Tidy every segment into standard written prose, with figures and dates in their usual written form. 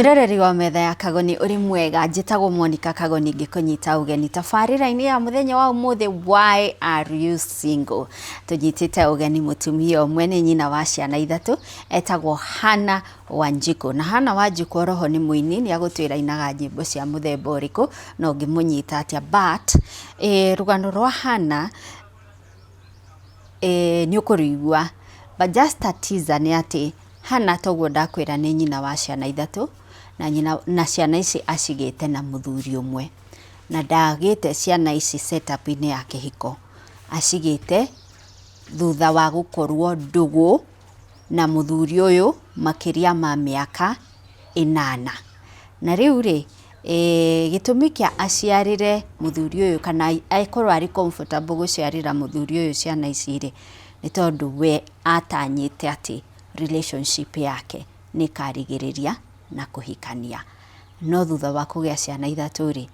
Mwiroreri wa metha ya Kagoni uri mwega njitagwo Monica Kagoni ngikunyita ugeni tabarira-ini ya muthenya wa umuthi why are you single tunyitite ugeni mutumia umwe ni nyina wa ciana ithatu etagwo Hana Wanjiku na Hana Wanjiku roho ni muini ni agutwira inaga nyimbo cia muthemba uriku no ngimunyita atia but rugano rwa Hana ni ukurigwa but just a teaser ni ati Hana toguo ndakwira ni nyina wa ciana ithatu na ciana ici acigite na muthuri umwe na ndagite ciana ici setup ini ya kihiko acigite thutha wa gukorwo ndugu na muthuri uyu makiria ma miaka 8 na riu ri gitumi kia aciarire muthuri uyu kana aikorwo ari comfortable guciarira muthuri uyu ciana ici ri ni tondu we atanyite ati relationship yake ni karigiriria na kuhikania no thutha wa kugia ciana ithatu ri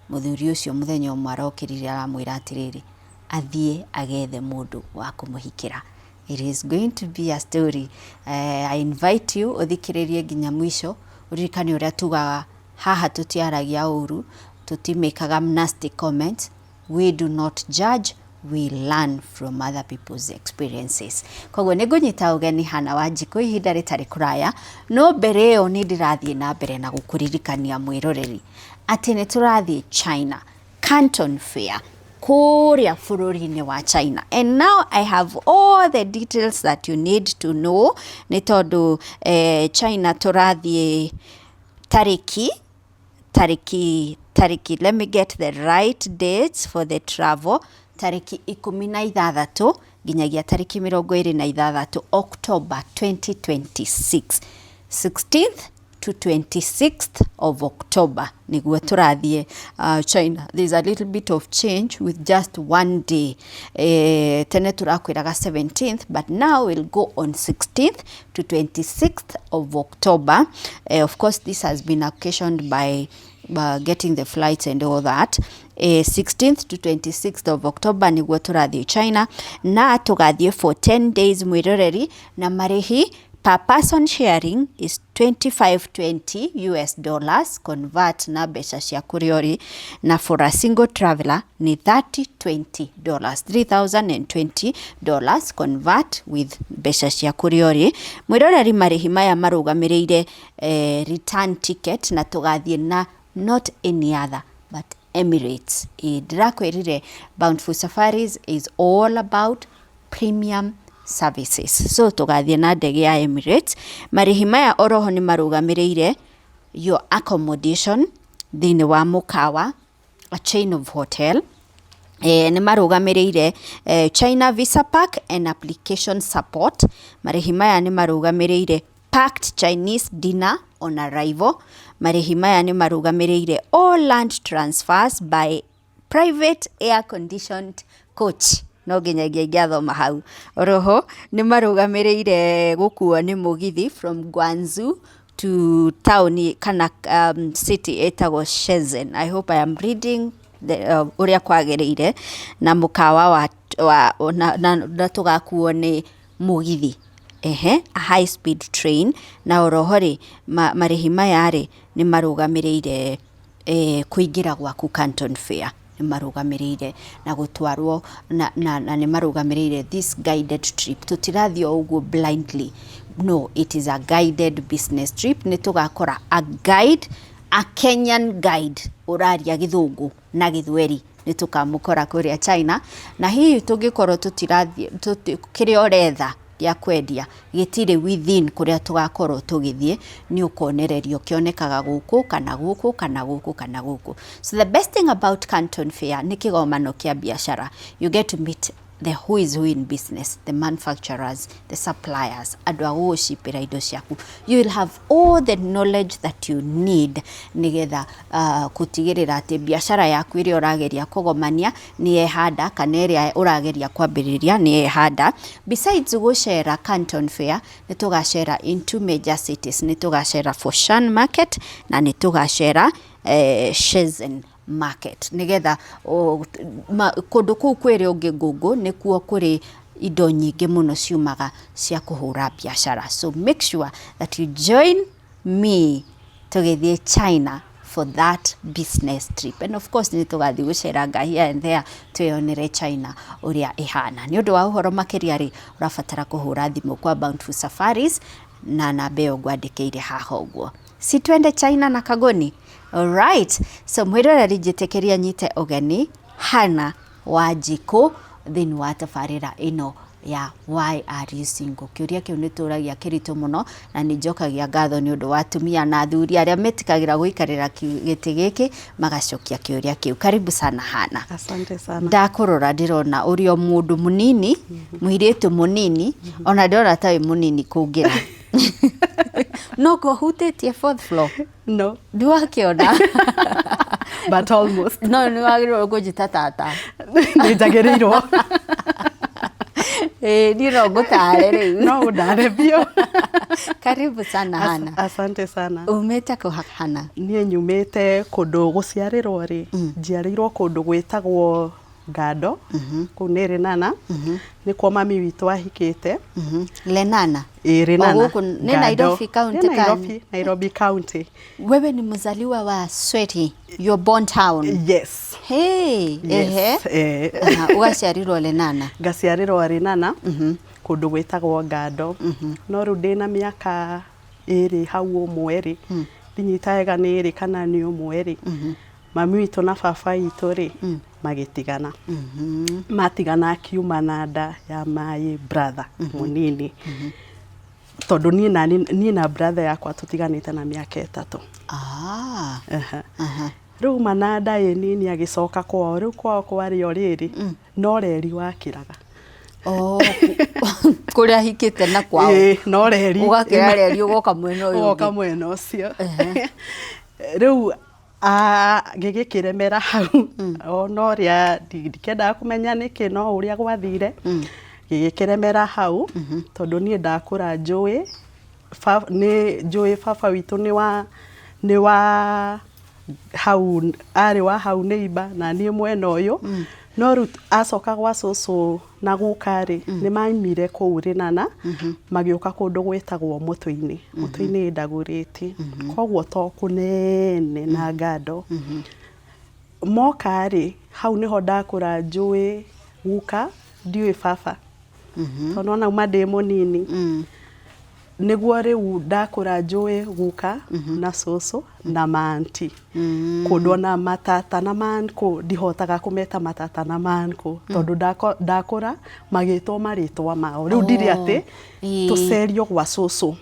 muthuri ucio muthenya umwe arokirire aramwira atiriri athie agethe mundu wa kumuhikira. It is going to be a story. I invite you uthikiririe nginya mwisho uririkane uria tugaga haha tutiaragia uru tutimekaga nasty comments. We do not judge, we learn from other people's experiences. Koguo nigunyita ugeni Hana Wanjiku ihinda ritari kuraya no mbere yo ni ndirathie na mbere na gukuririkania mwiroreri ati ni turathie China Canton Fair kuria bururi-ini wa China and now I have all the details that you need to know ni tondu China turathie tariki let me get the right dates for the travel tariki 16 ginyagia tariki 26 October 2026 16th to 26th of October niguo turathie China. There's a little bit of change with just one day. Tene turakwiraga 17th but now we'll go on 16th to 26th of October. Of course this has been occasioned by getting the flights and all that. 16th to 26th of October niguo turathie China na tugathie for 10 days mwiroreri na marihi per person sharing is $25.20 US convert na beca cia kuriori na for a single traveler ni $30.20 $3,020 convert with beca cia kuriori. Mwiroreri marihi maya marugamireire return ticket na tugathie na not any other but Emirates. Ndirakwirire Bountiful Safaris is all about premium services. So tugathie na ndege ya Emirates. Marihi maya oroho ni marugamireire your accommodation thini wa mukawa a chain of hotel. Ni marugamireire China visa pack and application support. Marihi maya ni marugamireire packed Chinese dinner on arrival. Marihi maya ni marugamireire all land transfers by private air conditioned coach. No ginyagia ngiathoma hau oroho ni marugamireire gukuo ni mugithi from Guangzhou to town kana city etagwo Shenzhen. I hope I am reading the uria kwagiriire na mukawa wa na tugakuo ni mugithi a high speed train na oroho ri marihi maya ri ni marugamireire kuingira gwaku Canton Fair ni marugamireire na gutwarwo na ni marugamireire this guided trip tutirathio uguo blindly. No, it is a guided business trip. Ni tugakora a guide, a Kenyan guide uraria githungu na githweri ni tukamukora kuria China na hii tungikorwo tutirathie kiria oretha ya kwendia gitire within kuria tugakorwo tugithie ni ukonererio kionekaga guku kana guku kana guku kana guku. So the best thing about Canton Fair ni kigomano kia biashara. You get to meet the who is who in business, the manufacturers, the suppliers, adwagoshipira indo ciaku. You will have all the knowledge that you need nigetha kutigirira ati biashara yaku iri urageria kugomania ni ehanda kana iri urageria kwambiriria ni ehanda. Besides gushare Canton Fair ni tugashare in two major cities. Ni tugashare Foshan Market na ni tugashare Shenzhen Market nigetha kundu kuu kwiri ungi ngungu nikuo kuri indo nyingi muno ciumaga cia kuhura biashara. So make sure that you join me tũgĩthiĩ China for that business trip, and of course nĩ tũgathiĩ gũceranga here and there twĩonere China ũrĩa ĩhana. Nĩ ũndũ wa ũhoro makĩria rĩ, ũrabatara kũhũra thimũ kwa Bountiful Safaris na namba ĩyo ngwandĩkĩire haha ũguo. Si twende China na Kagoni. Alright, so mwĩroreri njĩtĩkĩria nyite ũgeni Hannah Wanjikũ thĩinĩ wa tabarĩra ĩno ya Why Are You Single. Kĩũria kĩu nĩ tũragia kĩritũ mũno na nĩ njokagia ngatho nĩ ũndũ wa atumia na athuri arĩa metikagĩra gũikarĩra gĩtĩ gĩkĩ magacokia kĩũria kĩu. Karibu sana Hannah. Asante sana. Ndakũrora ndĩrona ũrĩ o mũndũ mũnini, mũirĩtu mũnini, ona ndĩrona ta wĩ mũnini kũngĩra. No kũhutĩtie 4th floor? No. Ndiwakĩona. But almost. No, nĩ wagĩrĩirwo kũnjĩta tata. Nĩ njagĩrĩirwo. Niĩ no ngũtare rĩu. No ũndare biũ. Karibu sana Hannah. Asante sana. Umĩte kũ Hannah? Niĩ nyumĩte kũndũ gũciarĩrwo rĩ, njiarĩirwo kũndũ gwĩtagwo Ngando, kũu nĩ Rĩnana, nĩkuo mami witũ ahikĩte. Lenana? Rĩnana. Nĩ Nairobi County? Nairobi County. Wewe ni mzaliwa wa Sweti, your born town? Yes. Hey, yes. Ũgaciarirwo Lenana? Ngaciarĩrwo Rĩnana, kũndũ gwĩtagwo Ngando. No rĩu ndĩna mĩaka ĩrĩ hau ũmwe rĩ, ndinyitaga nĩ ĩrĩ kana nĩ ũmwe rĩ. Mami witũ na baba witũ rĩ, magĩtigana. Matigana akiuma na nda ya my brother mũnini. Tondũ niĩ na brother yakwa tũtiganĩte na mĩaka 3. Rĩu mananda ĩ nini agĩcoka kwao, rĩu kwao kwarĩ o rĩrĩ, no reri wakĩraga. Kũrĩa hikĩte na kwao? No reri. Ũgakĩra reri ũgoka mwena ũyũ ũngĩ? Ũgoka mwena ũcio. Rĩu gĩgĩkĩremera hau, no rĩa ndikendaga kũmenya nĩkĩ, no ũrĩa gwathire gĩgĩkĩremera hau, tondũ niĩ ndakũra njũĩ baba witũ nĩ wa hau, arĩ wa hau neighbor na niĩ mwena ũyũ. No rĩu acoka gwa cũcũ na gũkarĩ nĩ maimire kũu Rĩnana, magĩũka kũndũ gwĩtagwo Mūthuri. Mūthuri ndagũrĩti, koguo to kũnene na Ngando. Moka-rĩ, hau nĩho ndakũra njũĩ guka, ndiũĩ baba, tondũ ona uma ndĩ mũnini. Nĩguo rĩu ndakũra njũĩ guka na cũcũ na manti. Kũndũ ona matata na mankũ ndihotaga kũmeta matata na mankũ, tondũ ndakũra magĩtwo marĩtwa mao. Rĩu ndirĩ atĩ tũcerio gwa cũcũ,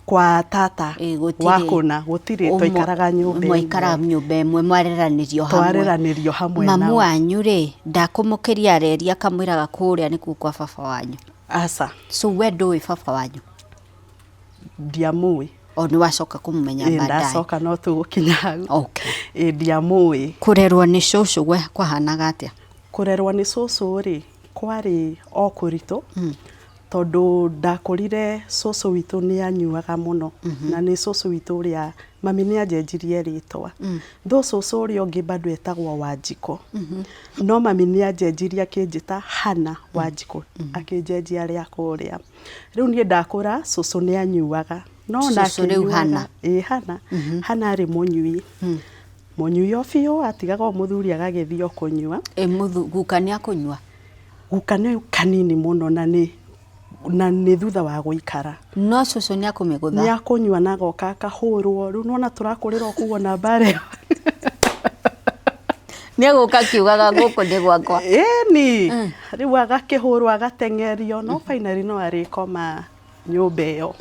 kwa tata wakũna, gũtirĩ twaikaraga nyũmba ĩmwe. Mwaikaraga nyũmba ĩmwe, mwareranĩrio hamwe. Twareranĩrio hamwe nao. Mamu wanyu rĩ, ndakũmũkĩria areria akamwĩraga kũrĩa nĩkuo kwa baba wanyu? Aca. So we ndũĩ baba wanyu? Ndiamũĩ. O nĩ wacoka kũmũmenya baadaye? Ndacoka no tũgũkinya hau. Okay. Ndiamũĩ. Kũrerwo nĩ cũcũ kwahanaga atĩa? Kũrerwo nĩ cũcũ rĩ, kwarĩ o kũritũ, tondũ ndakũrire cũcũ witũ nĩ anyuaga mũno, na nĩ cũcũ witũ ũrĩa mami nĩ anjenjirie rĩtwa. Though cũcũ ũrĩa ũngĩ bado etagwo Wanjikũ, no mami nĩ anjenjirie akĩnjĩta Hannah Wanjikũ, akĩnjenjia rĩa kũrĩa. Rĩu niĩ ndakũra cũcũ nĩ anyuaga. No nake rĩu Hannah. Hannah arĩ mũnyui. Mũnyui o biũ, atigaga o mũthuri agagĩthiĩ o kũnyua. Guka nĩ akũnyua? Guka nĩ kanini mũno na nĩ thutha wa gũikara. No cũcũ nĩ akũmĩgũtha? Nĩ akũnyua na agoka akahũrwo. Rĩu nona tũrakũrĩra o kuo na mbare. Nĩ agũka kiugaga gũkũ nĩ gwakwa? Ĩni. Rĩu agakĩhũrwo agateng'erio, no finally no arĩkoma nyũmba ĩyo.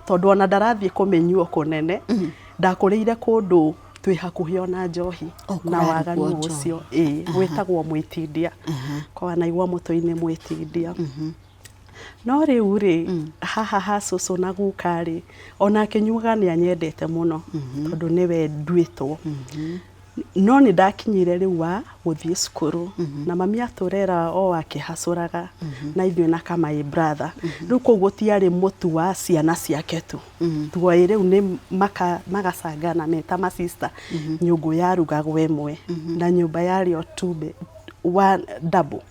Tondũ ona ndarathiĩ kũmenyuo kũnene, ndakũrĩire kũndũ twĩ hakuhĩ ona njohi na waganu ũcio. Gwĩtagwo Mwĩtindia. Kwa naigua Mũtũ-inĩ Mwĩtindia. No rĩu rĩ, haha cũcũ na guka rĩ, ona akĩnyuaga nĩ anyendete mũno, tondũ nĩwe nduĩtwo. No nĩ ndakinyire rĩu wa gũthiĩ cukuru, na mami atũrera o akĩhacũraga na ithuĩ na my brother. Rĩu kũu gũtiarĩ mũtu wa ciana ciake tu. Tuoĩ rĩu nĩ magacangana meta ma sister. Nyũngũ yarugagwo ĩmwe na nyũmba yarĩ o double.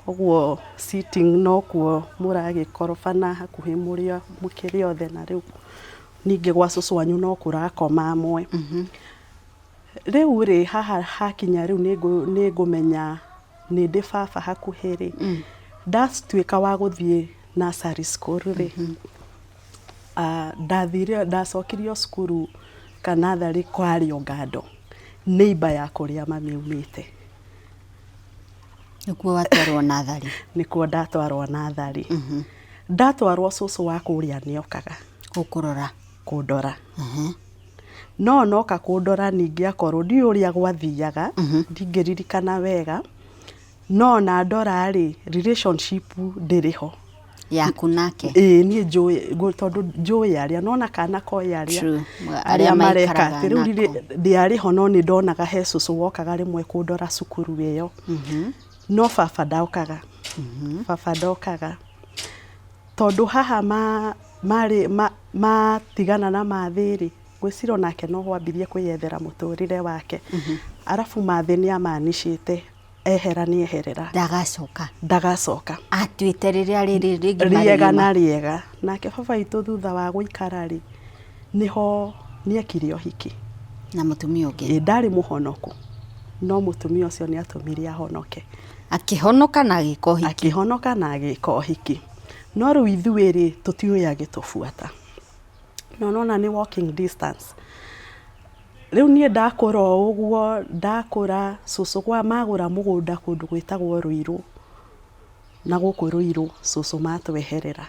Koguo sitting no kuo mũragĩkorobana hakuhĩ mũkĩrĩ othe, na rĩu ningĩ gwa cũcũ wanyu no kũrakoma amwe. Rĩu rĩ haha hakinya rĩu nĩ ngũmenya nĩ ndĩ baba hakuhĩ rĩ, ndatuĩka wa gũthiĩ nursery school rĩ, ndacokirio cukuru kanatharĩ kwarĩ Ngando, neighbor ya kũrĩa mami aumĩte. Nĩkuo watwarwo natharĩ? Nĩkuo ndatwarwo natharĩ. Ndatwarwo cũcũ wa kũrĩa nĩokaga kũndora. No noka kũndora ningĩ akorwo ndiũĩ ũrĩa gwathiaga, ndingĩririkana wega, no na ndora rĩ relationship ndĩrĩho yaku nake. Niĩ njũĩ tondũ njũĩ arĩa, nona kana koya arĩa mareka rĩu ndiarĩho, no nĩ ndonaga he cũcũ wokaga rĩmwe kũndora cukuru ĩyo. No baba ndokaga. Baba ndokaga tondũ haha matigana na mathĩrĩ, gwĩcira nake no wambirie kwĩyethera mũtũrĩre wake. Arabu mathĩ nĩamanishĩte ehera nĩeherera, ndagacoka atuĩte rĩrĩa rĩrĩ rĩega na rĩega. Nake baba witũ thutha wa gũikara rĩ, niho nĩekire ũhiki na mũtumia ũngĩ. Ndarĩ mũhonoku, no mũtumia ũcio nĩatũmire ahonoke. Akĩhonoka na agĩka ũhiki. No rĩu ithuĩ rĩ tũtiũĩ agĩtũbuata. No nona nĩ walking distance. Rĩu niĩ ndakũra ũguo, ndakũra cũcũ kwa magũra mũgũnda kũndũ gwĩtagwo Rũirũ. Na gũkũ Rũirũ cũcũ matweherera.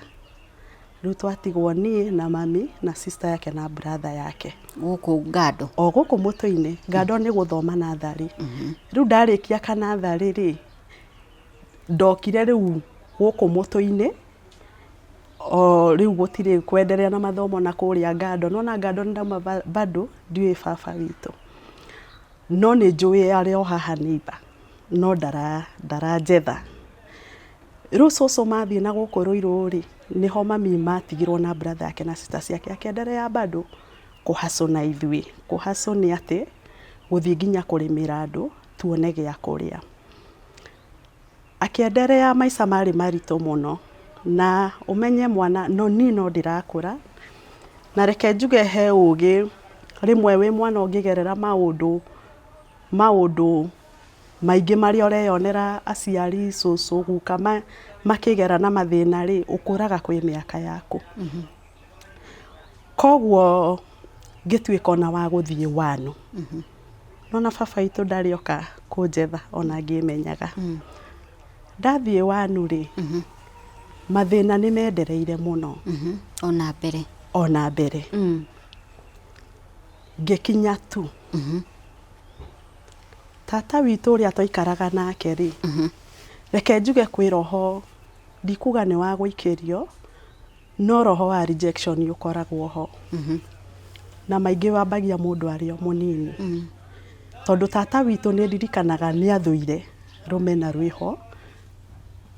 Rĩu twatigwo niĩ na mami na sister yake na brother yake. Gũkũ Ngando? O gũkũ Mũtũ-inĩ. Ngando nĩ gũthoma natharĩ. Rĩu ndarĩkia kanatharĩ rĩ, ndokire rĩu gũkũ Mũtũ-inĩ. Rĩu gũtirĩ kwenderea na mathomo na kũrĩa Ngando. No na Ngando ndauma bado ndiũĩ baba witũ. No nĩ njũĩ arĩ o haha neighbor. No ndaranjetha. Rĩu cũcũ mathiĩ na gũkũ Rũirũ rĩ, niho mami matigirwo na brother yake na sister ciake, akĩenderea bado kũhacũ na ithuĩ. Kũhacũ nĩ atĩ gũthiĩ nginya kũrĩmĩra andũ tuone gĩa kũrĩa. Akĩenderea maica marĩ maritũ mũno. Na ũmenye mwana no ndĩrakũra, na reke njuge he ũgĩ, rĩmwe wĩ mwana ũngĩgerera maũndũ maingĩ marĩa ũreyonera aciari, cũcũ, guka makĩgera na mathĩna rĩ, ũkũraga kwĩ mĩaka yaku. Koguo ngĩtuĩka ona wa gũthiĩ wanu. Nona baba witũ ndarĩoka kũnjetha ona ngĩmenyaga. Ndathiĩ wanu rĩ, mathĩna nĩ mendereire mũno. Ona mbere. Ngĩkinya tu. Tata witũ ũrĩa twaikaraga nake rĩ, reke njuge kwĩ roho, ndikuga nĩ wa gũikĩrio, no roho wa rejection ũkoragwo ho. Na maingĩ wambagia mũndũ arĩ o mũnini. Tondũ tata witũ nĩ ndirikanaga nĩathũire rũmena rwĩho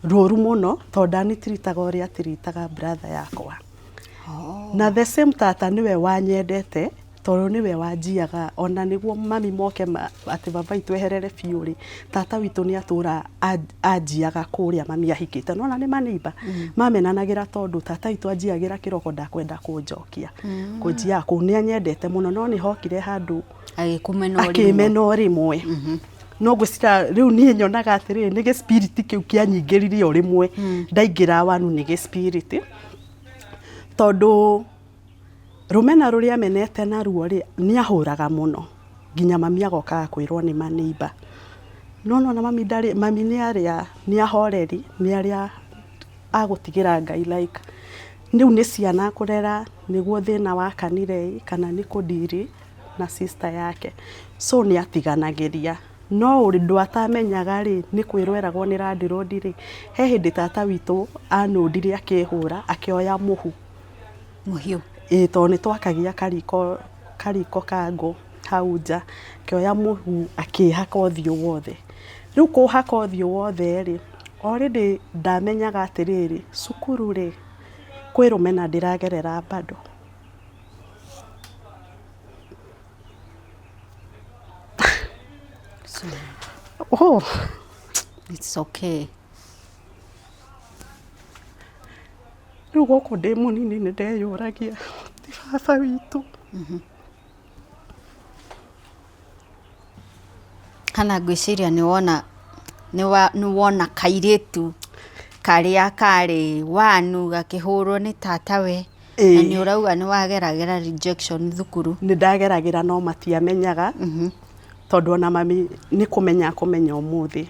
rũru mũno, tondũ ndanitiritaga ũrĩa atiritaga brother yakwa. Na the same tata nĩwe wanyendete, tondũ nĩwe wanjiaga, ona nĩguo mami moke atĩ baba witũ eherere biũ rĩ, tata witũ nĩatũra anjiaga kũrĩa mami ahikĩte. Nona nĩ maneighbor mamenanagĩra, tondũ tata witũ anjiagĩra kĩroko ndakwenda kũnjokia. Kũnjiaga kũu nĩanyendete mũno, no nĩhokire handũ akĩmena o rĩmwe. No ngwĩcira rĩu niĩ nyonaga atĩrĩrĩ, nĩ gĩspirit kĩu kĩanyingĩrire o rĩmwe ndaingĩra wanu, nĩ gĩspirit. Tondũ rũmena rũrĩa amenete naruo rĩ, nĩahũraga mũno, nginya mami agokaga kwĩrwo nĩ maneighbor. No na mami nĩahoreri, nĩarĩa agũtigĩra Ngai like. Rĩu nĩ ciana kũrera, nĩguo thĩna wakanire kana nĩ kũndiri na sister yake. So nĩatiganagĩria. No ũndũ atamenyaga rĩ, nĩ kwĩrwo eragwo nĩ landlord rĩ, he hĩndĩ tata witũ anũndire akĩhũra, akĩoya mũhu. Mũhiũ? Tondũ nĩtwakagia kariko kango hau nja, akĩoya mũhu akĩhaka ũthiũ wothe. Rĩu kũhaka ũthiũ wothe rĩ, already ndamenyaga atĩrĩrĩ, cukuru rĩ, kwĩ rũmena ndĩragerera bado. Oh, it's okay. Rĩu gũkũ ndĩ mũnini nĩ ndeyũragia, baba witũ. Kana ngwĩciria nĩ wona kairĩtu karĩa karĩ wanu gakĩhũrwo nĩ tatawe na nĩ ũrauga nĩ wageragĩra rejection thukuru. Nĩ ndageragĩra no matiamenyaga tondũ ona mami nĩ kũmenya ũmũthĩ.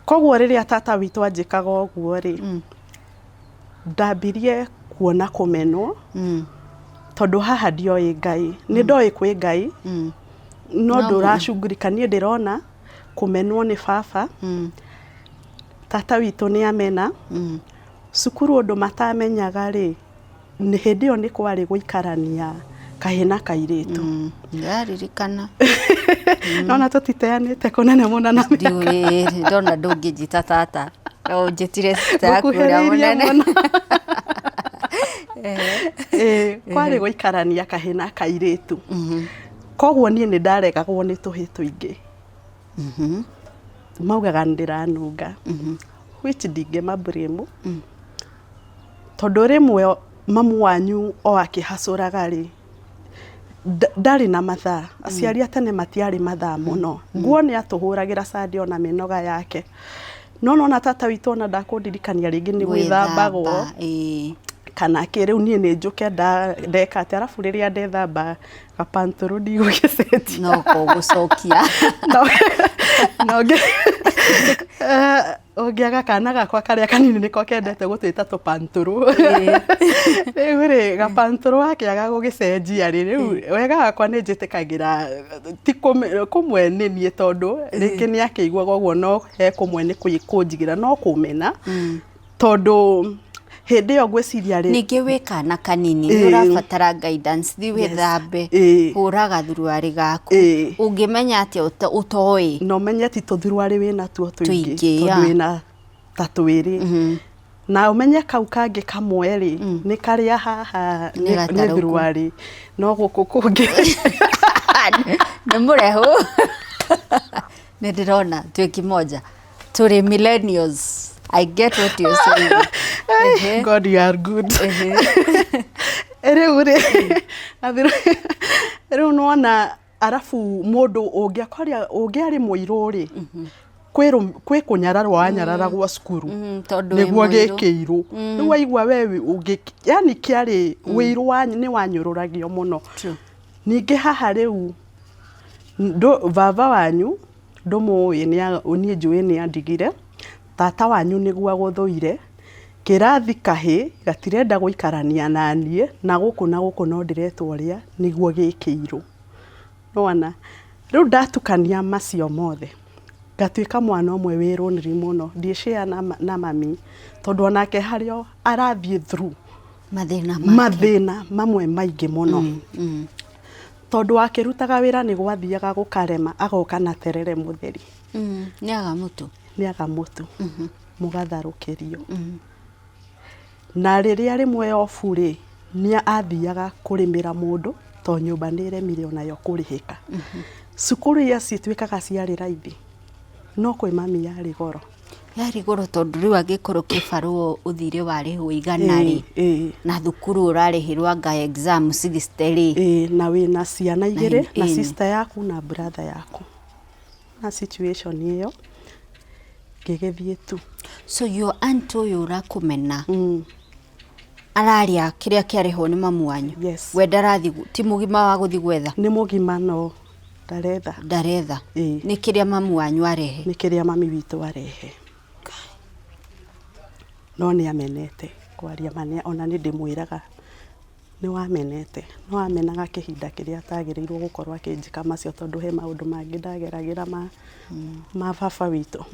Koguo rĩrĩa tata witũ anjĩkaga ũguo rĩ, ndambirie kuona kũmenwo tondũ haha ndioĩ Ngai. Nĩ ndoĩ kwĩ Ngai no ndũracungurika. Niĩ ndĩrona kũmenwo nĩ baba. Tata witũ nĩ amena. Cukuru ũndũ matamenyaga rĩ, nĩ hĩndĩ ĩyo nĩ kwarĩ gũikarania kahĩ na kairĩtu. Ndaririkana. Nona tũtiteanĩte kũnene mũno na mĩaka. Ndona ndũngĩnjĩta tata. Njĩtire sister kũrĩa mũnene. Kwarĩ gũikarania kahĩ na kairĩtu. Koguo niĩ nĩ ndaregagwo nĩ tũhĩ tũingĩ. Maugaga ndĩranunga. Which ndingĩmablame. Tondũ rĩmwe mamu wanyu o akĩhacũraga rĩ, ndarĩ na mathaa. Aciari a tene matiarĩ mathaa mũno. Nguo nĩ atũhũragĩra Sunday ona mĩnoga yake. No nona tata witũ ona ndakũndirikania rĩngĩ nĩ gwĩthambagwo. Kana kĩrĩu niĩ nĩ njũke ndeka atĩ arabu rĩrĩa ndethamba gapantũrũ ndigũgĩcenjia. No kũgũcokia. Ũngĩaga kana gakwa karĩa kanini nĩko kendete gũtwĩta tũpantũrũ. Rĩu rĩ gapantũrũ wakĩaga gũgĩcenjia rĩ, rĩu wega wakwa nĩ njĩtĩkagĩra ti kũmwenĩnie tondũ rĩngĩ nĩ akĩiguaga ũguo no he kũmwe nĩ kũnjigĩra no kũmena tondũ hĩndĩ ĩyo ngwĩciria rĩ. Ningĩ wĩ kana kanini nĩ ũrabatara guidance, thi wĩthambe, hũraga thuruarĩ gaku. Ũngĩmenya atĩ ũtoĩ. No menye ti tũthuruarĩ wĩna tuo tũingĩ tondũ wĩna ta twĩrĩ. Na ũmenye kau kangĩ kamwe rĩ, nĩ karĩa haha nĩ thuruarĩ no gũkũ kũngĩ. Nĩ mũrehu. Nĩ ndĩrona twĩ kimoja. Tũrĩ millennials. I get what you're saying. God, you are good. Rĩu nona arabu mũndũ ũngĩarĩ mũirũ rĩ, kwĩ kũnyararwo wanyararagwo cukuru nĩguo gĩkĩirũ. Rĩu waigua we yani kĩarĩ wĩirũ nĩ wanyũrũragio mũno. Ningĩ haha rĩu baba wanyu ndũmũĩ niĩ njũĩ nĩ andigire. Tata wanyu nĩguo agũthũire. Kĩrathi kahĩ gatirenda gũikarania na niĩ na gũkũ no ndiretwo ũrĩa nĩguo gĩkĩirũ. Nona rĩu ndatukania macio mothe ngatuĩka mwana ũmwe wĩrũnĩri mũno. Ndiĩshare na mami tondũ onake harĩa arathiĩ through mathĩna mamwe maingĩ mũno. Tondũ akĩrutaga wĩra nĩ gwathiaga gũkarema agoka na terere mũtheri. Nĩaga mũtu. Nĩaga mũtu mũgatharũkĩrio. Na rĩrĩa rĩmwe ofu rĩ, nĩ athiaga kũrĩmĩra mũndũ to nyũmba nĩ remire onayo kũrĩhĩka. Cukuru iria cituĩkaga ciarĩ raithi no kwĩ mami yarĩ goro. Yarĩ goro tondũ rĩu angĩkorwo kĩbarũ ũthire warĩhwo igana rĩ, na thukuru ũrarĩhĩrwo anga exam 60 rĩ. Na wĩna ciana igĩrĩ na sister yaku na brother yaku. Na situation ĩyo ngĩgĩthiĩ tu. So your aunt ũyũ ũrakũmena araria kĩrĩa kĩarĩhwo nĩ mamu wanyu. We ndarathi ti mũgima wa gũthi gwetha. Nĩ mũgima no ndaretha. Nĩ kĩrĩa mamu wanyu arehe. Nĩ kĩrĩa mami witũ arehe. No nĩ amenete kwaria mane ona nĩ ndĩmwĩraga nĩ wamenete. No wamenaga kĩhinda kĩrĩa atagĩrĩirwo gũkorwo akĩnjĩka macio tondũ he maũndũ mangĩ ndageragĩra ma baba witũ.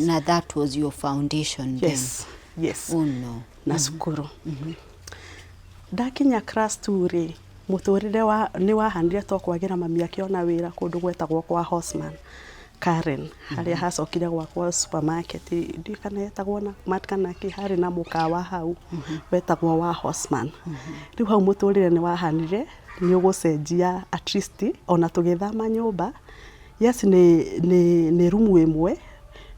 Na that was your foundation then. Yes. Oh no. Na cukuru. Ndakinya class 2 rĩ, mũtũrĩre nĩ wahanire to kwagĩra mami akĩona wĩra kũndũ gwetagwo kwa Horseman Karen, harĩa hacokire gwakwa supermarket ndikana yetagwo na nake harĩ na mũkawa hau wetagwo wa Horseman. Rĩu hau mũtũrĩre nĩ wahanire nĩ ũgũcenjia at least ona tũgĩthama nyũmba. Yes, nĩ rumu ĩmwe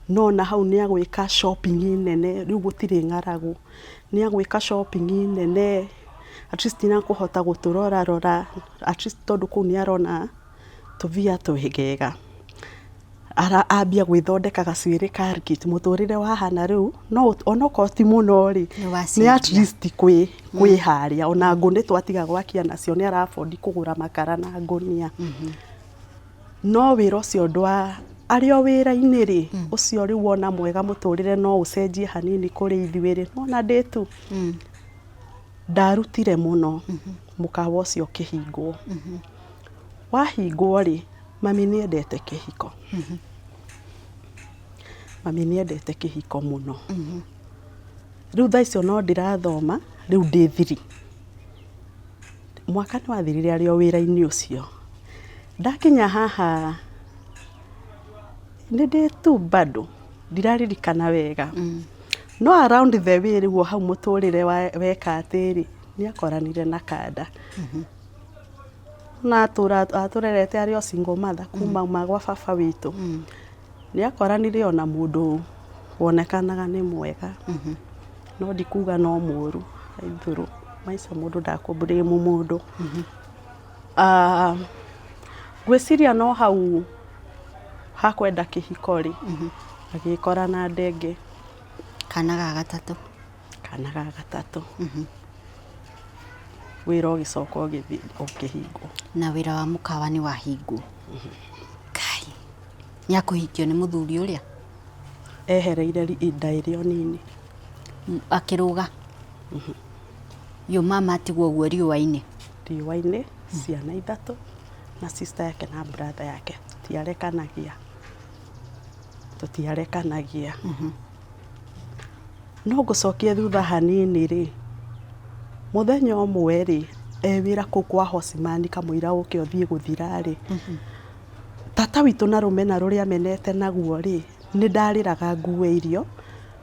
no na hau nĩ agwĩka shopping nene. Rĩu gũtirĩ ng'aragu, nĩ agwĩka shopping nene at least ina kuhota guturora rora at least tondu kuu ni arona tuvia twegega ambia gwithondeka gacwiri ka kit muturire wahana riu no onoko ti muno ri ni at least kwi haria ona nguni twatiga gwakia nacio ni arafondi kugura makara na ngunia no wira ucio ndwa ario wira-ini ri ucio ri wona mwega muturire no ucenjie hanini kuri ithuiri nona ndetu ndarutire muno mukawa ucio kihingwo wahingwo ri mami ni endete kihiko mami ni endete kihiko muno riu thaa icio no ndirathoma riu ndi thiri mwaka ni wathirire ario wira-ini ucio ndakinya haha ni ndi tu bado ndiraririkana wega no around the way riguo hau muturire weka atiri ni akoranire na kada na aturerete ario single mother kuma magwa baba witu ni akoranire ona mundu wonekanaga ni mwega no ndikuga no muru aithuru maisa mundu ndakumbure mundu gwiciria no hau hakwenda kihikori agikora na ndenge kana ga gatatu wira ugicoka ukihingo na wira wa mukawa ni wahingo kai nyakuhikio ni muthuri uria ehereire indairio nini akiruga yo mama atigwo guo riũa-inĩ ciana ithatu na sister yake na brother yake tutiarekanagia no gucokie thutha hanini ri muthenya umwe ri ewira ku kwa hosimani kamwira uke uthie guthira ri tata witu na rumena ruria menete naguo ri ni ndariraga nguwe irio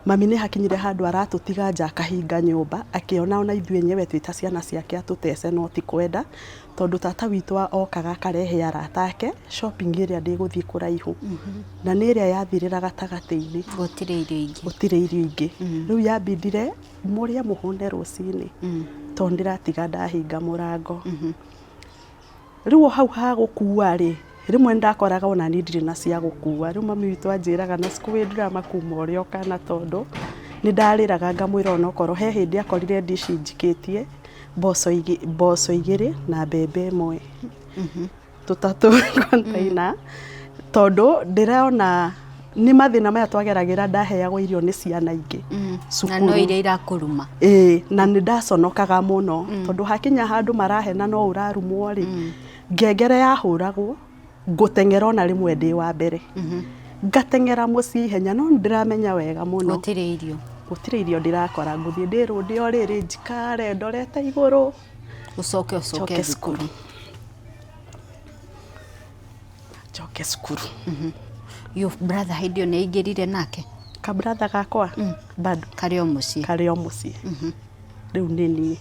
mami ni hakinyire handu aratutiga nja akahinga nyumba akiona ona ithuĩ enyewe twita ciana ciake atutece no ti kwenda tondu tata witu okaga karehe arata ake shopping iria ndiguthie kuraihu na ni iria yathirira gatagati-ini gutire irio ingi riu yabindire muria muhune rucini tondu ndiratiga ndahinga murango riu hau ha gukua ri rimwe ndakoraga ona ni ndire na cia gukua riu mami witu anjiraga na sikuwe drama kuma urio kana tondu ni ndariraga ngamwira ona okoro he hindi akorire dishi njikitie boso igiri na mbembe imwe tutatu container tondu ndiraona ni mathina maya twageragira ndaheagwo irio ni ciana ingi na no iria irakuruma na ni ndaconokaga muno tondu hakinya handu marahena no urarumwo ri ngengere yahuragwo ngutengera ona rimwe ndi wa mbere ngatengera muci henya no ndiramenya wega muno gutire irio ndirakora nguthie ndiru ndio riri njikare ndorete iguru ucoke skuru your brother hidio ne igirire nake ka brother gakwa bado kario muci riu nini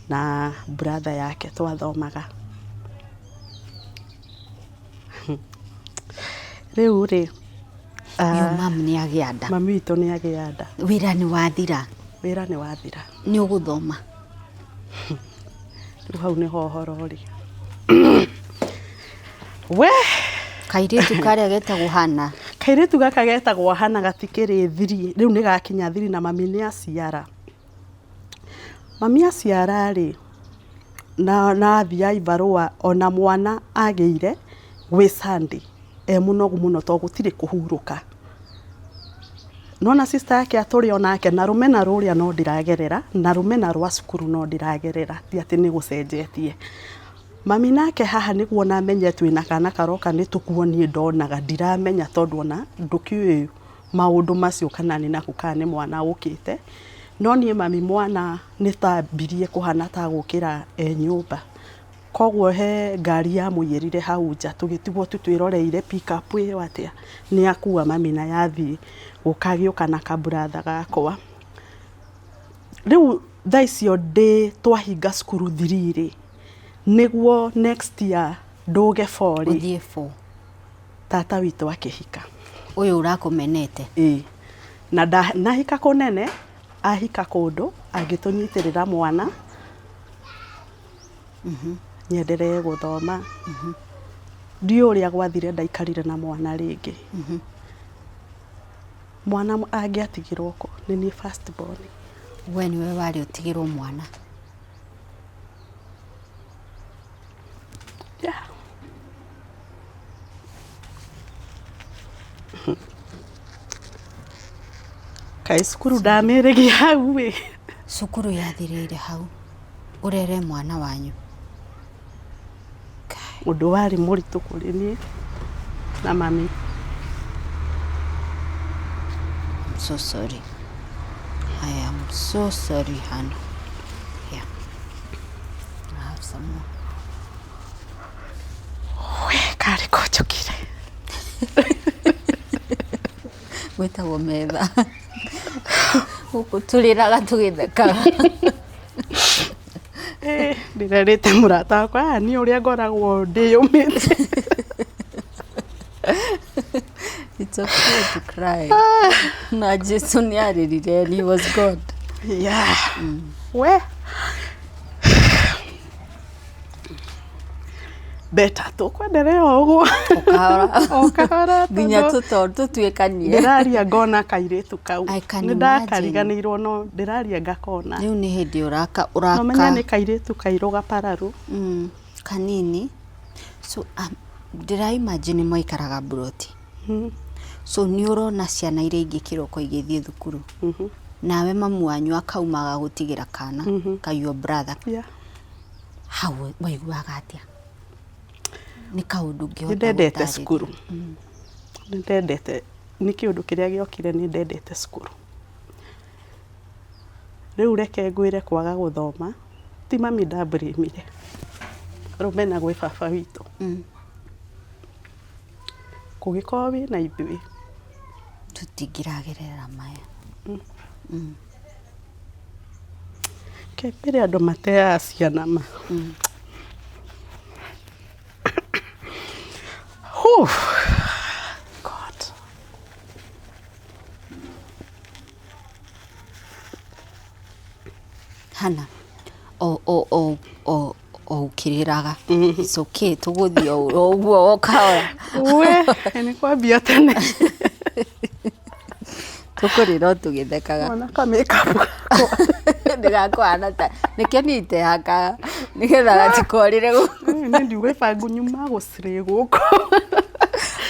na brother yake twathomaga riu ri yo mam ni agianda mami witu ni agianda wira ni wathira ni uguthoma riu hau ni hohoro ri we kairitu karia getagwo hana kairitu gaka getagwo hana gatikiri thiri riu ni gakinya thiri na mami ni aciara ri na athia ibarua ona mwana ageire gwi Sunday munogu muno to gutire kuhuruka nona sister yake aturi onake na rumena ruria no ndiragerera na rumena rwa cukuru no ndiragerera ti ati ni gucenjetie mami nake haha ni kuona menye twina kana karoka ni tukuo ni ndonaga ndiramenya tondu ona ndukiu maundu macio kana ni nakukane mwana ukite no nie mami mwana ni tambirie kuhana ta gukira nyumba kogwo he ngari ya muyerire hau nja tugitigwo tutwiroreire pick up iyo atia ni akua mami na yathi gukagiuka na kabratha gakwa riu thaa icio ndi twahinga cukuru thiriri niguo next year nduge fori uthie fo tata witu akihika uyu urakumenete na hika kunene ahika kundu angitunyiterera mwana nyenderee guthoma ndio uria gwathire ndaikarire na mwana ringi mwana angiatigirwo ko ni first born we niwe wari utigirwo mwana yeah kai cukuru ndameregia hau we cukuru yathirire hau urere mwana wanyu undu wari muritu kuri ni na mami. I'm so sorry. I am so sorry, Hannah. Yeah. I have some more. We kari kochokire. Gwetagwo Metha. Guku turiraga tugithekaga. Ndirerete murata wakwa ni uria ngoragwo ndiyumite. It's okay to cry. Na Jesu ni aririre and he was God. Yeah. We. Beta tukwenderea uguo. Ukahora. Nginya tutuikanie. Ndiraria ngona kairitu kau. Ndakariganirwo no ndiraria ngakona. Riu ni hindi uraka. No menya ni kairitu kairu gapararu. Kanini. So ndira imagine moikaraga buroti. So ni urona ciana iria ingi kiroko igithie thukuru. Nawe mamu wanyu akaumaga gutigira kana ka your brother. Yeah. How waiguaga atia? Ni kaundu ngihota. Ndendete cukuru. Ndendete ni kiundu kiria giokire ni ndendete cukuru. Riu reke ngwire kwaga guthoma ti mami ndabrimire. Rumena gwe baba witu. Kugikoa wi na ithui tutingiragerera maya. Ke pere andu matea ciana ma. God. Hannah. Ukiriraga. It's okay tuguthie uguo okaora. We ni kwambia tene. Tukurira tugithekaga. Ona ka makeup. Ndigakwana ta. Nikio nite haka. Nigetha gatikorire guku. Ni ndiuge bangu nyuma gucire guku.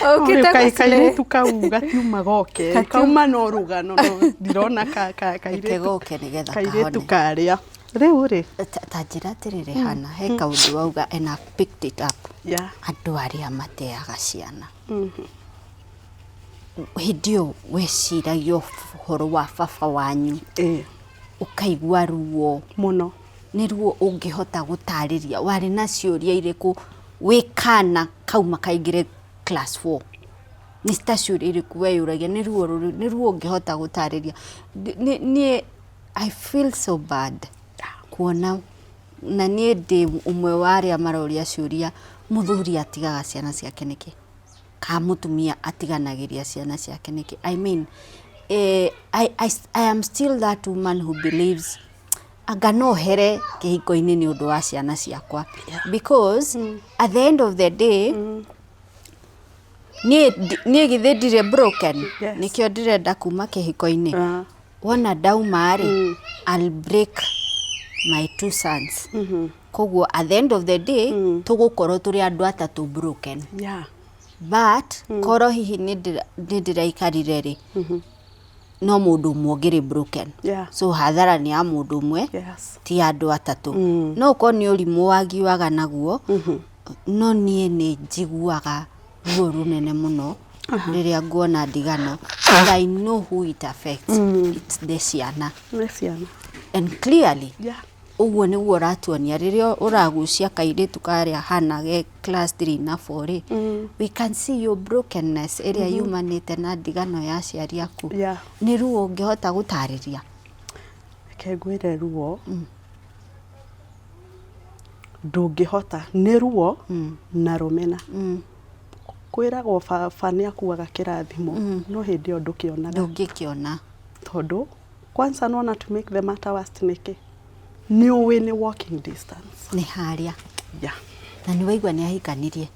Okay, kairitu kau gatiuma goke. Kauma no rugano no ndirona kairitu. Nigetha kairitu karia. Riu ri tajira tirire Hannah he kaundu wauga and I picked it up. Yeah. Andu aria mateaga ciana. Hidio weciragio horo wa baba wanyu. Ukaigua ruo muno. Ni ruo ungihota gutariria wari na ciuria iriku wikana kauma kaingire class 4. Ni ciuria iriku weyuragia ni ruo ungihota gutariria. Ni I feel so bad. Kuona na nie ndi umwe wari amaroria ciuria Mūthuri atigaga ciana ciake niki ka mutumia atiganagiria ciana ciake niki. I mean I am still that woman who believes anga no here kihiko-ini ni undu wa ciana ciakwa because at the end of the day nie githindire broken. Nikio ndirenda kuma kihiko-ini. Wona dauma ari I'll break my 2 sons. Koguo at the end of the day tugukorwo turi andu atatu broken. Yeah. But koro hihi nindiraikari ri no mundu mwongere broken. Yeah. So hathara ni ya mundu mwe. Yes. Ti andu atatu. No ko ni urimu wagiwaga naguo. No nie ni njiguaga ruo runene muno riria nguona ndigano. And I know who it affects. It's the ciana. And clearly, uguo niguo ratuonia riria uragucia kairitu karia Hannah ge class 3 na 4. We can see your brokenness area yumanite na ndigano ya ciari aku. Ni ruo ungihota gutariria. Ke ngwire ruo. Ndungihota ni ruo na rumena. Kwiragwo baba ni akuaga kirathimo no hindi o ndukionaga ndungikiona tondu Kwanza nona to make the matter worse nake. New way ni walking distance. Ni haria. Yeah. Na ni waigua ni ahikanirie.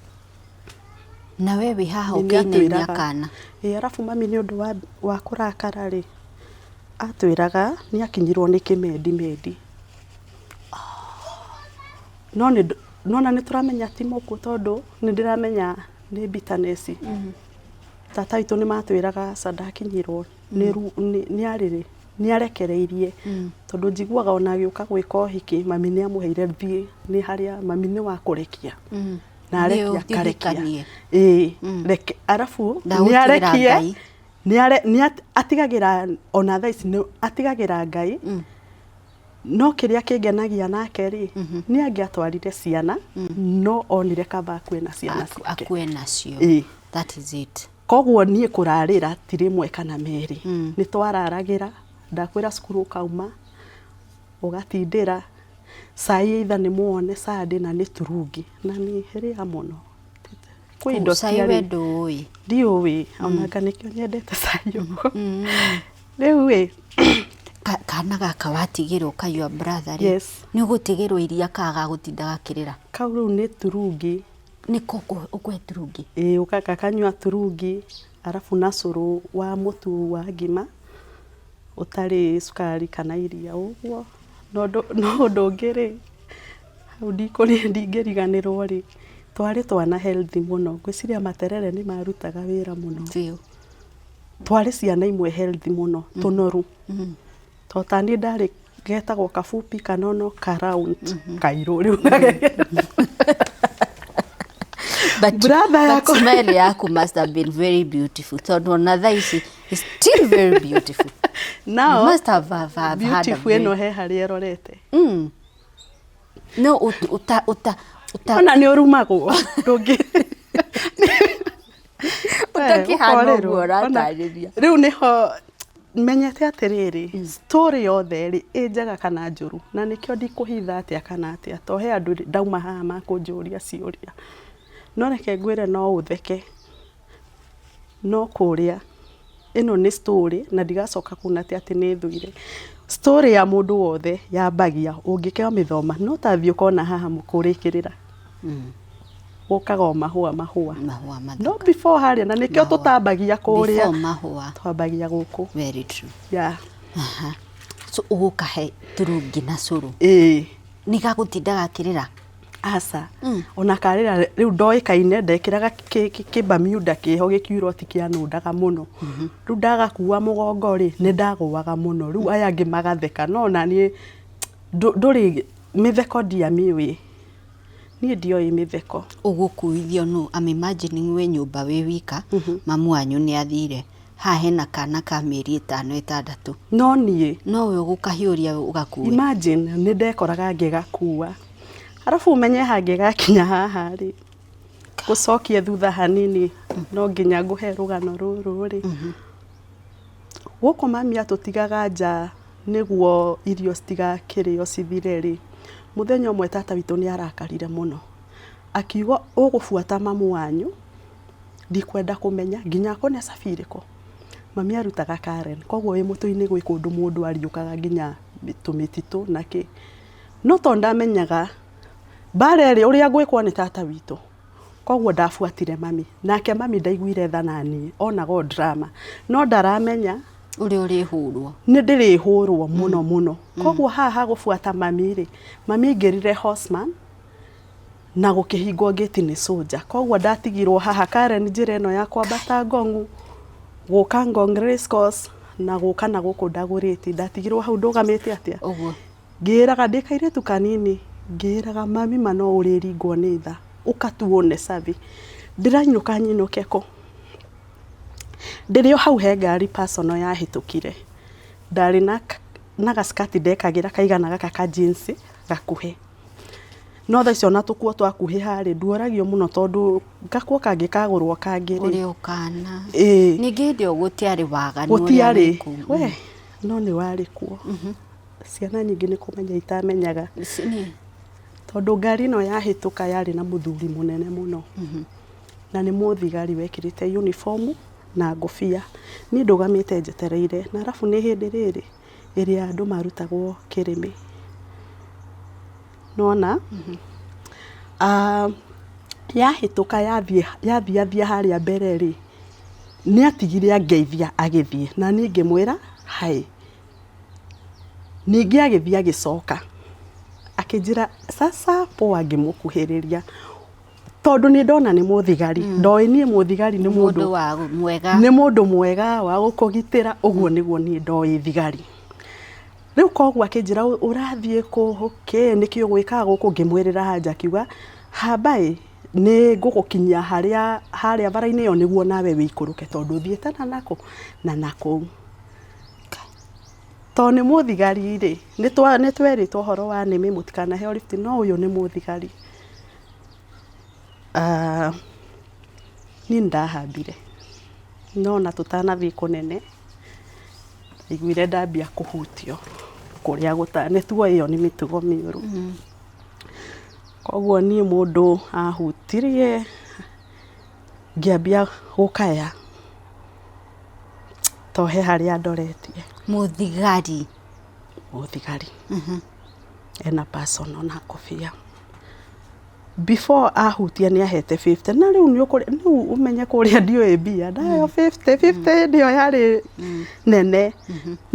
Na wewe haha ukiina kana. Arafu mami ni undu wa kurakara ri. Atwiraga ni akinyirwo ni kimedi. Nona ni turamenya timoko tondu ni ndiramenya ni bitterness. Tata itu ni matwiraga sadakinyirwo ni arekereirie tondu njiguaga ona agiuka gwika uhiki mami ni amuheire thie ni haria mami ni wa kurekia na arekia karekia reke arafu ni arekie ni atigagira ona thaici ni atigagira Ngai no kiria kingenagia nake ri ni angiatwarire ciana no onire kaba kwena ciana ciake akwena cio that is it. Koguo nie kurarira tirimwe kana meri ni twararagira ndakwira cukuru kauma ugatindira sai itha ni muone sade na ni turungi na ni heria muno kwindo sai ndui dio we onanga nikio nyendete sai ugo riu we kana gaka watigirwo kayua brother yes. Ni ugutigirwo iria kaga gutinda gakirira kau riu ni turungi ni koko ukwe turungi ukaka kanywa turungi arafu na curu wa mutu wa ngima utari sukari kana iria uguo no ndongere hau ndingeriganirwo ri twari twana healthy muno gwiciria materere ni marutaga wira muno tio twari ciana imwe healthy muno tunoru totani ndari getagwo kafupi kanono ka round kairo riu but smile yako must have been very beautiful. Tondu ona thaici is still very beautiful. Now you must have had beautiful eno he hari erorete. No uta ona ni urumagwo ndungi utakihana uguo ratariria riu niho menyete atiriri story yothe ri injaga kana njuru na nikio ndikuhitha atia kana atia to he andu ndauma haha makunjuria ciuria no reke ngwire no utheke no kuria ino ni story na ndigacoka kunate ati ni thuire story ya mundu wothe yambagia ungikeo mithoma no tathio kona haha mukurikirira ukaga mahua no before haria na nikio tutambagia kuria twambagia guku very true yeah so ugukahe turungi na curu ni gagutindaga akirira asa ona karira riu ndoikaine ndekiraga kibamiuda kiho gikiuro ti kianundaga muno riu ndagakuwa mugongo ri ni ndaguwaga muno riu aya ngi magatheka no na ni nduri mitheko dia miwi ni ndio imitheko ugukuithio no am imagining we nyumba we wika mamu wanyu ni athire ha hena kana ka meri 5-6 no nie no we ugukahiuria ugakuwa imagine ni ndekoraga ngigakuwa arafu umenye hange gakinya haha ri gucokie thutha hanini no nginya nguhe rugano ruru ri guko mami atutigaga nja niguo irio citigakirio cithire ri muthenya umwe tata witu ni arakarire muno akiuga ugufuata mamu wanyu ndikwenda kumenya nginya kone safiriko mami arutaga Karen koguo wi mutu-ini gwi kundu mundu ariukaga nginya tumititu nake no tonda menyaga barere uria gwikwo ni tata witu koguo ndafuatire mami nake mami ndaiguire thanani onago drama no ndaramenya uri hurwo ni ndiri hurwo muno koguo haha gufuata mami ri mami ngerire horseman na gukihingo gate ni soldier koguo ndatigirwo haha Karen njira eno ya kwambata ngongu guka Ngong race course na guka na guku ndaguriti ndatigirwo hau ndugamite atia uguo ngiraga ndikaire tu kanini ngiraga mami mano uriringwo ni tha ukatuone savi ndiranyuka nyinukeko ndirio hau he ngari personal yahitukire ndari na gaskati ndekagira kaigana gaka ka jeans gakuhe no thaicio na tukuo twakuhe hari nduoragio muno tondu gakuo kangi kagurwo kangiri uri ukana ningi ndio gutiari waganu gutiari we no ni wari kuo ciana nyingi ni kumenya itamenyaga tondu ngari no yahituka yari na muthuri munene muno na ni muthigari wekirite uniform na ngofia ni ndugamite njetereire na arafu ni hindi riri ĩrĩa andũ marutagwo kĩrĩmĩ. Nona yahĩtũka yathiathia harĩa mbere rĩ, nĩ atigire angeithia agĩthiĩ, na niĩ ngĩmwĩra hai. Ningĩ agĩthiĩ agĩcoka akĩnjĩra sasa poa, ngĩmũkuhĩrĩria tondũ nĩ ndona nĩ mũthigari. Ndoĩ niĩ mũthigari nĩ mũndũ mwega wa gũkũgitĩra, ũguo nĩguo niĩ ndoĩ thigari. Rĩu koguo akĩnjĩra ũrathiĩ kũ, nĩkĩ ũgwĩkaga gũkũ? Ngĩmwĩrĩra hanja, akiuga hambaĩ nĩ ngũgũkinyia harĩa bara-inĩ ĩyo nĩguo nawe wĩikũrũke, tondũ ũthiĩte na nakũu. Tondũ nĩ mũthigari rĩ, nĩ twerĩtwo ũhoro wa nĩmĩ mũtikanaheo lift, no ũyũ nĩ mũthigari. Niĩ ndahambire, nona tũtanathiĩ kũnene iguire ndambia kũhutio kũrĩa nĩ tuo ĩyo nĩ mĩtugo mĩũru. Koguo niĩ mũndũ ahutirie ngĩambia gũkaya, tohe harĩa ndoretie. Mũthigari ena personal na kobia. Before ahutia nĩ ahete 50, na rĩu ũmenye kũrĩa ndiũĩ mbia, ndayo 50 nĩyo yarĩ nene.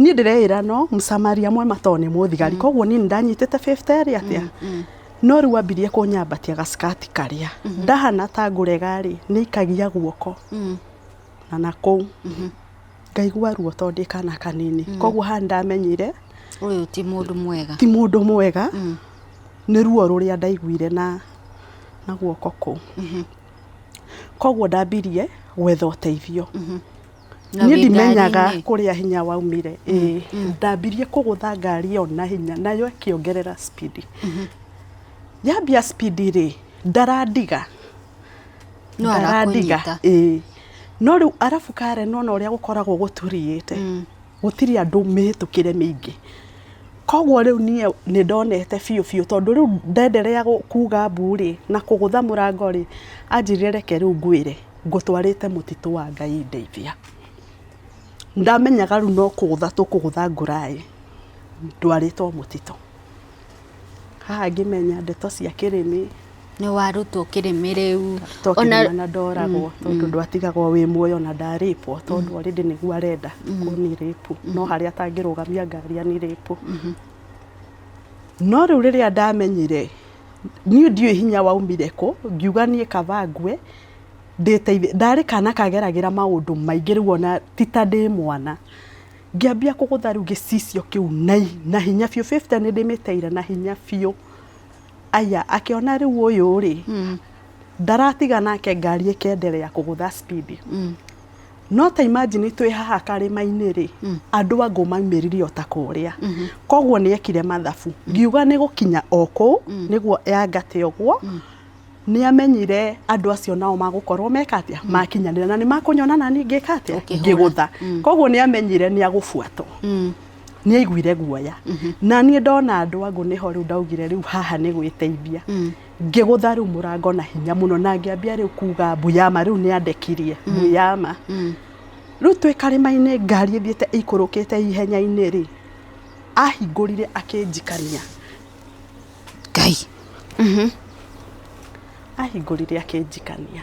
Niĩ ndĩreĩra no mũsamaria mwema tondũ nĩ mũthigari, koguo niĩ ndanyitĩte 50 ĩrĩ atĩa. No rĩu ambirie kũnyambatia gaskati karĩa ndahana ta ngũrega rĩ, nĩ ikagia guoko na nakũu ngaigua ruo tondũ ndĩ kana kanini. Koguo haha ndamenyire ũyũ ti mũndũ mwega, nĩ ruo rũrĩa ndaiguire na guoko kũu. Koguo ndambirie gwetha ũteithio. Niĩ ndimenyaga kũrĩa hinya waumire. Ndambirie kũgũtha ngari ĩyo na hinya, nayo ĩkĩongerera speed. Yambia speed rĩ, ndarandiga. No rĩu arabu Karen ona ũrĩa gũkoragwo gũturiĩte, gũtirĩ andũ mĩhĩtũkĩre mĩingĩ. Koguo rĩu niĩ nĩ ndonete biũ tondũ rĩu ndenderea kuga mbu rĩ na kũgũtha mũrango rĩ, anjĩrire reke rĩu ngwĩre ngũtwarĩte mũtitũ wa Ngai ndeithia. Ndamenyaga rĩu no kũgũtha ngũraĩ, ndwarĩtwo mũtitũ. Haha ngĩmenya ndeto cia kĩrĩmĩ. Nĩ warutwo kĩrĩmĩ rĩu. Ona ndoragwo tondũ ndwatigagwo wĩ muoyo na ndarĩpwo, tondũ already nĩguo arenda kũnirĩpu, no harĩa atangĩrũgamia ngari anirĩpu. No rĩu rĩrĩa ndamenyire niĩ ndiũĩ hinya waumire kũ, ngiuga niĩ kaba ngwe ndĩteithie. Ndarĩ kana kageragĩra maũndũ maingĩ, rĩu ona ti ta ndĩ mwana. Ngĩambia kũgũtha rĩu gĩcicio kĩu na hinya biũ. 50 nĩ ndĩmĩteire na hinya biũ. Aya akĩona rĩu ũyũ rĩ, ndaratiga nake ngari ĩkĩenderea kũgũtha speed. No ta imagine twĩ haha karĩma-inĩ rĩ, andũ angũ maumĩrire o ta kũrĩa. Koguo nĩ ekire mathabu, ngiuga nĩ gũkinya o kũu nĩguo yangate ũguo. Nĩ amenyire andũ acio nao magũkorwo meka atĩa, makinyanĩra na nĩ makũnyona na niĩ ngĩka atĩa, ngĩgũtha. Koguo nĩ amenyire nĩ agũbuatwo. Nĩ aiguire guoya. Na niĩ ndona andũ angũ nĩho rĩu ndaugire rĩu haha nĩ gwĩteithia. Ngĩgũtha rĩu mũrango na hinya mũno, na ngĩambia rĩu kuga mbuyama, rĩu nĩ andekirie mbuyama. Rĩu twĩ karĩma-inĩ ngari ĩthiĩte ikũrũkĩte ihenya-inĩ rĩ, ahingũrire akĩnjikania. Ngai. Ahingũrire akĩnjikania.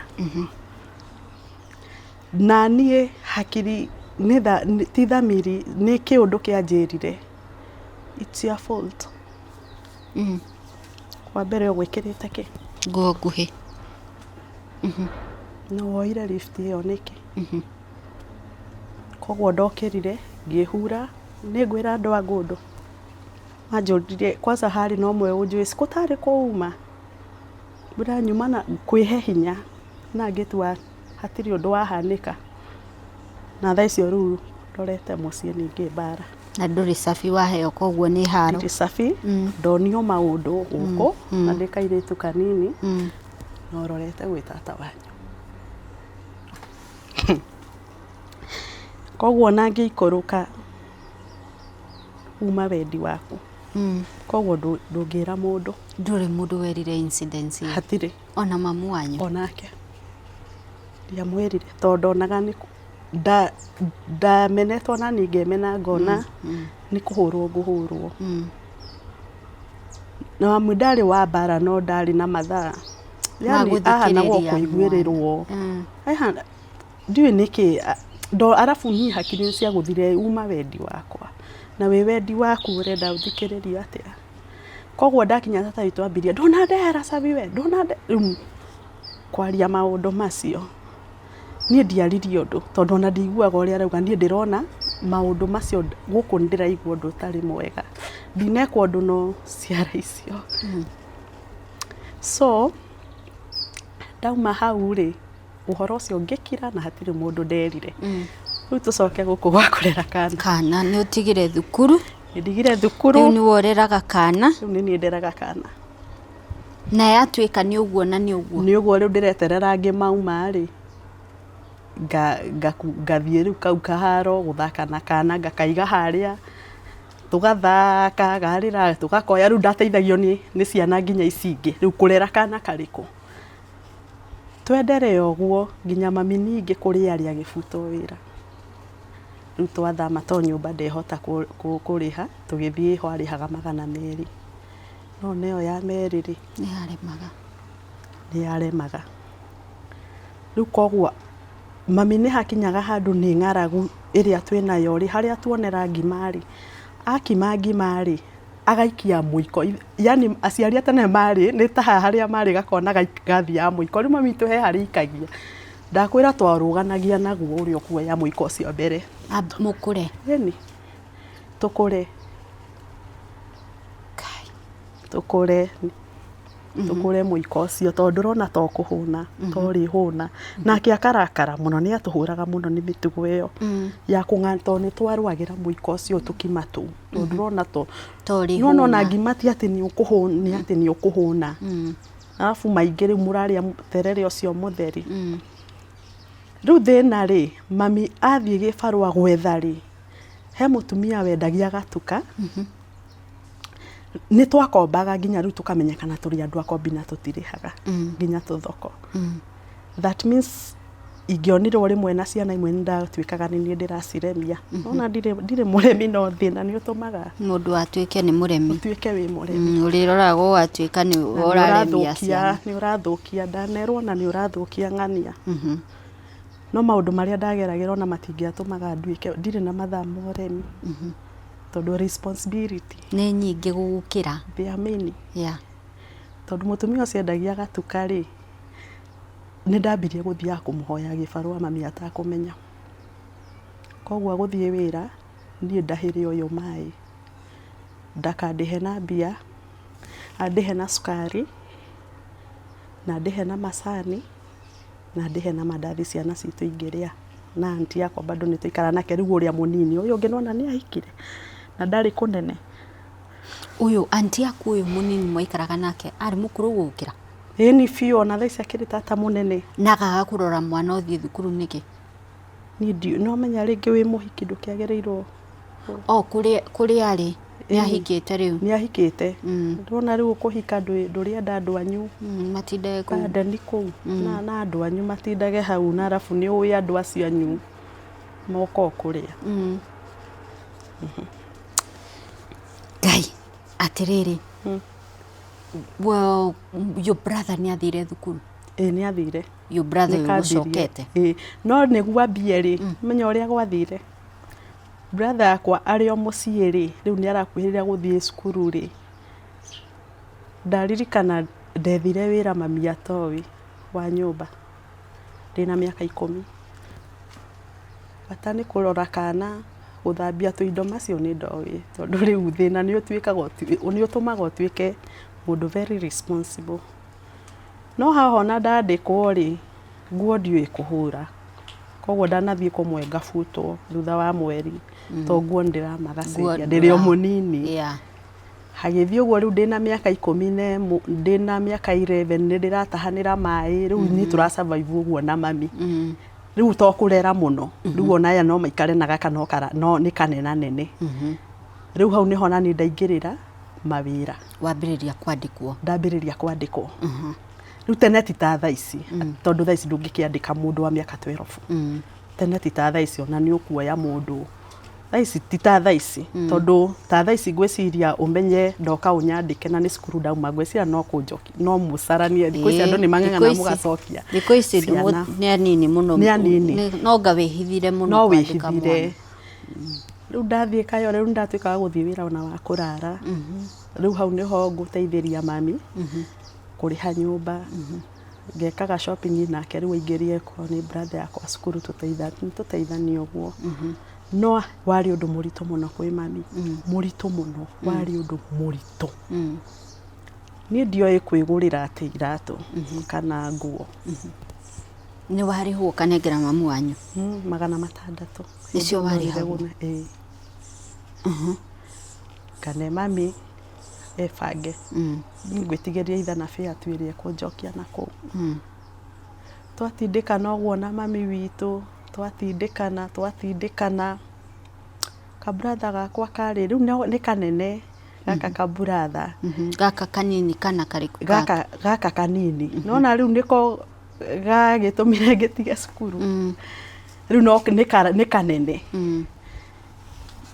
Na niĩ hakiri ti thamiri, nĩ kĩũndũ kĩanjĩrire it's your fault. Wa mbere ũgwĩkĩrĩte kĩ? Nguo nguhĩ. No woire lift ĩyo nĩkĩ? Koguo ndokĩrire ngĩhura, nĩ ngwĩra andũ a ngũndũ manjũrire kwanza harĩ na ũmwe ũnjũĩ gũtarĩ kũuma, ndanyuma na kwĩhe hinya, na ngĩtua hatirĩ ũndũ wahanĩka. Na thaa icio rĩu ndorete mũciĩ ningĩ mbara. Na ndũrĩ cabi waheo, koguo nĩ haro. Ndirĩ cabi, ndonio maũndũ gũkũ na ndĩ kairĩtu kanini, no rorete gwĩ tata wanyu. Koguo na ngĩikũrũka uma wendi waku. Koguo ndũngĩra mũndũ. Ndũrĩ mũndũ werire incidents iyo? Hatirĩ. Ona mamu wanyu? Onake ndiamwĩrire tondũ ndonaga ndamenetwo na ningĩ mena ngona nĩ kũhũrwo ngũhũrwo. Na amu ndarĩ wa mbara no ndarĩ na mathaa. Yani aha nagwo kũiguĩrĩrwo. Ndiũĩ nĩkĩ arabu niĩ hakiri cia gũthire uma wendi wakwa. Na wĩ wendi waku ũrenda ũthikĩrĩrio atĩa. Koguo ndakinya tata witũ ambirie ndũnandehera cabi we kwaria maũndũ macio. Niĩ ndiaririe ũndũ tondũ ona ndiguaga ũrĩa arauga, niĩ ndĩrona maũndũ macio gũkũ ndĩraigua ũndũ ũtarĩ mwega. Ndinekwo ũndũ no ciara icio. So ndauma hau rĩ ũhoro ũcio ngĩkira na hatirĩ mũndũ nderire. Rĩu tũcoke gũkũ gwa kũrera kana. Kana nĩ ũtigire thukuru? Ndigire thukuru. Rĩu nĩ woreraga kana? Rĩu nĩ niĩ nderaga kana. Na yatuĩka nĩ ũguo na nĩ ũguo. Nĩ ũguo rĩu ndĩreterera ngĩmauma rĩ ngathiĩ rĩu kau kaharo gũthaka na kana ngakaiga harĩa tũgathaka garĩra tũgakoya. Rĩu ndateithagio nĩ ciana nginya ici ingĩ. Rĩu kũrera kana karĩkũ. Twendere ũguo nginya mami ningĩ kũrĩ arĩa gĩbutwo wĩra. Rĩu twathama to nyũmba ndehota kũrĩha tũgĩthiĩ ho arĩhaga 200. No nĩyo ya merĩ rĩ nĩ yaremaga. Rĩu koguo mami nĩ hakinyaga handũ nĩ ng'aragu ĩrĩa twĩnayo rĩ harĩa tuonera ngima rĩ akima ngima rĩ agaikia mũiko. Yani aciari atene marĩ nĩ ta harĩa marĩ gakona gathiaga mũiko. Rĩu mami tũhe harĩ ikagia. Ndakwĩra twarũganagia naguo ũrĩa kuoya mũiko ũcio mbere. Mũkũre? Ĩni tũkũre. Tũkũre mũiko ũcio tondũ ndũrona to kũhũna to rĩ hũna. Nake akarakara mũno nĩ atũhũraga mũno nĩ mĩtugo ĩyo ya kũng'ana tondũ nĩ twarũagĩra mũiko ũcio tũkima tũu tondũ ndũrona to rĩ hũna. No ngima ti atĩ nĩ ũkũhũna. Arabu maingĩ rĩu mũrarĩa terere ũcio mũtheri. Rĩu thĩna rĩ mami athiĩ gĩbarũa gwetha rĩ he mũtumia wendagia gatuka. Nĩ twakombaga nginya rĩu tũkamenyekana tũrĩ andũ akombi na tũtirĩhaga nginya tũthoko. That means ingĩonirwo rĩmwe na ciana imwe nĩ ndatuĩkaga nĩ niĩ ndĩraciremia. Ona ndirĩ mũremi no thĩna nĩ ũtũmaga mũndũ atuĩke nĩ mũremi. Ũtuĩke wĩ mũremi. Ũrĩroraga ũgatuĩka nĩ ũraremia ciana. Nĩ ũrathũkia ndanerwo na nĩ ũrathũkia ng'ania. No maũndũ marĩa ndageragĩra ona matingĩatũmaga nduĩke ndirĩ na mathaa ma ũremi. Tondũ responsibility nĩ nyingĩ gũgũkĩra. They are many. Tondũ mũtumia ũcio endagia gatuka rĩ nĩ ndambirie gũthiaga kũmũhoya gĩbarũa mami atakũmenya. Koguo gũthiĩ wĩra niĩ ndahĩre ũyũ maĩ ndakandĩhe na mbia andĩhe na sukari na ndĩhe na macani na ndĩhe na mandathi ciana citũ ingĩrĩa. Na anti yakwa bado nĩ tũikara nake rĩu ũrĩa mũnini ũyũ ũngĩ nona nĩ ahikire na ndarĩ kũnene. Ũyũ anti yaku ũyũ mũnini mwaikaraga nake arĩ mũkũrũ gũkĩra? Ĩni biũ ona thaa ici akĩrĩ tata mũnene. Na agaga kũrora mwana ũthiĩ thukuru nĩkĩ? Niĩ no menya rĩngĩ wĩ mũhiki ndũkĩagĩrĩirwo. Kũrĩ arĩ nĩ ahikĩte rĩu? Nĩ ahikĩte. Ndĩrona rĩu kũhika ndũrĩenda andũ anyu matindage kũu. Ndani kũu na andũ anyu matindage hau na arabu nĩ ũĩ andũ acio anyu moka kũrĩa. Ngai atĩrĩrĩ. Well, your brother nĩ athire thukuru? Nĩ athire. Your brother gũcokete? No nĩguo ambie rĩ menya ũrĩa gwathire. Brother yakwa arĩ o mũciĩ rĩ rĩu nĩ arakuhĩrĩria gũthiĩ cukuru rĩ ndaririkana ndethire wĩra mami atoĩ wa nyũmba ndĩna mĩaka 10. Bata nĩ kũrora kana gũthambia tũindo macio nĩ ndoĩ tondũ rĩu thĩna nĩ ũtũmaga ũtuĩke mũndũ very responsible. No haha ona ndandĩkwo rĩ nguo ndiũĩ kũhũra. Koguo ndanathiĩ kũmwe ngabutwo thutha wa mweri to nguo ndĩramagaciria ndĩrĩ o mũnini. Hagĩthiĩ ũguo rĩu ndĩna mĩaka 10 ndĩna mĩaka 11 nĩ ndĩratahanĩra maĩ rĩu nĩ tũrasurvive ũguo na mami. Rĩu to kũrera mũno rĩu ona aya no maikare na gaka no nĩ kanena nene. Rĩu hau nĩho na nĩ ndaingĩrĩra mawĩra. Wambĩrĩria kwandĩkwo? Ndambĩrĩria kwandĩkwo. Rĩu tene ti ta thaa ici tondũ thaa ici ndũngĩkĩandĩka mũndũ wa mĩaka 12. Tene ti ta thaa ici ona nĩ ũkuoya mũndũ Thaici ti ta thaici tondu ta thaici ngwiciria umenye ndoka unyandike na ni cukuru ndauma ngwiciria no kunjoki no mucaranie thikũ ici andu ni mang'eng'ana mugacokia thikũ ici ni anini muno no nga wihithire muno no wihithire riu ndathie kayo riu ndatuika guthie wira ona wa kurara riu hau niho nguteithiria mami kuriha nyumba ngekaga shopping nake riu aingirie ko ni brother yakwa cukuru tuteithanie uguo no wari undu murito muno kwi mami murito muno wari undu murito ni ndioi kwigurira ati iratu kana nguo ni wari hu kanegera mamu wanyu 600 nicio wari hu kane mami efange ngwitigeria ithana fia twirie kunjokia nako twatindikana uguo na mami witu twatindikana kabratha gakwa kari riu ni kanene gaka kabratha gaka kanini kana kariku gaka kanini nona riu niko gagitumire ngitiga cukuru riu no ni kanene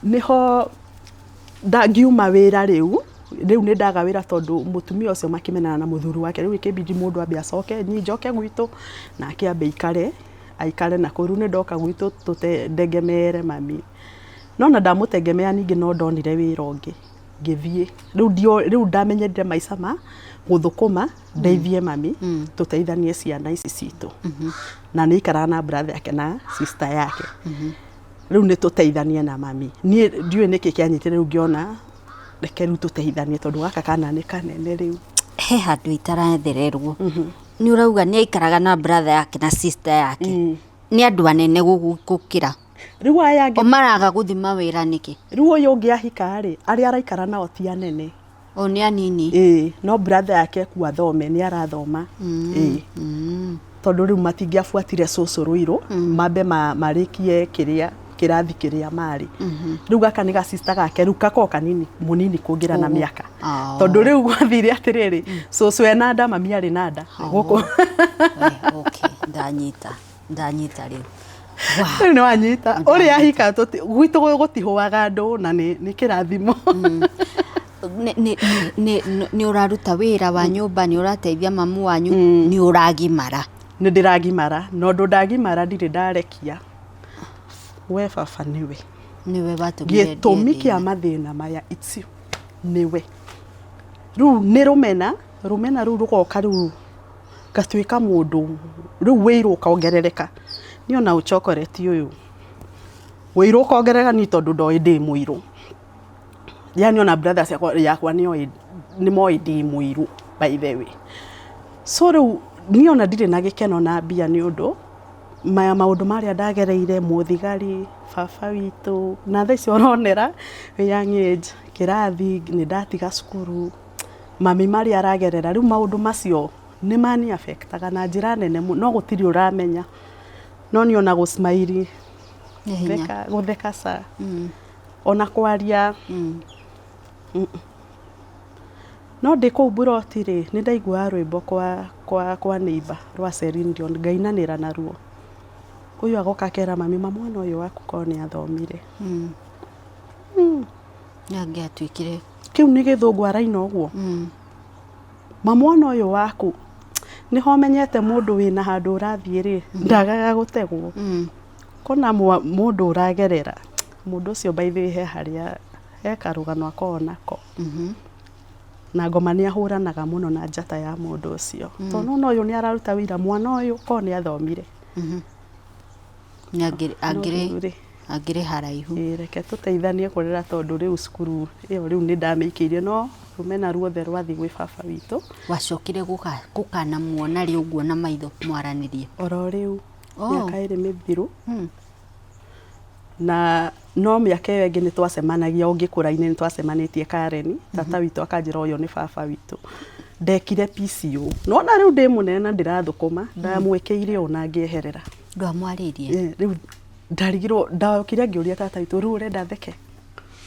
niho ndangiuma wira riu ni ndaga wira tondu mutumia ucio makimenana na Mūthuri wake riu ikibidi mundu ambe acoke nyi njoke gwitu na akiambe aikare na kuru ni ndoka gwitu tutendegemere mami nona ndamutegemea ningi no ndonire wira ungi ngithie riu ndamenyerire maica ma guthukuma ndeithie mami tuteithanie ciana ici citu na ni ikara na brother yake na sister yake riu ni tuteithanie na mami ni ndiwe niki kianyite riu ngiona reke riu tuteithanie tondu gaka kana ni kanene riu he handu itarathererwo ni urauga ni aikaraga na brother yake na sister yake ni andu anene gukira riu aya ngi maraga guthima wira niki riu uyu ungi ahika ri ari araikara nao ti anene o ni anini no brother yake ku athome ni arathoma tondu riu matingiafuatire cucuruiru mambe marikie kirathi kiria mari riu gaka ni ga sister gake riu kako kanini munini kungira na miaka tondu riu gwathire atiriri cucu ena nda mami ari na nda guku okay ndanyita riu wow ni wanyita uri ahika gwitu gutihuaga andu na ni kirathimo ni uraruta wira wa nyumba ni urateithia mamu wanyu ni uragimara ni ndiragimara no ndagimara ndire ndarekia we baba niwe batugire gitumi kia mathina maya icio niwe riu ni rumena riu rugoka riu gatuika mundu riu wiru ukongerereka ni ona uchokoreti uyu wiru ukongerereka ni tondu ndoi ndi muiru yani ona brothers yakwa ni moi ndi muiru by the way so riu ni ona ndire na gikeno na mbia ni undu maundu maria ndagereire muthigari baba witu na thaici oronera young age kirathi ni ndatiga cukuru mami maria aragerera riu maundu macio ni mani affectaga na njira nene no gutiri uramenya no ni ona gusmaili gutheka sa ona kwaria no ndiko burotire ni ndaigua rwimbo kwa neighbor rwa Serindion ngainanira naruo uyu agoka kera mami mwana uyu waku ko ni athomire nyange atwikire kiu ni githungu araina uguo mwana uyu waku ni homenyete mundu wina handu urathie ri ndagaga gutegwo kona mundu uragerera mundu ucio by the way he haria he karugano akonako na ngoma ni ahuranaga muno na njata ya mundu ucio tondu no uyu ni araruta wira mwana uyu ko ni athomire agire haraihu reke tuteithanie kurera tondu riu cukuru iyo riu ni ndameikirie no rumena ruothe rwathi gwi baba witu wacokire gukana muona riu uguo na maitho mwaranirie oro riu miaka iri mithiru na no miaka iyo ingi ni twacemanagia ungikura-ini ni twacemanitie Karen tata witu akanjira uyu ni baba witu ndekire PCO no na riu ndi munene na ndirathukuma ndamwekeire ona ngieherera ndamwaririe riu ndarigirwo ndakire ngiuria tata witu riu urenda theke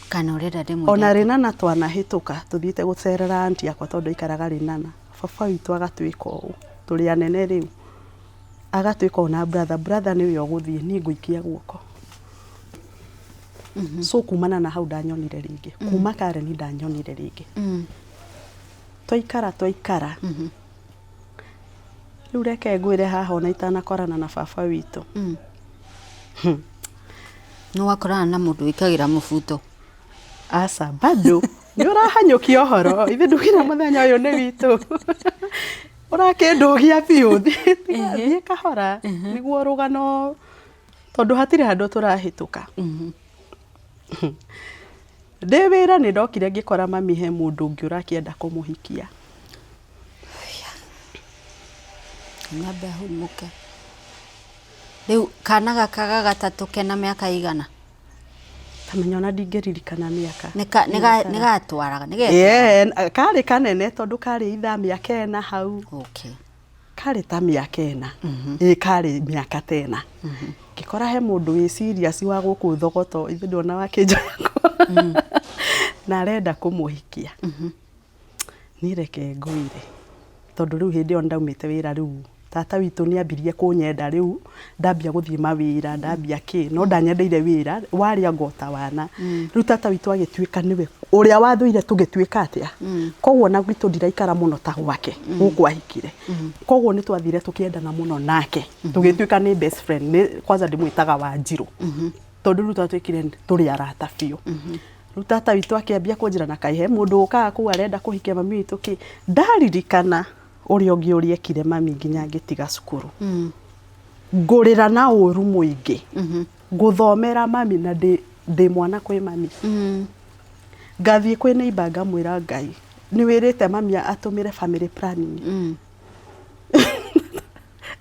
kana urenda ndimwe ona rinana twanahituka tuthiite gucerera anti akwa tondu ikaraga rinana baba witu agatwika uu turi anene riu agatwika ona brother ni uyo guthie ni nguikia guoko so kumana na hau ndanyonire ringi kuma Karen ndanyonire ringi twaikara riu reke ngwire haha ona itanakorana na baba witũ no wakorana na mũndũ wikagira mũbuto asa bado ni urahanyukia horo ithe ndugina muthenya uyu ni witũ urakindugia biũ thiĩ kahora niguo rugano tondu hatire handu turahituka Ndewira ni ndokire ngikora mami he mundu ungi urakienda kumuhikia nyambe humuke riu kana gaka gatatu kena miaka igana tamenya ona ndingĩririkana miaka nigatwaraga kari kanene tondu kari itha miaka ena hau okay kari ta miaka ena kari miaka tena ngikora he mundu wi serious wa guku thogoto ithe ndona wakinjako na arenda kumuhikia ni reke ngwire tondu riu hindi onda umite wira riu tata witũ ni ambirie kunyenda riu ndambia guthie mawira ndambia ki no ndanyendeire wira waria ngota wana riu tata witũ agituika niwe uria wathuire tugituika atia koguo na gwitũ ndiraikara muno ta gwake guku ahikire koguo ni twathire tukiendana muno nake tugituika ni best friend ni kwanza ndimwitaga Wanjiru tondu riu twatwikire turi arata biũ riu tata witũ akiambia kunjira na kaihe mundu ukaga ku arenda kuhikia mami witũ ki ndaririkana uria ungi uriekire mami nginya ngitiga cukuru ngurira na uru muingi nguthomera mami na ndi mwana kwi mami ngathie kwi neighbor ngamwira Ngai ni wirite mami atumire family planning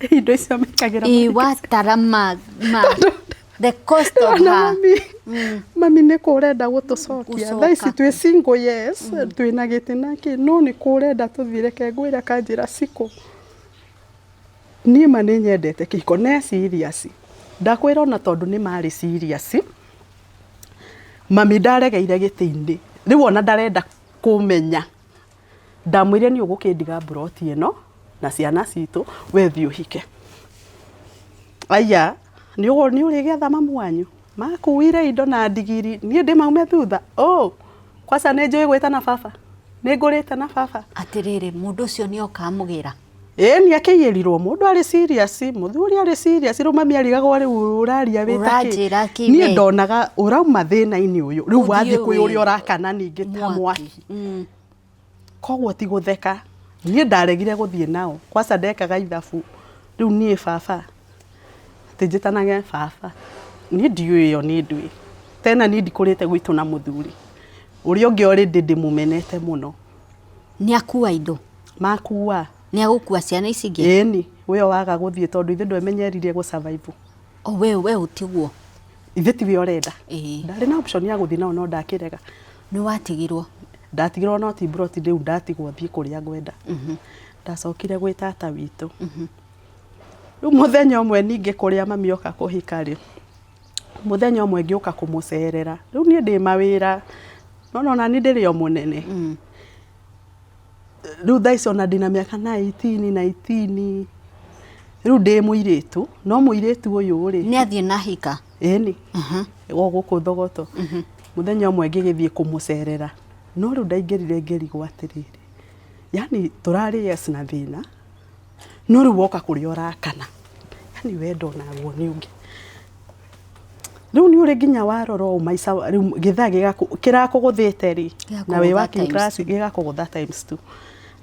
indo icio mekagira watarama the cost of her mami ni kurenda gutucokia tha ici twi single yes twina gitina ki no ni kurenda tuthire kengwira kanjira siko ni mani nyendete kiko ne serious ndakwira ona tondu ni mari serious mami ndaregeire gitindi riu ona ndarenda kumenya ndamwire ni ugukindiga broti ino na ciana citu we thio hike aya ni urigetha mamu wanyu makuire indo na ndigiri ni ndi maume thutha kwasa ne njui gwita na baba ni ngurite na baba atiriri mundu ucio ni okamugira ni akiyirirwo mundu ari serious muthuri ari serious ru mami arigagwo riu uraria witaki ni ndonaga urauma thina-ini uyu riu wathi kwi uri urakana ningi ta mwaki koguo ti gutheka ni ndaregire guthie nao kwasa ndekaga ithabu riu ni baba tijitanage baba ni ndiwe yo ni ndui tena ni ndikurite gwitu na muthuri uri ungi already ndimumenete muno ni akua indo makua ni agukua ciana ici ingi ni we waga guthie tondu ithe ndwemenyerire gu survive we utiguo ithe ti we orenda ndari na option ya guthie no ndakirega ni watigirwo ndatigirwo no ti broti riu ndatigwo thie kuria gwenda ndacokire gwi tata witũ riu muthenya umwe ninge kuria mami oka kuhika ri muthenya umwe ngioka kumucerera riu ni ndi mawira no ni ndiri o munene riu thaici ona ndina miaka 19 riu ndi muiritu no muiritu uyu ri ni athie na hika ni guku thogoto muthenya umwe ngigithie kumucerera no riu ndaingirire ngirigwo atiriri yani turari yes na thina no riu woka kuria urakana yani wendo naguo ni ungi riu ni uri nginya waroro maica riu githa kirakuguthite ri na we working class gigakugutha times 2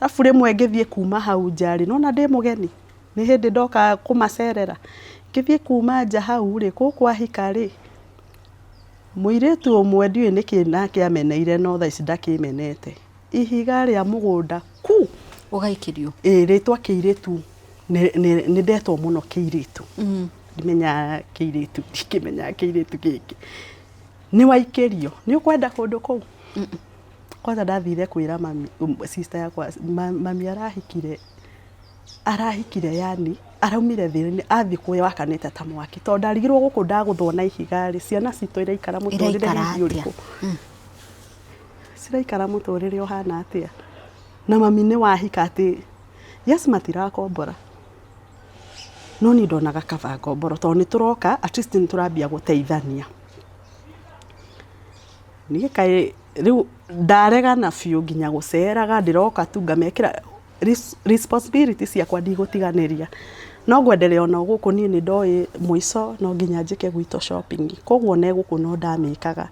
rafu rimwe ngithie kuma hau njari no na ndi mugeni ni hindi ndoka kumacerera ngithie kuma nja hau ri kukwahika ri muiritu umwe ndiwe niki nake ameneire no tha ici ndakimenete ihiga ria mugunda ku ugaikirio ritwa kiiritu ni ndetwo muno kiiritu ndimenya kiiritu ndikimenya kiiritu giki ni waikirio ni ukwenda kundu kuu kwanza ndathire kwira mami sister yakwa mami arahikire yani araumire thire athi kwe wakanite ta mwaki to ndarigirwo guku ndaguthwo na ihiga ri ciana citu iraikara muturire uriku ciraikara muturire uhana atia na mami ni wahika ati yes matirakombora no ni ndonaga kaba ngomboro to ni turoka at least ni turambia guteithania niĩ kaĩ rĩu ndaregana biũ nginya gũceraga ndĩroka tu ngamekĩra responsibility ciakwa ndigũtiganĩria no ngwenderea ona gũkũ niĩ nĩ ndoĩ mũico no nginya njĩke gwitũ shopping koguo ne gũkũ no ndamĩkaga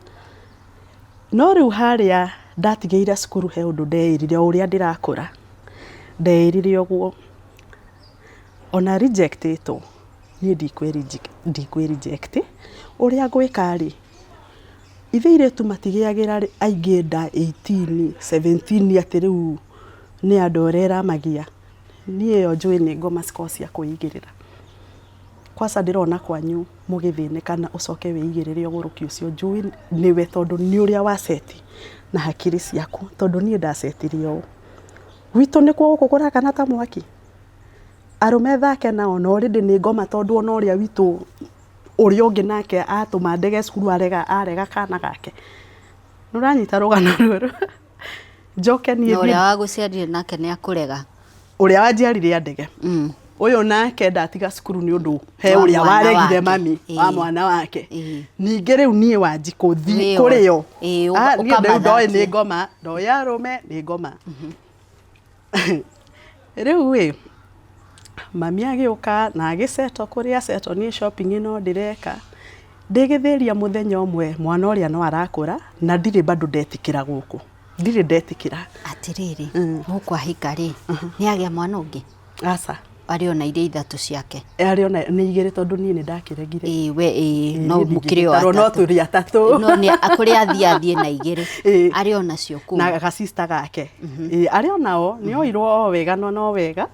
no rĩu harĩa ndatigĩire cukuru he ũndũ ndeĩrire ũrĩa ndĩrakũra ndeĩrire ũguo ona rejectĩtwo niĩ ndikwĩ-reject ũrĩa ngwĩka rĩ ithe airĩtu matigĩagĩra aingĩ nda 18 17 atĩ rĩu nĩ andũ orera magia niĩ yo njũĩ nĩ ngoma cikoragwo cia kwĩigĩrĩra kwaca ndĩrona kwanyu mũgĩthĩnĩka na ũcoke wĩigĩrĩre ũgũrũki ũcio njũĩ nĩwe tondũ nĩ ũrĩa waceti na hakiri ciaku tondũ niĩ ndacetire ũũ gwitũ nĩkuo gũkũ kũrakana ta mwaki arũme thake nao no already nĩ ngoma tondũ ona ũrĩa witũ ũrĩa ũngĩ nake atũma ndege cukuru arega kana gake nũranyita rũgano rũrũ njoke niĩ ũrĩa wagũciarire nake nĩ akũrega ũrĩa wanjiarire ndege ũyũ nake ndatiga cukuru nĩ ũndũ he ũrĩa waregire mami wa mwana wake ningĩ rĩu niĩ wanjikũ thi kũrĩo niĩ ndoĩ nĩ ngoma ndoĩ arũme nĩ ngoma rĩu mami agĩũka na agĩceto kũrĩa ceto niĩ shopping ĩno ndĩreka ndĩgĩthĩria mũthenya ũmwe mwana ũrĩa no arakũra na ndirĩ bado ndetĩkĩra gũkũ ndirĩ ndetĩkĩra atĩrĩrĩ gũkũ ahika rĩ nĩ agĩa mwana ũngĩ aca arĩ ona irĩ ithatũ ciake arĩ ona nĩ igĩrĩ tondũ niĩ nĩ ndakiregire no mũkĩrĩ o atatũ no tũrĩ atatũ no nĩ akũrĩ athiĩ na igĩrĩ arĩ ona cio kũu na gacista gake arĩ onao nĩ oirwo o wega no wega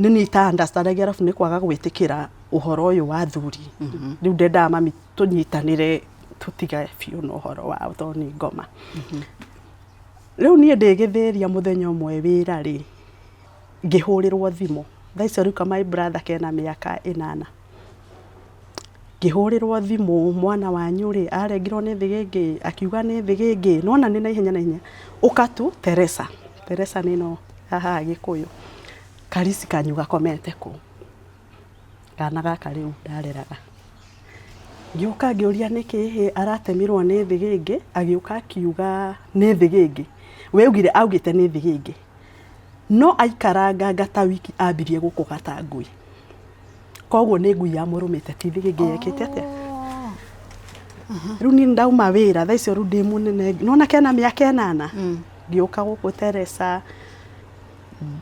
nĩ nita understandagia arabu nĩ kwaga gwĩtĩkĩra ũhoro ũyũ wa thuri rĩu ndendaga mami tũnyitanĩre tũtige biũ na ũhoro wa tondũ nĩ ngoma rĩu niĩ ndĩgĩthĩria mũthenya ũmwe wĩra rĩ ngĩhũrĩrwo thimũ thaa icio rĩu my brother kena mĩaka 8 ngĩhũrĩrwo thimũ mwana wanyu rĩ arengirwo nĩ thigĩngĩ akiuga nĩ thigĩngĩ nona nĩ na ihenya ũka tu Teresa nĩ no haha Gĩkũyũ karisi kanyu gakomete kũ kana gaka rĩu ndareraga ngĩũka ngĩũria nĩkĩ aratemirwo nĩ thigĩngĩ agĩũka akiuga nĩ thigĩngĩ we augĩte nĩ thigĩngĩ no aikaranga ngata wiki ambirie gũkũ gatangui koguo nĩ ngui ya mũrũmĩte ti thigĩngĩ yekĩte atĩa rĩu niĩ ndauma wĩra thaa icio rĩu ndĩ mũnene nona kena mĩaka 8 ngĩũka gũkũ Teresa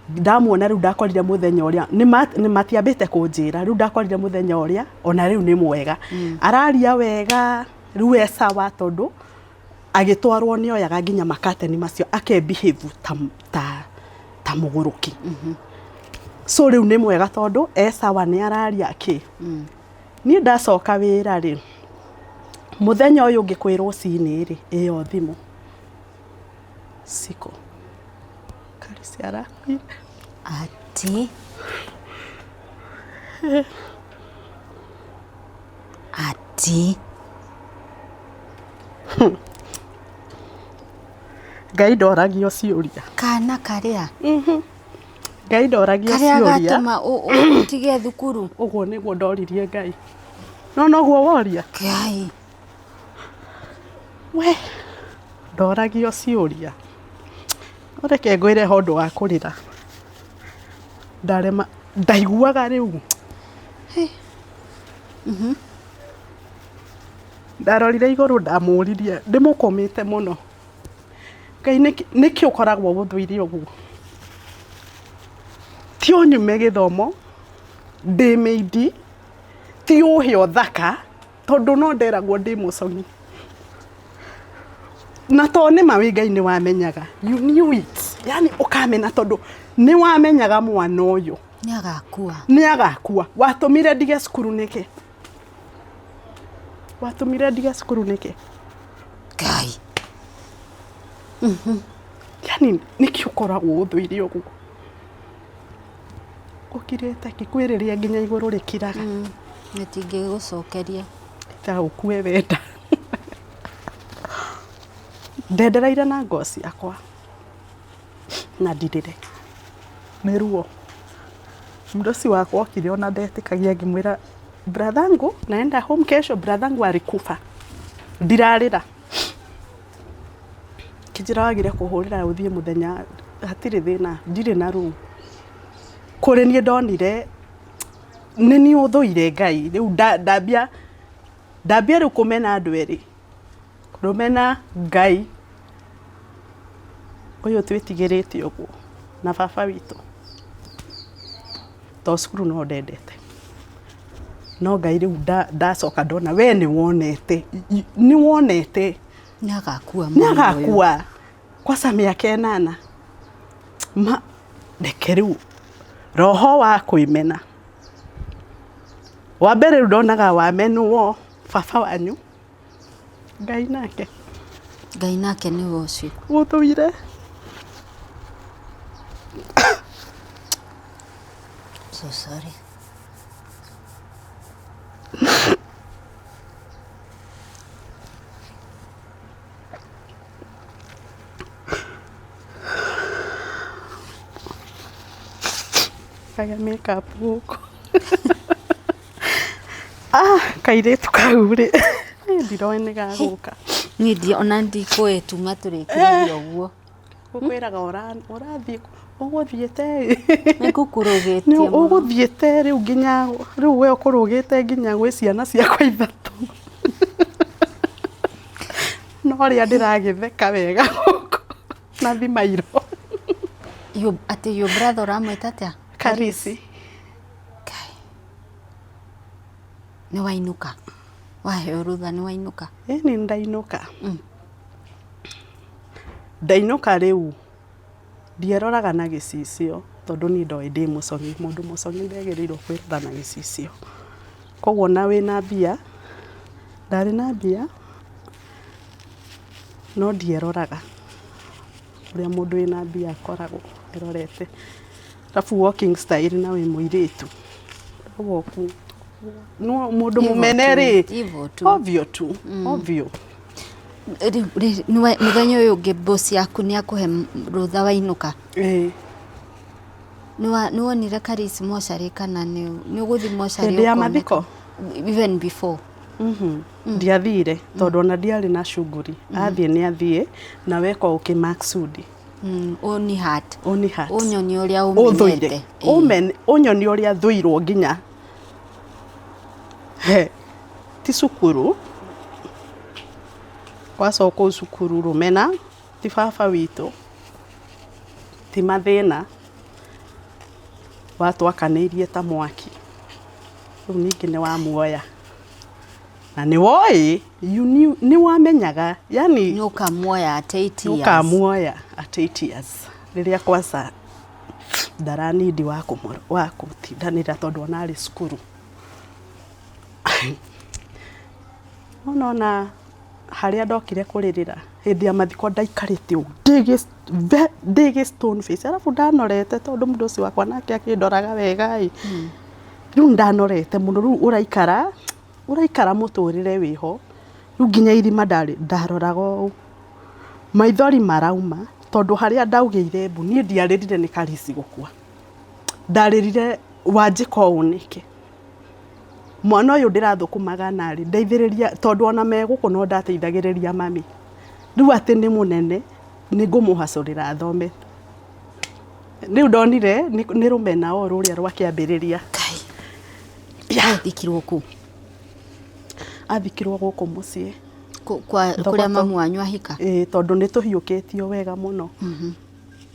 ndamuona rĩu ndakorire mũthenya ũrĩa nĩ matiambĩte kũnjĩra rĩu ndakorire mũthenya ũrĩa ona rĩu nĩ mwega araria wega rĩu sawa tondũ agĩtwarwo nĩ oyaga nginya makateni macio akebehave ta mũgũrũki so rĩu nĩ mwega tondũ sawa nĩ araria niĩ ndacoka wĩra rĩ mũthenya ũyũ ngĩkwĩrwo cinĩ rĩ ĩyo thimũ siko Ciara ati Ngai ndoragio ciũria kana karĩa Ngai ndoragio ciũria karĩa gatũma ũtige thukuru ũguo nĩguo ndoririe Ngai no noguo woria Ngai we ndoragio ciũria Reke ngwĩre ũndũ wa kũrĩra ndarema ndaiguaga rĩu ndarorire igũrũ ndamũririe ndĩmũkomete mũno Ngai nĩkĩ ũkoragwo gũthũire ũguo ti ũnyume gĩthomo ndĩmĩindi ti ũhĩo thaka tondũ no nderagwo ndĩ mũconi na to nĩ mawi Ngai nĩ wamenyaga you knew it yani ukamena tondũ nĩ wamenyaga mwana ũyũ nĩ agakua watũmire ndige cukuru nĩkĩ Ngai yani nĩkĩ ũkoragwo ũthũire ũguo ũkirĩte kĩkwĩrĩria nginya igũrũ rĩkiraga nĩtingĩgũcokeria ta ũkue wenda ndendereire na ngo ciakwa na ndirire nĩ ruo mdosi wakwa okire ona ndetĩkagia ngĩmwĩra brother wangu naenda home kesho brother wangu alikufa ndirarĩra akinjira wagire kuhurira uthie muthenya hatire thina ndire na ru kuri nie ndonire nini uthuire Ngai riu ndambia riu kumena andu eri rumena Ngai uyu twitigirite uguo na baba witu to cukuru no ndendete no Ngai riu ndacoka ndona we ni wonete Nyagakua kwa samia kenana ma ndekeru roho wa kuimena wa mbere ndonaga wamenwo baba wanyu Ngai nake ni ucio Mūthuri so sorry kaga makeup guku kairetu kau ri ndiroine gaguka ni ndio ona ndikwe tuma turikiririo uguo gukwiraga urathie uguthiete nikukurugitie uguthiete riu nginya riu we ukurugite nginya gwi ciana ciakwa ithatu no ria ndiragitheka wega guku na thimairo your brother ramwita atia Karisi ni wainuka wahe rutha ni wainuka ni ndainuka ndainuka riu ndieroraga na gicicio tondu ni ndoi ndi mucongi mundu mucongi ndegereirwo kwirora na gicicio koguo na wina mbia ndari na mbia no ndieroraga uria mundu wina mbia akoragwo erorete rafu walking style na we muiritu woku no mundu mumeneri ovyo tu ovyo muthenya uyu ungi boss yaku ni akuhe rutha wainuka ni wonire Karisi mocarĩ kana ni uguthi mocarĩ ndia mathiko even before ndiathire tondu na ndiari na shuguri athie ni athie na weko ukimaksudi only heart unyoni uria umenyete unyoni uria thuirwo nginya ti cukuru kwacoka cukuru rumena ti baba witu ti mathina watwakanirie ta mwaki riu ningi ni wamuoya na ni woi ni wamenyaga yani ni ukamuoya at 8 years riria kwanza ndaranidi wa kutindanira tondu onari cukuru ona haria ndokire kuririra hindi ya mathiko ndaikarite u ndigi stone face arafu ndanorete tondu mundu ucio wakwa nake akindoraga wega riu ndanorete mundu riu uraikara muturire wiho riu nginya irima ndaroraga u maithori marauma tondu haria ndaugeire mbu nie ndiaririre ni Karisi gukua ndaririre wanjika unike mwana uyu ndirathukumaga nari ndeithiriria tondu ona meguku no ndateithagiriria mami riu ati ni munene ni ngumuhacurira athome riu ndonire ni rumena o ruria rwakiambiriria athikirwo guku mucii kuria mamu wanyu ahika tondu ni tuhiukitio wega muno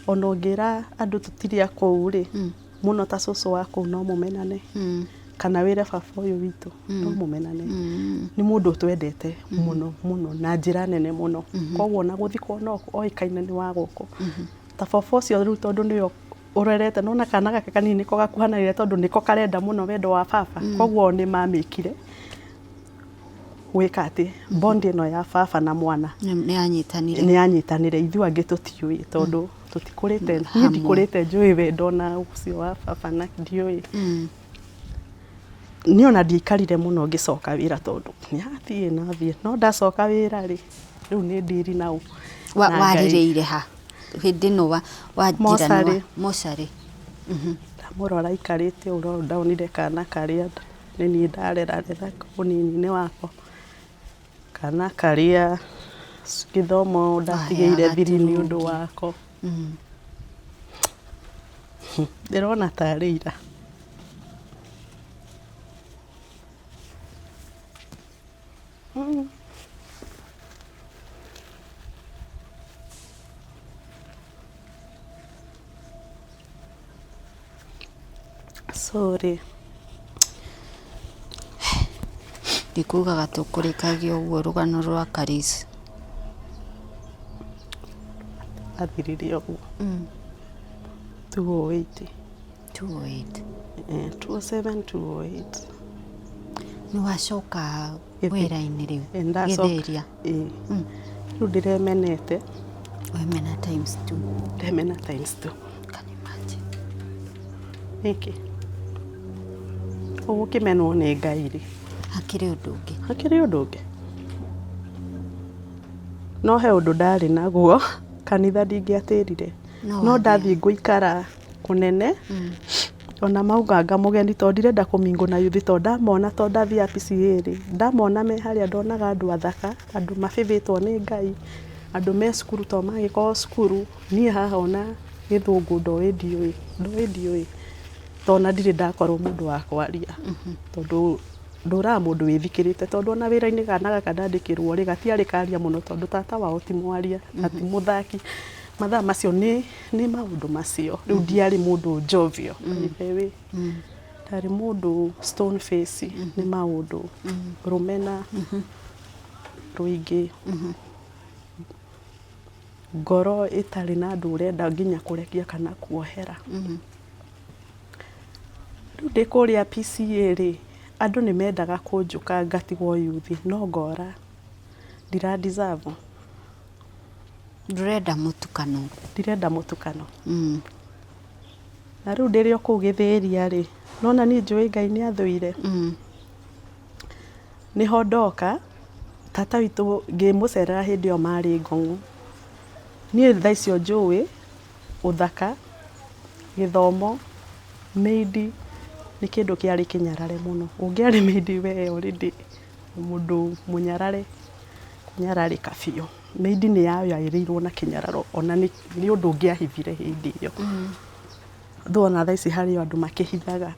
ona ngira andu tutiria kuu ri muno ta cucu waku no mumenane kana wire baba uyu witu no mumenane ni mundu twendete muno na njira nene muno koguo na guthikwo no oikaine ni wa guku ta baba ucio riu tondu niyo urerete nona kana gake kanini ko gakuhanarire tondu niko karenda muno wendo wa baba koguo ni mamikire wika ati bondi no ya baba na mwana ni anyitanire ithu angi tutiui tondu tutikurite ndikurite njui wendo na ucio wa baba na ndiui ni ona ndikarire muno ngicoka wira tondu ni athie no ndacoka wira ri riu ni ndiri nau warireire ha hindi no wajira mocarĩ ndamurora ikarite uro ndaonire kana karia ni ndarera unini ni wako kana karia gĩthomo ndatigĩire thiri nĩ ũndũ wako. Ndĩrona tarĩ ira. Sorry. Ndikugaga tũkũrĩkagia ũguo rũgano rwa Karis. Athiririe ũguo. 208. 208. 207 208. Nĩwacoka wĩra-inĩ rĩu Gĩthĩria. Rĩu ndĩremenete. Wemena times 2. Ndemena times 2. Can imagine. Nĩkĩ? Ũgũkĩmenwo nĩ Ngai rĩ. Hakĩrĩ ũndũ ũngĩ. Hakĩrĩ ũndũ ũngĩ. No he ũndũ ndarĩ naguo kanitha ndingĩatĩrire. No ndathiĩ ngũikara kũnene. Ona mauganga mũgeni to ndirenda kũmingũ na yuthi to ndamona to ndathiĩ PCA rĩ. Ndamona me harĩa ndonaga andũ athaka, andũ mabithĩtwo nĩ Ngai, andũ me cukuru to magĩkorwo cukuru. Niĩ haha ona gĩthũngũ ndoĩ ndiũĩ. Tona ndirĩ ndakorwo mũndũ wa kwaria. Tondũ ndũraga mũndũ wĩthikĩrĩte tondũ ona wĩra-inĩ kana gaka ndandĩkĩrwo rĩ gatiarĩ karia mũno tondũ tata wao ti mwaria na ti mũthaki. Mathaa macio nĩ maũndũ macio. Rĩu ndiarĩ mũndũ jovial. Ndarĩ mũndũ stone face. Nĩ maũndũ rũmena rũingĩ. Ngoro ĩtarĩ na andũ ũrenda nginya kũrekia kana kuohera. Rĩu ndĩ kũrĩa PCA rĩ, andũ nĩ mendaga kũnjũka ngatigwo yuthi no ngora ndira deserve. Ndĩrenda mũtukano. Ndirenda mũtukano. Na rĩu ndĩrĩ o kũu Gĩthĩria rĩ, nona niĩ njũĩ Ngai nĩ athũire. Nĩho ndoka tata witũ ngĩmũcerera hĩndĩ ĩyo marĩ Ngong'o. Niĩ thaa icio njũĩ ũthaka, gĩthomo, maidi nĩ kĩndũ kĩarĩ kĩnyarare mũno. Ũngĩarĩ maidi we already mũndũ mũnyarare kũnyararĩka biũ. Maidi nĩ yayaĩrĩirwo na kĩnyararo ona nĩ ũndũ ũngĩahithire hĩndĩ ĩyo. Ndona thaa ici harĩ andũ makĩhithaga.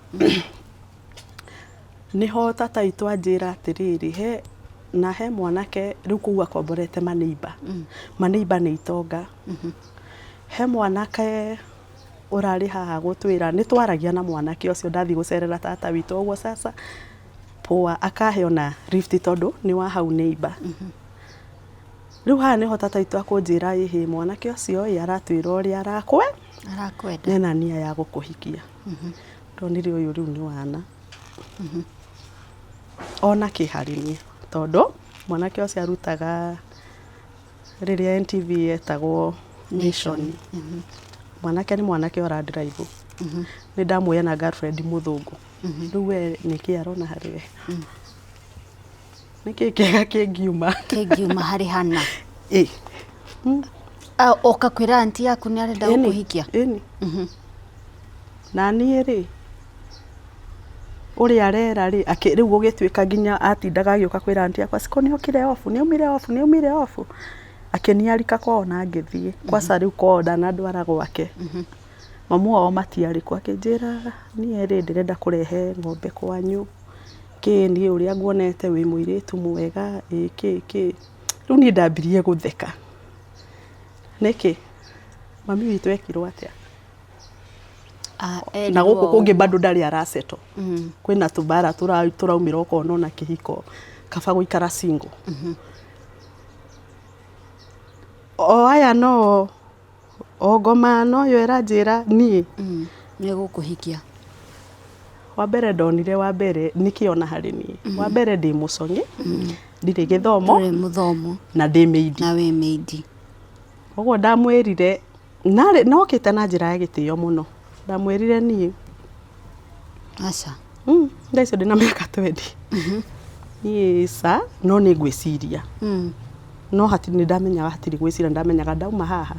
Niho tata witũ anjĩra atĩrĩrĩ he mwanake rĩu kũu akomborete maneiba. Maneiba nĩ itonga. He mwanake ũrarĩ haha gũtwĩra nĩ twaragia na mwanake ũcio ndathiĩ gũcerera tata witũ ũguo sasa poa akahe ona lift tondũ nĩ wa hau neiba. Rĩu haha nĩho tata witũ akũnjĩra ĩhĩ mwanake ũcio aratwĩra ũrĩa arakwenda nena nia ya gũkũhikia. Ndonire ũyũ rĩu nĩ wana. Ona kĩ harĩ niĩ tondũ mwanake ũcio arutaga rĩrĩa NTV etagwo Nation. Mwanake nĩ mwanake ora drive. Nĩ ndamuoya na girlfriend mũthũngũ. Rĩu we nĩkĩ arona harĩ we. Nĩkĩ kĩega kĩngiuma harĩ hana. Oka kwĩra anti yaku nĩ arenda gũkũhikia. Na niĩ rĩ ũrĩa arera rĩ rĩu gũgĩtuĩka nginya atindaga agĩũka kwĩra anti yakwa siko nĩ umire off. Akĩniarika kwao na ngĩthiĩ kwaca rĩu kwao ndanandwara gwake. Mamu wao matiarĩ kuo akĩnjĩra niĩ rĩ ndĩrenda kũrehe ng'ombe kwanyu. Niĩ ũrĩa nguonete wĩ mũirĩtu mwega kĩ. Rĩu niĩ ndambirie gũtheka. Nĩkĩ? Mami witũ ekirwo atĩa? Na gũkũ kũngĩ bado ndarĩ araceto. Kwĩna tũbara tũraumĩra okorwo na kĩhiko kaba gũikara single. O aya no ngoma no yo eranjĩra niĩ nĩ gũkũhikia. Wa mbere ndonire nĩkĩ ona harĩ niĩ. Wa mbere ndĩ mũcong'i ndirĩ gĩthomo na ndĩ maidi. Na we maidi. Ũguo ndamwĩrire nokĩte na njĩra ya gĩtĩo mũno. Ndamwĩrire niĩ aca thaa icio ndĩna mĩaka 20. Niĩ no nĩ ngwĩciria. No nĩ ndamenyaga hatirĩ gwĩciria ndamenyaga ndauma haha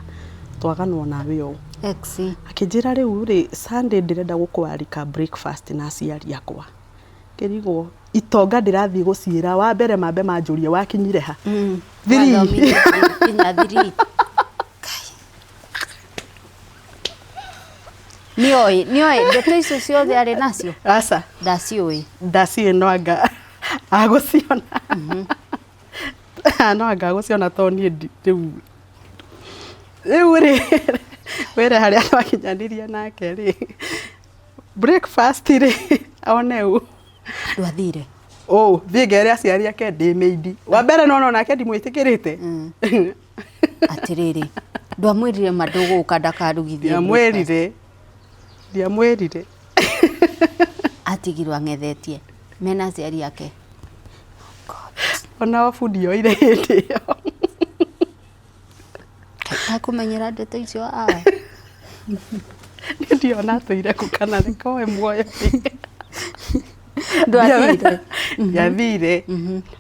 twaganwo nawe ũũ. Akĩnjĩra rĩu rĩ Sunday ndĩrenda gũkwarika breakfast na aciari akwa. Kĩrigwo itonga ndĩrathiĩ gũciĩra wa mbere mambe manjũrie wakinyire ha. 3 kinya 3. Nioi ndeto icio ciothe arĩ nacio. Aca ndaciũĩ no anga agũciona. No anga agũciona to niĩ rĩu rĩ wĩre harĩa twakinyanirie nake rĩ breakfast rĩ one ũũ ndwathire thiĩ ngere aciari ake ndĩ maidi wa mbere no nake ndimwĩtĩkĩrĩte. Atĩrĩrĩ ndwamwĩrire mandũgũka ndakarugithie. Ndiamwĩrire atigirwo ang'ethetie mena aciari ake. Ona bundi oire hĩndĩ ĩyo akũmenyera ndeto icio ndiona atũire kũkana nĩkoe muoyo. Ndiathire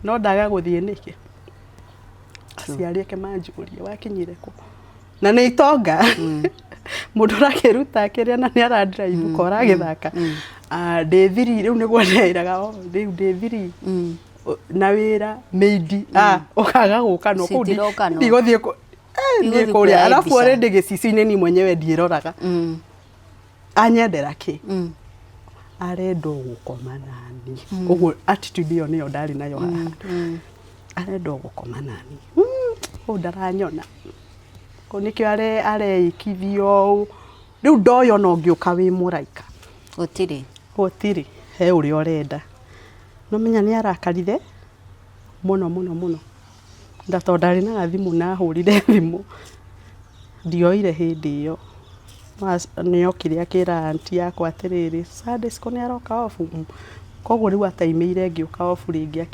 no ndaga gũthiĩ nĩkĩ aciari ake manjũrie wakinyire kũ na nĩ itonga mũndũ ũrakĩruta kĩrĩa na nĩ aradrive kora agĩthaka ndĩ 3 rĩu nĩguo nderaga rĩu ndĩ 3 na wĩra maidi ũkaga gũka no kũu ndigũthiĩ niĩ kũrĩa alafu already gĩcici-inĩ ni mwenyewe ndiĩroraga anyendera kĩ arenda gũkoma nani ũguo attitude ĩyo nĩyo ndarĩ nayo haha arenda gũkoma nani ũũ ndaranyona kũ nĩkĩo areikithio rĩu ndoyo no ngĩũka wĩ mũraika gũtirĩ he ũrĩa ũrenda no menya nĩ arakarire mũno ndato ndarĩ na thimũ na hũrire thimũ ndioire hĩndĩ ĩyo nĩokire akĩra aunti yakwa atĩrĩrĩ Sunday school nĩ aroka off koguo rĩu ataimĩire ngĩũka off rĩngĩ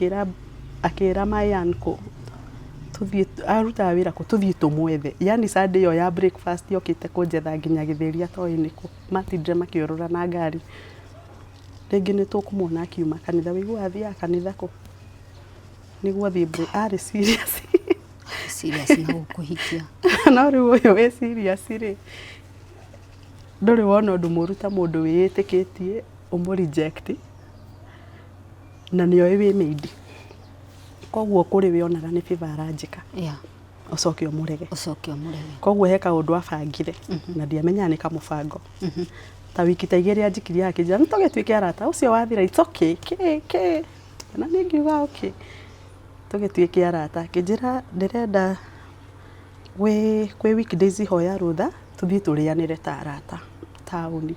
akĩra my uncle tuthiĩ arutaga wĩra kũ tuthiĩ tũmwethe yani Sunday ĩyo ya breakfast yokĩte kũnjetha nginya gĩtheri atoĩ nĩkũ matindire makĩũrũra na ngari rĩngĩ nĩ tũkũmuona akiuma kanitha wĩigua athiaga kanitha kũ nĩguo thiĩ arĩ serious na gũkũhikia no rĩu ũyũ wĩ serious rĩ ndũrĩ wona ũndũ mũru ta mũndũ wĩĩtĩkĩtie ũmũ-reject na nĩoĩ wĩ maidi koguo kũrĩ we onaga nĩ favor aranjĩka ũcoke ũmũrege koguo he kaũndũ abangire na ndiamenyaga nĩ kamũbango ta wiki ta igĩrĩ anjikirie akĩnjĩra nĩ tũgĩtuĩke arata ũcio wathira it's okay na nĩ ngiuga okay tũgĩtuĩke arata akĩnjĩra ndĩrenda kwĩ weekdays hoya rũtha tũthiĩ tũrĩanĩre ta arata taũni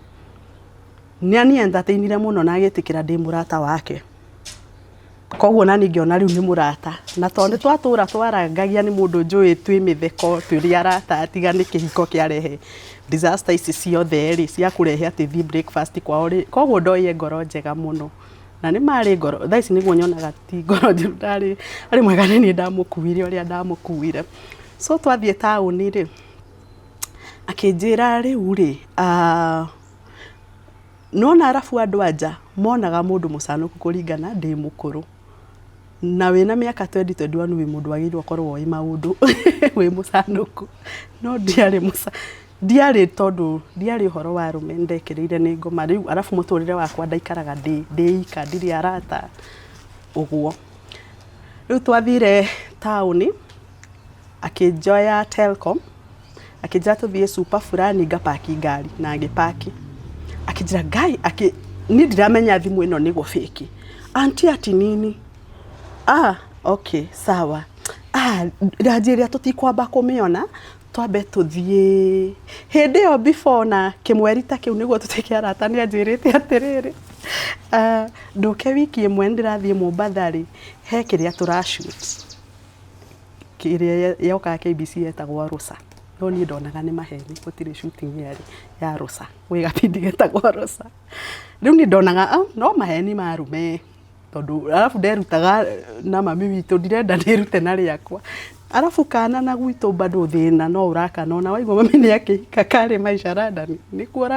nĩ ani entertainire mũno na agĩtĩkĩra ndĩ mũrata wake koguo na ningĩona rĩu nĩ mũrata na tondũ twatũra twarangagia nĩ mũndũ njũĩ twĩ mĩtheko tũrĩ arata atiga nĩ kĩhiko kĩarehe disaster ici ciothe rĩ cia kũrehe atĩ thiĩ breakfast kwao rĩ koguo ndoire ngoro njega mũno na nĩ marĩ ngoro thaa ici nĩguo nyonaga ti ngoro njũru arĩ mwega nĩ niĩ ndamũkuire ũrĩa ndamũkuire so twathiĩ taũni rĩ akĩnjĩra rĩu rĩ nona arabu andũ anja monaga mũndũ mũcanũku kũringana ndĩ mũkũrũ na wĩna mĩaka 2021 wĩ mũndũ agĩrĩirwo korwo wĩ maũndũ wĩ mũcanũku no ndiarĩ tondũ ndiarĩ ũhoro wa rũme ndekĩrĩire nĩ ngoma rĩu arabu mũtũrĩre wakwa ndaikaraga ndĩika ndirĩ arata ũguo rĩu twathire taũni akĩnjoya Telcom akĩnjĩra tũthiĩ super fulani ngapaki ngari na ngĩpaki akĩnjĩra ngai niĩ ndiramenya thimũ ĩno nĩguo fake aunti ati nini okay sawa ranjĩrĩa tũtikwamba kũmĩona twambe tũthiĩ hĩndĩ ĩyo before na kĩmweri ta kĩu nĩguo tũtuĩke arata nĩ anjĩrĩte atĩrĩrĩ ndũke wiki ĩmwe ndĩrathiĩ Mũmbatha rĩ he kĩrĩa tũrashoot kĩrĩa yokaga KBC yetagwo Rusa no niĩ ndonaga nĩ maheni gũtirĩ shooting ya Rusa gwĩ gabindi getagwo Rusa rĩu niĩ ndonaga no maheni marume tondũ arabu nderutaga na mami witũ ndirenda ndĩrute na rĩakwa arabu kana na gwitũ bado thĩna no ũrakana ona waigua mami nĩ akĩhika karĩ maisha radani nĩkuo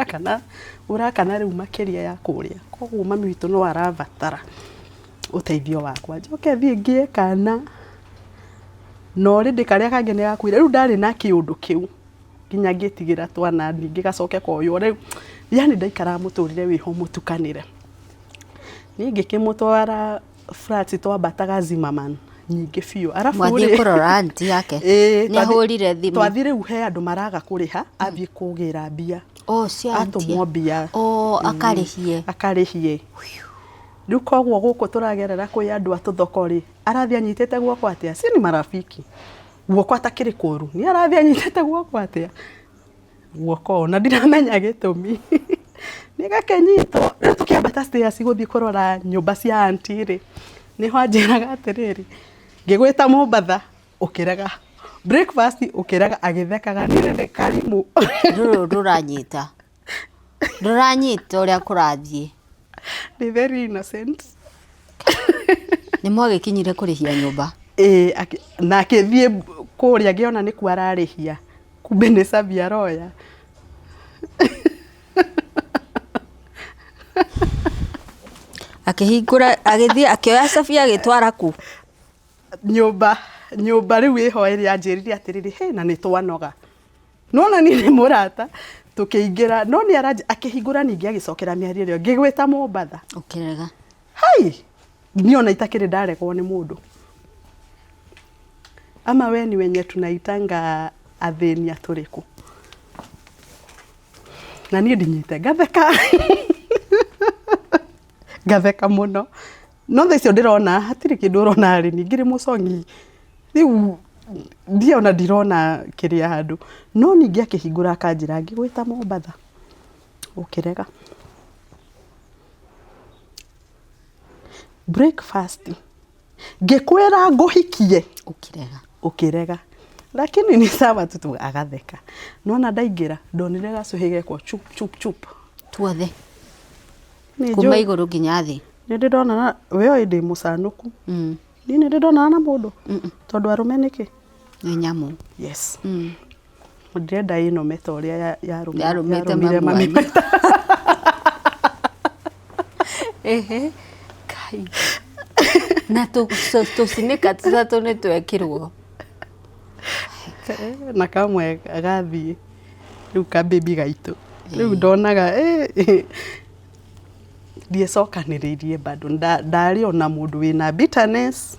ũrakana rĩu makĩria ya kũrĩa koguo mami witũ no arabatara ũteithio wakwa njoke thiĩ ngĩe kana no rĩndĩ karĩa kangĩ nĩ gakuire rĩu ndarĩ na kĩũndũ kĩu nginya ngĩtigĩra twana ningĩ gacoke koyo rĩu yani ndaikara mũtũrĩre wĩho mũtukanĩre Ni ngikimutwara flats twambataga Zimmerman nyingi biũ. Arabu mwathie kurora anti yake ni ahurire thimu. Twathire uhe andu maraga kuriha athie kugira mbia. Cia anti. Atumwo mbia. Akarihie. Riu koguo guku turagerera kwi andu atuthokori arathie anyitete guoko atia si ni marafiki. Guoko atakiri kuru ni arathie anyitete guoko atia. Guoko na ndiramenya gitumi. Nigakenyitwo tukiambata stairs guthie kurora nyumba cia anti ri niho anjiraga atiriri ngigwita Mũmbatha ukiraga breakfast ukiraga agithekaga nirende karimu ruranyita uria kurathie ni very innocent. Ni mwagikinyire kurihia nyumba na akithie kuria ngiona ni kwararihia kumbe ni Sabia Roya. Akihingura agithie akioya Sabia agitwara ku nyumba riu iho iri anjirire atiriri he na ni twanoga nona ni murata tukiingira no ni akihingura ningi agicokera miario rio ngigwita Mũmbatha ukirega hai niona itakiri ndaregwo ni mundu ama we ni wenye tunaitanga athenia turiku na ni ndinyite gatheka muno no thicio ndirona hatiri kindu urona ari ningiri mucongi riu ndiona ndirona kiria handu no ningi akihingura akanjira ngigwita Mũmbatha ukirega breakfast ngikwira nguhikie ukirega lakini ni sawa tu agatheka nona ndaingira ndonire gacuhige kwa chup tuothe kuma iguru nginya thi ni ndona we ndi mucanuku ni ndona na mundu tondu arume niki ni nyamu yes ndirenda ino Metha uria yarumite mami kai na tu sinika tatu ni twekirwo na kamwe agathie riu ka baby gaitu riu ndonaga ndiecokaniririe bado ndari ona mundu wina bitterness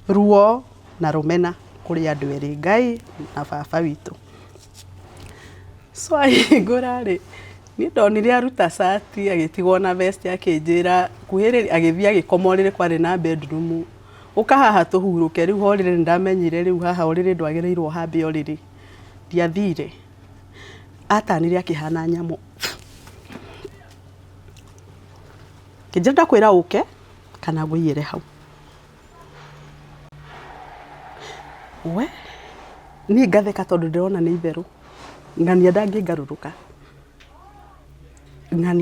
ruo na rumena kuri andu eri Ngai na baba witu so ahingurari ni ndonire aruta sati agitigwo na vest akinjira kuhiriri agithia agikomorire kwari na bedroom ukahaha tuhuruke riu horire ndamenyire riu haha orire ndwagirirwo hambe orire ndiathire atanire akihana nyamu kijenda kwira uke kana gwiyire hau we ni ngatheka tondu ndirona ni itheru ngania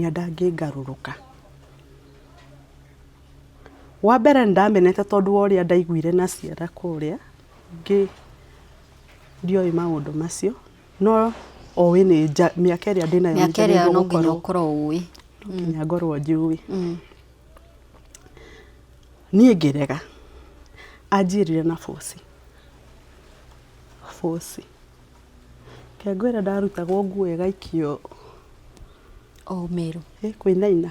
ndangigaruruka wa mbere ndamenete tondu oria ndaiguire na ciara kuria ndioi maundu macio no owe ni miaka iria ndinayo miaka iria no nginya ukorwo ui nginya ngorwo njui ni ngirega anjirire na force kengwira ndarutagwo nguo igaikio meru kwinaina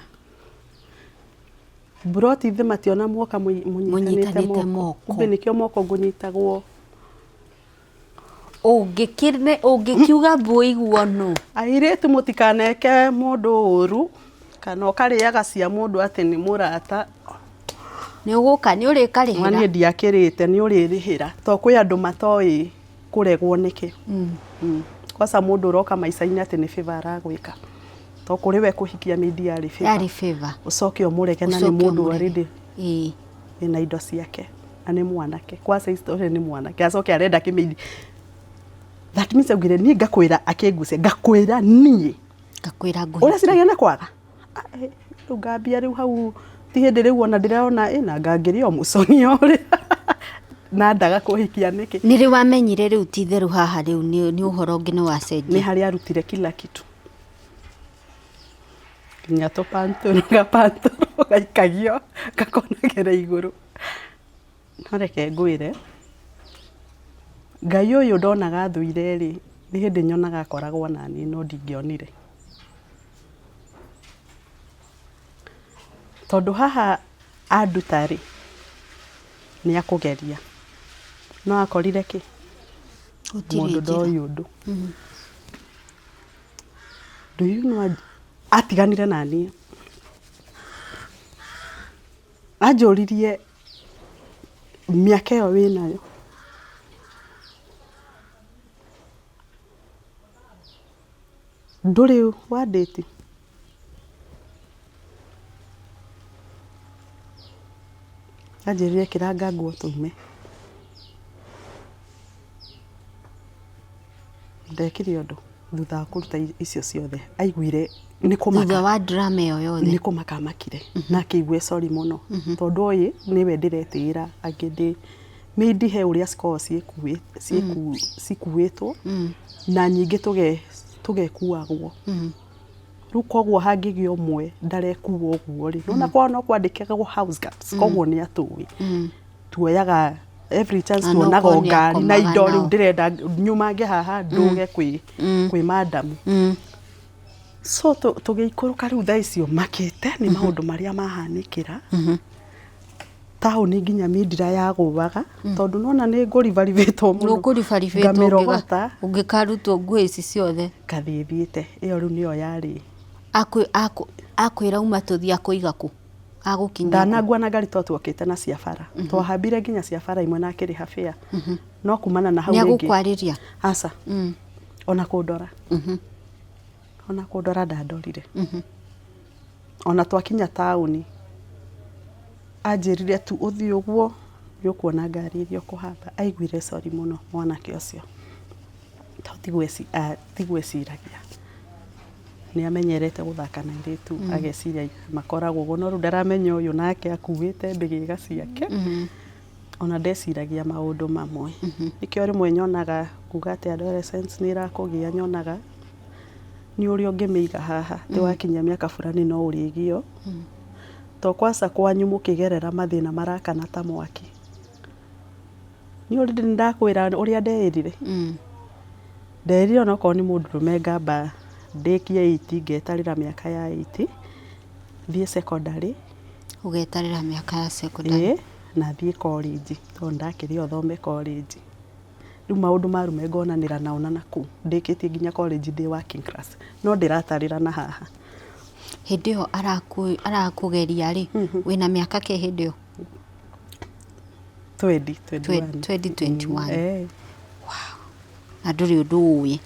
broti the mationa mwoka munyitanite moko kumbe nikio moko ngunyitagwo ungikiuga mbuiguo no airetu mutikaneke mundu uru kana ukariaga cia mundu ati ni murata ni uguka ni uri karihira mani ndiakirite ni uri rihira to kwi andu matoi kuregwo niki kwasa mundu uroka maicaini ati ni favor aragwika to kuri we kuhikia media ari favor ucoke umureke na ni mundu already ina indo ciake na ni mwanake kwasa story ni mwanake acoke arenda kimidi that means ugire ni ngakwira akenguse ngakwira ni ngakwira ngo ura ciragia na kwaga ngambia riu hau ti hindi riu ona ndiraona ina ngangirio muconi uri na ndaga kuhikia niki ni ri wamenyire riu ti theru haha riu ni uhoro ngine wa sendi ni hari arutire kila kitu nyato pantoro gaikagio gakonagera iguru ntareke ngwire Ngai uyu ndonaga thuire ri ni hindi nyonaga akoragwo nani no ndingionire tondu haha andutari ni akugeria no akorire ki mundu ndoi undu do you know atiganire nani ajoririe miaka yo winayo nduri wa date ajiririe kiranga nguo tume ndekire undu thutha wa kuruta icio ciothe aiguire ni kumaka thutha wa drama yo yothe ni kumaka makire na kiigwe sorry muno tondu oyi niwe ndiretira angindi mindihe uria score cikuitwo na nyingi tugekuagwo riu koguo hangigia umwe ndarekuo uguo ri nona kwa no kwandikagwo house girls koguo ni atui tuoyaga every chance tuonaga ngari na indo riu ndirenda nyumange haha nduge kwi madam so tugiikuruka riu thaa icio makite ni maundu maria mahanikira tauni nginya mindira ya gubaga tondu nona ni ngurivarivetwo muno ngurivarivetwo ungikarutwo nguo ici ciothe kathithiite iyo riu niyo yari akwira uma tuthia kuiga ku agukinya ndanagua na ngari twokite na ciabara twahambire nginya ciabara imwe na kiri hafia no kumana na hau ringi nyagukwariria asa ona kundora ona kundora ndandorire ona twakinya tauni ajirire tu uthi uguo yukuona ngari irio kuhamba aiguire sorry muno mwanake ucio tigweciragia ni amenyerete guthaka na iritu ageciria makoragwo uguo no ru ndaramenya uyu nake akuite mbigiga ciake ona ndeciragia maundu mamwe ikio rimwe nyonaga kuga ati adolescents ni irakugia nyonaga ni uri ungimiiga haha tiwakinya miaka fulani no urigio to kwasa kwanyu mukigerera mathina marakana ta mwaki ni uri ndakwira uria ndeirire nderire ona ko ni mundu rumengamba ndekie 8 ngetarira miaka ya 8 thie secondary ugetarira miaka ya secondary na thie college to ndakirio thome college riu maundu marume ngonanira naona naku ndikitie nginya college ndi working class no ndiratarira na haha hindi yo arakugeria ri wina miaka ke hindi yo 2021 wow na nduri undu uyi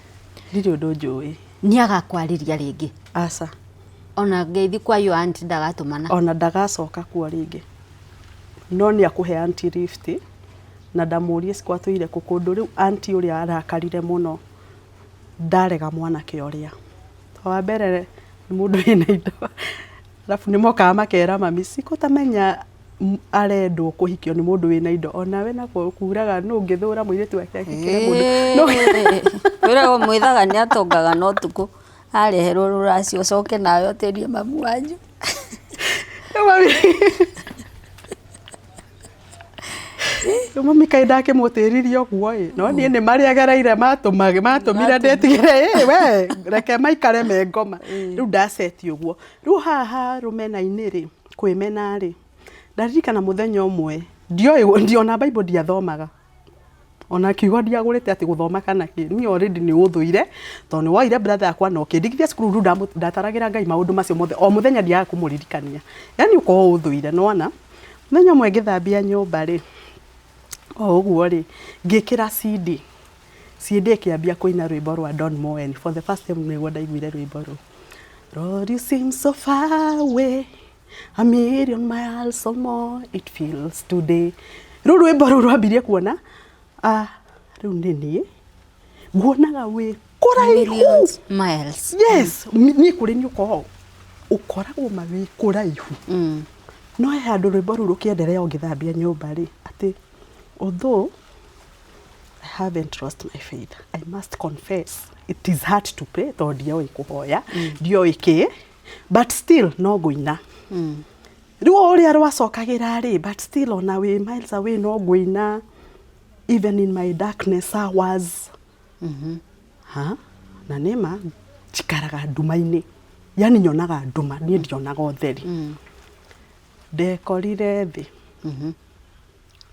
ndiri undu njui ni agakwariria ringi asa ona ngeithi kwa yo auntie ndagatumana ona ndagacoka kwa ringi no ni akuhe auntie lift na ndamurie sikwatwire kukundu riu auntie uria arakarire muno ndarega mwanake uria wa mbere ni mundu ina indo alafu ni moka makera mami sikutamenya arendwo kuhikio ni mundu wina indo ona we na kuraga no ngithura muiritu wake akikira mundu no wira mwithaga ni atongaga no tuku areherwo ruracio coke nayo terie mamu wanyu mami mami kaida ke mutiririo guo no ni ni mari agereire matumire ndetigire we reke maikare me ngoma riu ndaseti uguo riu haha rumena-ini ri kwimena ri ndaririkana muthenya umwe ndiona Bible ndiathomaga ona kiugo ndiagurite ati guthoma kana ki ni already ni uthuire to ni waire brother yakwa no kindigithia cukuru ru ndataragira Ngai maundu macio mothe o muthenya ndiaga kumuririkania yani uko uthuire nona muthenya umwe ngithambia nyumba ri o uguo ri ngikira CD kiambia kuina rwimbo rwa Don Moen for the first time niguo ndaiguire rwimbo ru Lord you seem so far away a million miles or more it feels today ru rwimbo ru rwambirie kuona riu nini nguonaga wi kuraihu miles yes ni kuri ni ukoragwo mawi kuraihu no he handu rwimbo ru rukiendelea ngithambia nyumba ri ati although I haven't lost my faith I must confess it is hard to pray to dio ikuhoya dio iki but still no guina riu uri arwacokagira ri but still on a way miles away no guina even in my darkness hours na nema chikaraga nduma-ini yani nyonaga nduma ni ndionaga utheri ndekorire thi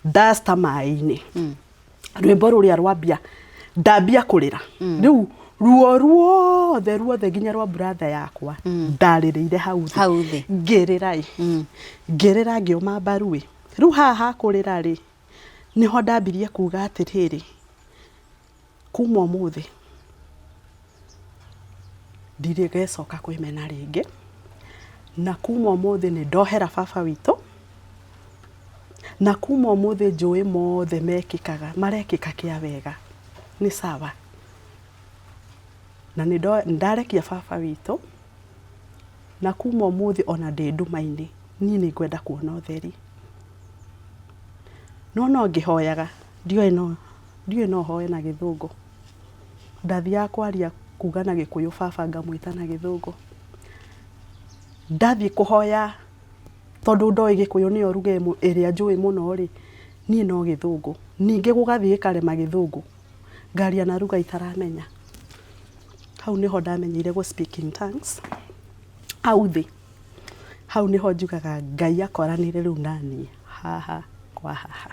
ndasta mai-ini rwimbo ruria rwambia ndambia kurira riu ruothe nginya rwa brother yakwa ndaririire hau thi ngirira ngiuma mbaru riu haha kurira ri niho ndambirie kuga atiriri kuma umuthi ndirigecoka kwimena ringi na kuma umuthi ni ndohera baba witu na kuma umuthi njui mothe marekika kia wega ni sawa na ndarekia baba witu na kuma umuthi ona ndi nduma-ini ni ngwenda kuona utheri no ngihoyaga ndioi no hoe na githungu ndathiaga kwaria kuga na gikuyu baba ngamwita na githungu ndathie kuhoya tondu ndoi gikuyu ni oruge iria njui muno ri ni no githungu ningi gugathie karema githungu ngaria na ruga itaramenya hau niho ndamenyire gu speak in tongues hau niho njugaga Ngai akoranire riu nani haha kwa haha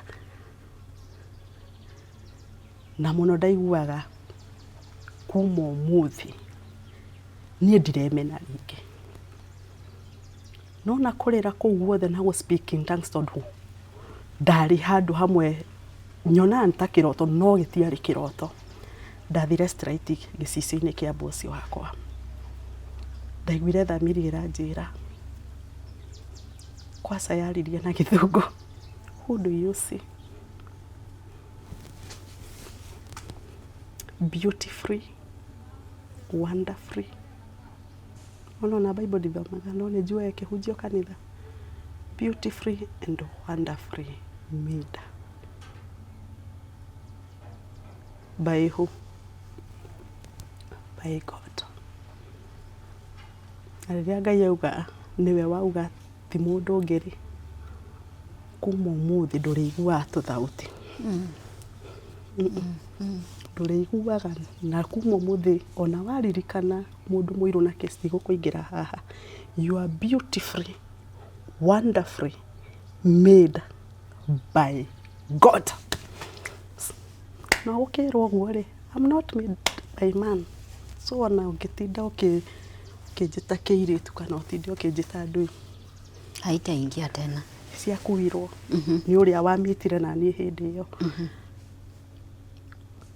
na muno ndaiguaga kuma umuthi nie ndiremena ringi no na kurira kuu guothe na gu speak in tongues tondu ndari handu hamwe nyona ntakiroto no gitiari kiroto ndathire straight gicicio-ini kia bosi wakwa ndaiguire thamiri iranjira kwasa yaririe na githungu who do you see beautiful wonderful ono na Bible ndithomaga no ni njue kihunjio kanitha beautiful and wonderful made by who? By God. Riria Ngai auga niwe wauga ti mundu ungiri kuma umuthi nduriguaga tuthauti nduriguaga na kuma umuthi ona waririkana mundu muiru na kesi gukuingira haha you are beautiful wonderfully made by God. Na ukirwo guo ri I'm not made by man so ona ungitinda ukijita kiiritu kana utinde ukijita ndui haitaingia tena ciakuirwo ni uria wamitire na ni hindi iyo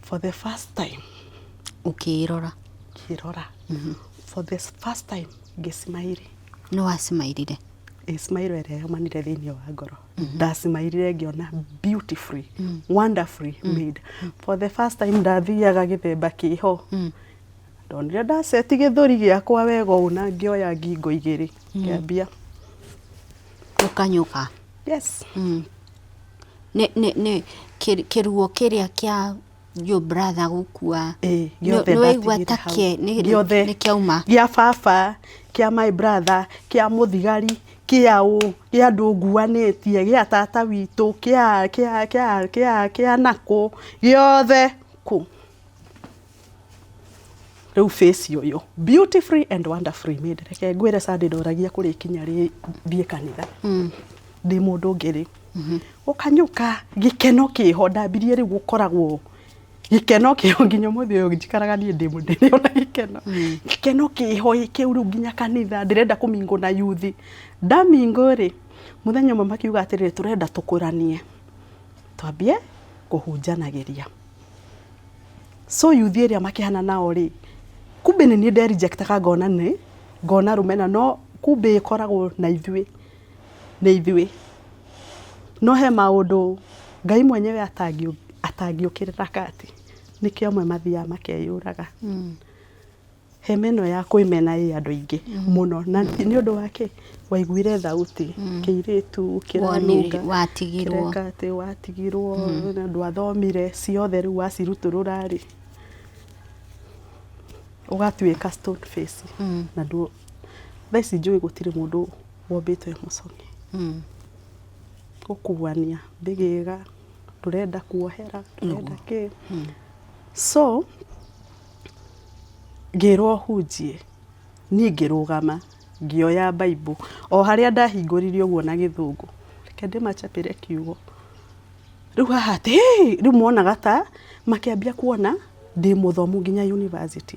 for the first time ukirora for the first time ngismairi no asmairire smile ere yamanire thiini wa ngoro ndasmairire ngiona beautiful wonderfully made for the first time ndathiaga githemba kiho ndonire ndaceti githuri giakwa wega una ngioya ngingo igiri kiambia ukanyuka yes ne kiruo kiria kia your brother gukua giothe gwatakie ni kiauma gia baba kia my brother kia muthigari kia andu nguanitie gia tata witu kia nako giothe ku riu face yoyo beautiful and wonderfully made reke ngwire Sunday ndoragia kuri kinya ri thie kanitha ndi mundu ngiri ukanyuka gikeno kiho ndambirie ri gukoragwo gikeno kiho nginya muthi uyu njikaraga ni ndi mundini ona gikeno kiho kiu riu nginya kanitha ndirenda kumingo na youth ndamingo ri muthenya mama kiuga atirire turenda tukuranie twambie kuhunjanagiria so youth iria makihana nao ri kumbe ni nde reject ka ngona rumena no kumbe ikoragwo na ithui no he maundu Ngai mwenyewe atangiukirira kati nikio mwe mathia makeyuraga he meno ya kwimena andu ingi muno na ni undu wake waiguire thauti kiiritu kiranunga watigirwo na ndu athomire ciothe riu waciruturura ri ugatuika stone face na ndu thaici njui gutiri mundu wombitwe mucongi gukuania bigiga turenda kuohera turenda ki so ngirwo hunjie ni ngirugama ngioya Bible o haria ndahingũrire ũguo na gĩthũngũ reke ndĩmachapĩre kiugo rĩu haha rĩu monaga ta makĩambia kuona ndĩ mũthomu nginya university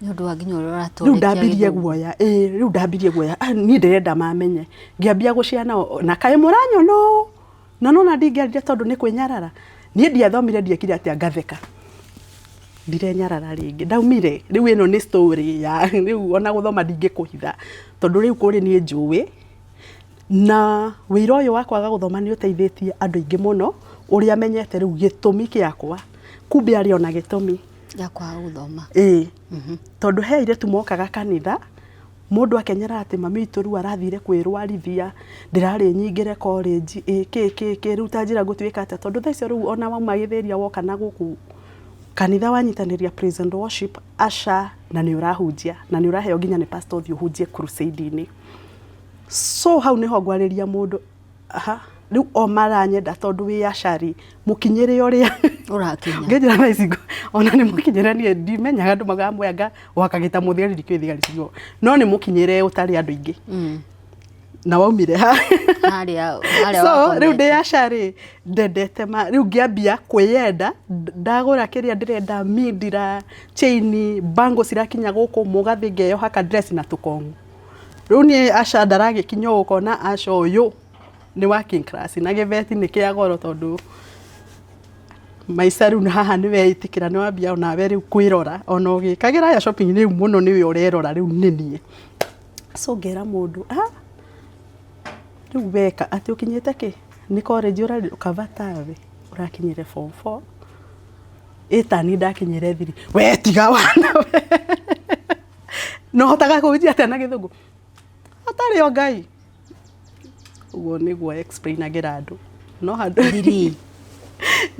nĩũndũ wa nginya ũrĩa rĩu ndambirie guoya rĩu ndambirie guoya niĩ ndĩrenda mamenye ngĩambia gũciana na kaĩ mũranyono na nona ndingĩarire tondũ nĩ kwĩnyarara niĩ ndiathomire ndiekire atĩa ngatheka ndirenyarara rĩngĩ ndaumire rĩu ĩno nĩ story ya rĩu ona gũthoma ndingĩkũhitha tondũ rĩu kũrĩ niĩ njũĩ na wĩra ũyũ wa kwaga gũthoma nĩ ũteithĩtie andũ aingĩ mũno ũrĩa menyete rĩu gĩtũmi kĩakwa kumbe arĩ ona gĩtũmi ya kwaga gũthoma tondũ he airĩtu mokaga kanitha mũndũ akenyera atĩ mami witũ rĩu arathire kwĩrwarithia ndĩrarĩ nyingĩre college kĩ rĩu tanjĩra ngũtuĩka atĩa tondũ thaa icio rĩu ona wauma gĩthĩria woka na gũkũ kanitha wanyitanĩria praise and worship asha na nĩ ũrahunjia na nĩ ũraheo nginya nĩ pastor ũthiĩ ũhunjie crusade-inĩ so hau nĩho ngwarĩria mũndũ rĩu o maranyenda tondũ wĩ acari mũkinyĩre ũrĩa ũrakinya ngĩnjĩra na ici ona nĩ mũkinyĩre niĩ ndimenyaga andũ magamwanga wakagĩta mũthigari ndikĩũĩ thigari cigo no nĩ mũkinyĩre ũtarĩ andũ aingĩ na waumire harĩa so rĩu ndĩ acari ndendete rĩu ngĩambia kwĩyenda ndagũra kĩrĩa ndĩrenda mindira chain bango cirakinya gũkũ mũgathĩ ngeyoha ka dress na tũkongo rĩu niĩ aca ndaragĩkinya ũkona aca ũyũ nĩ working class na gĩbeti nĩ kĩa goro tondũ maica rĩu haha nĩ weĩtĩkĩra nĩ wambia onawe rĩu kwĩrora ona ũgĩkagĩra ya shopping rĩu mũno nĩwe ũrerora rĩu nĩ niĩ so ngera mũndũ rĩu weka atĩ ũkinyĩte kĩ nĩ college ũkavatawe ũrakinyĩre form 4 ĩtani ndakinyĩre 3 we tiga wana we no hotaga kũnjia atĩa na gĩthũngũ atarĩ o Ngai uguo nĩguo explainagĩra andũ no handũ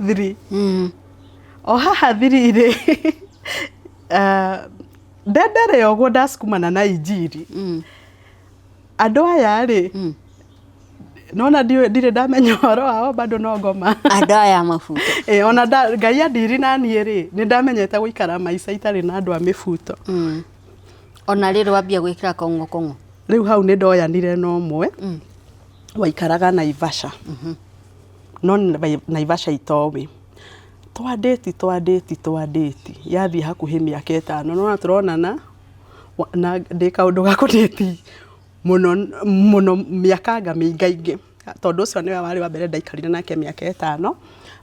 3 o haha 3 ndendere ũguo ndasukumana na injiri andũ aya rĩ nona ndirĩ ndamenya ũhoro wao bado no ngoma andũ aya mabuto ona Ngai andiri na niĩ rĩ nĩ ndamenyete gũikara maica itarĩ na andũ a mĩbuto ona rĩrĩ wambia gwĩkĩra kongo rĩu hau nĩ ndoyanire no ũmwe waikaraga Naivasha no Naivasha itowe twadate yathi hakuhĩ mĩaka 5 no turonana na ndĩ kaũndũ ga kũdate mũno mĩaka mĩingaingĩ tondũ ũcio nĩwe warĩ wa mbere ndaikarire nake mĩaka 5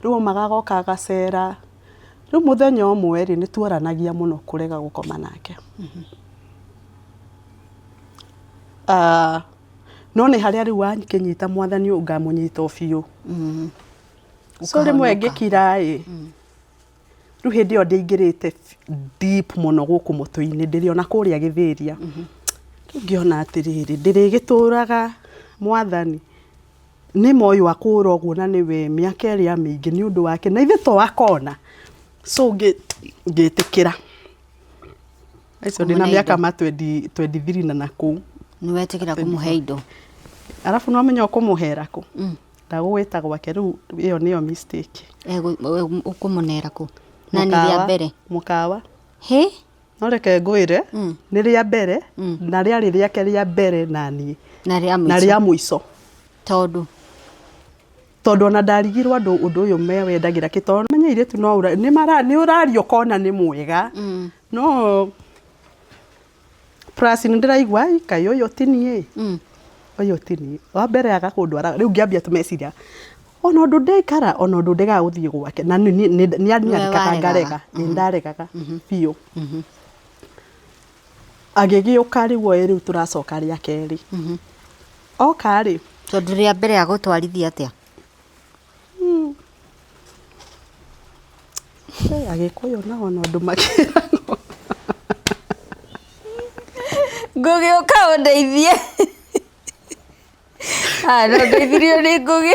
rĩu magagoka agacera rĩu mũthenya ũmwe rĩ nĩ tuoranagia mũno kũrega gũkoma nake no nĩ harĩa rĩu wankinyita mwathani ũngamũnyita biũ so rĩmwe ngĩkira rĩu hĩndĩ ĩyo ndĩaingĩrĩte deep mũno gũkũ mũtwe-inĩ ndĩrĩ ona kũrĩa gĩthĩria rĩu ngĩona atĩrĩrĩ ndĩrĩgĩtũraga mwathani nĩ moyo wa kũra ũguo na nĩwe mĩaka ĩrĩa mĩingĩ nĩ ũndũ wake na ithe to akona so ngĩtĩkĩra icio ndĩ na mĩaka 23 na nakũu nĩ wetĩkĩra kũmũhe indo arabu no menya ũkũmũhera kũ ndagũgwĩta gwake rĩu ĩyo nĩyo mistake ũkũmũnera kũ na nĩ rĩa mbere mũkawa no reke ngwĩre nĩ rĩa mbere na rĩarĩ rĩake rĩa mbere na niĩ na rĩa mũico tondũ ona ndarigirwo andũ ũndũ ũyũ mewendagĩra kĩtondũ menya irĩtu nĩ ũrario kona nĩ mwega no plus nĩ ndĩraigua kaĩ ũyũ ti niĩ ũyũ ti niĩ wa mbere agakũndwara rĩu ngĩambia tũmeciria ona ũndũ ndaikara ona ũndũ ndĩgaga gũthiĩ gwake na nĩ anyarĩkaga ngarega ndaregaga biũ agĩgĩũka rĩu rĩu tũracoka rĩa kerĩ oka rĩ tondũ rĩa mbere agũtwarithia atĩa agĩkũyũ na ona ũndũ makĩragwo ngũgĩũka ũndeithie no ndeithirio nĩ ngũgĩ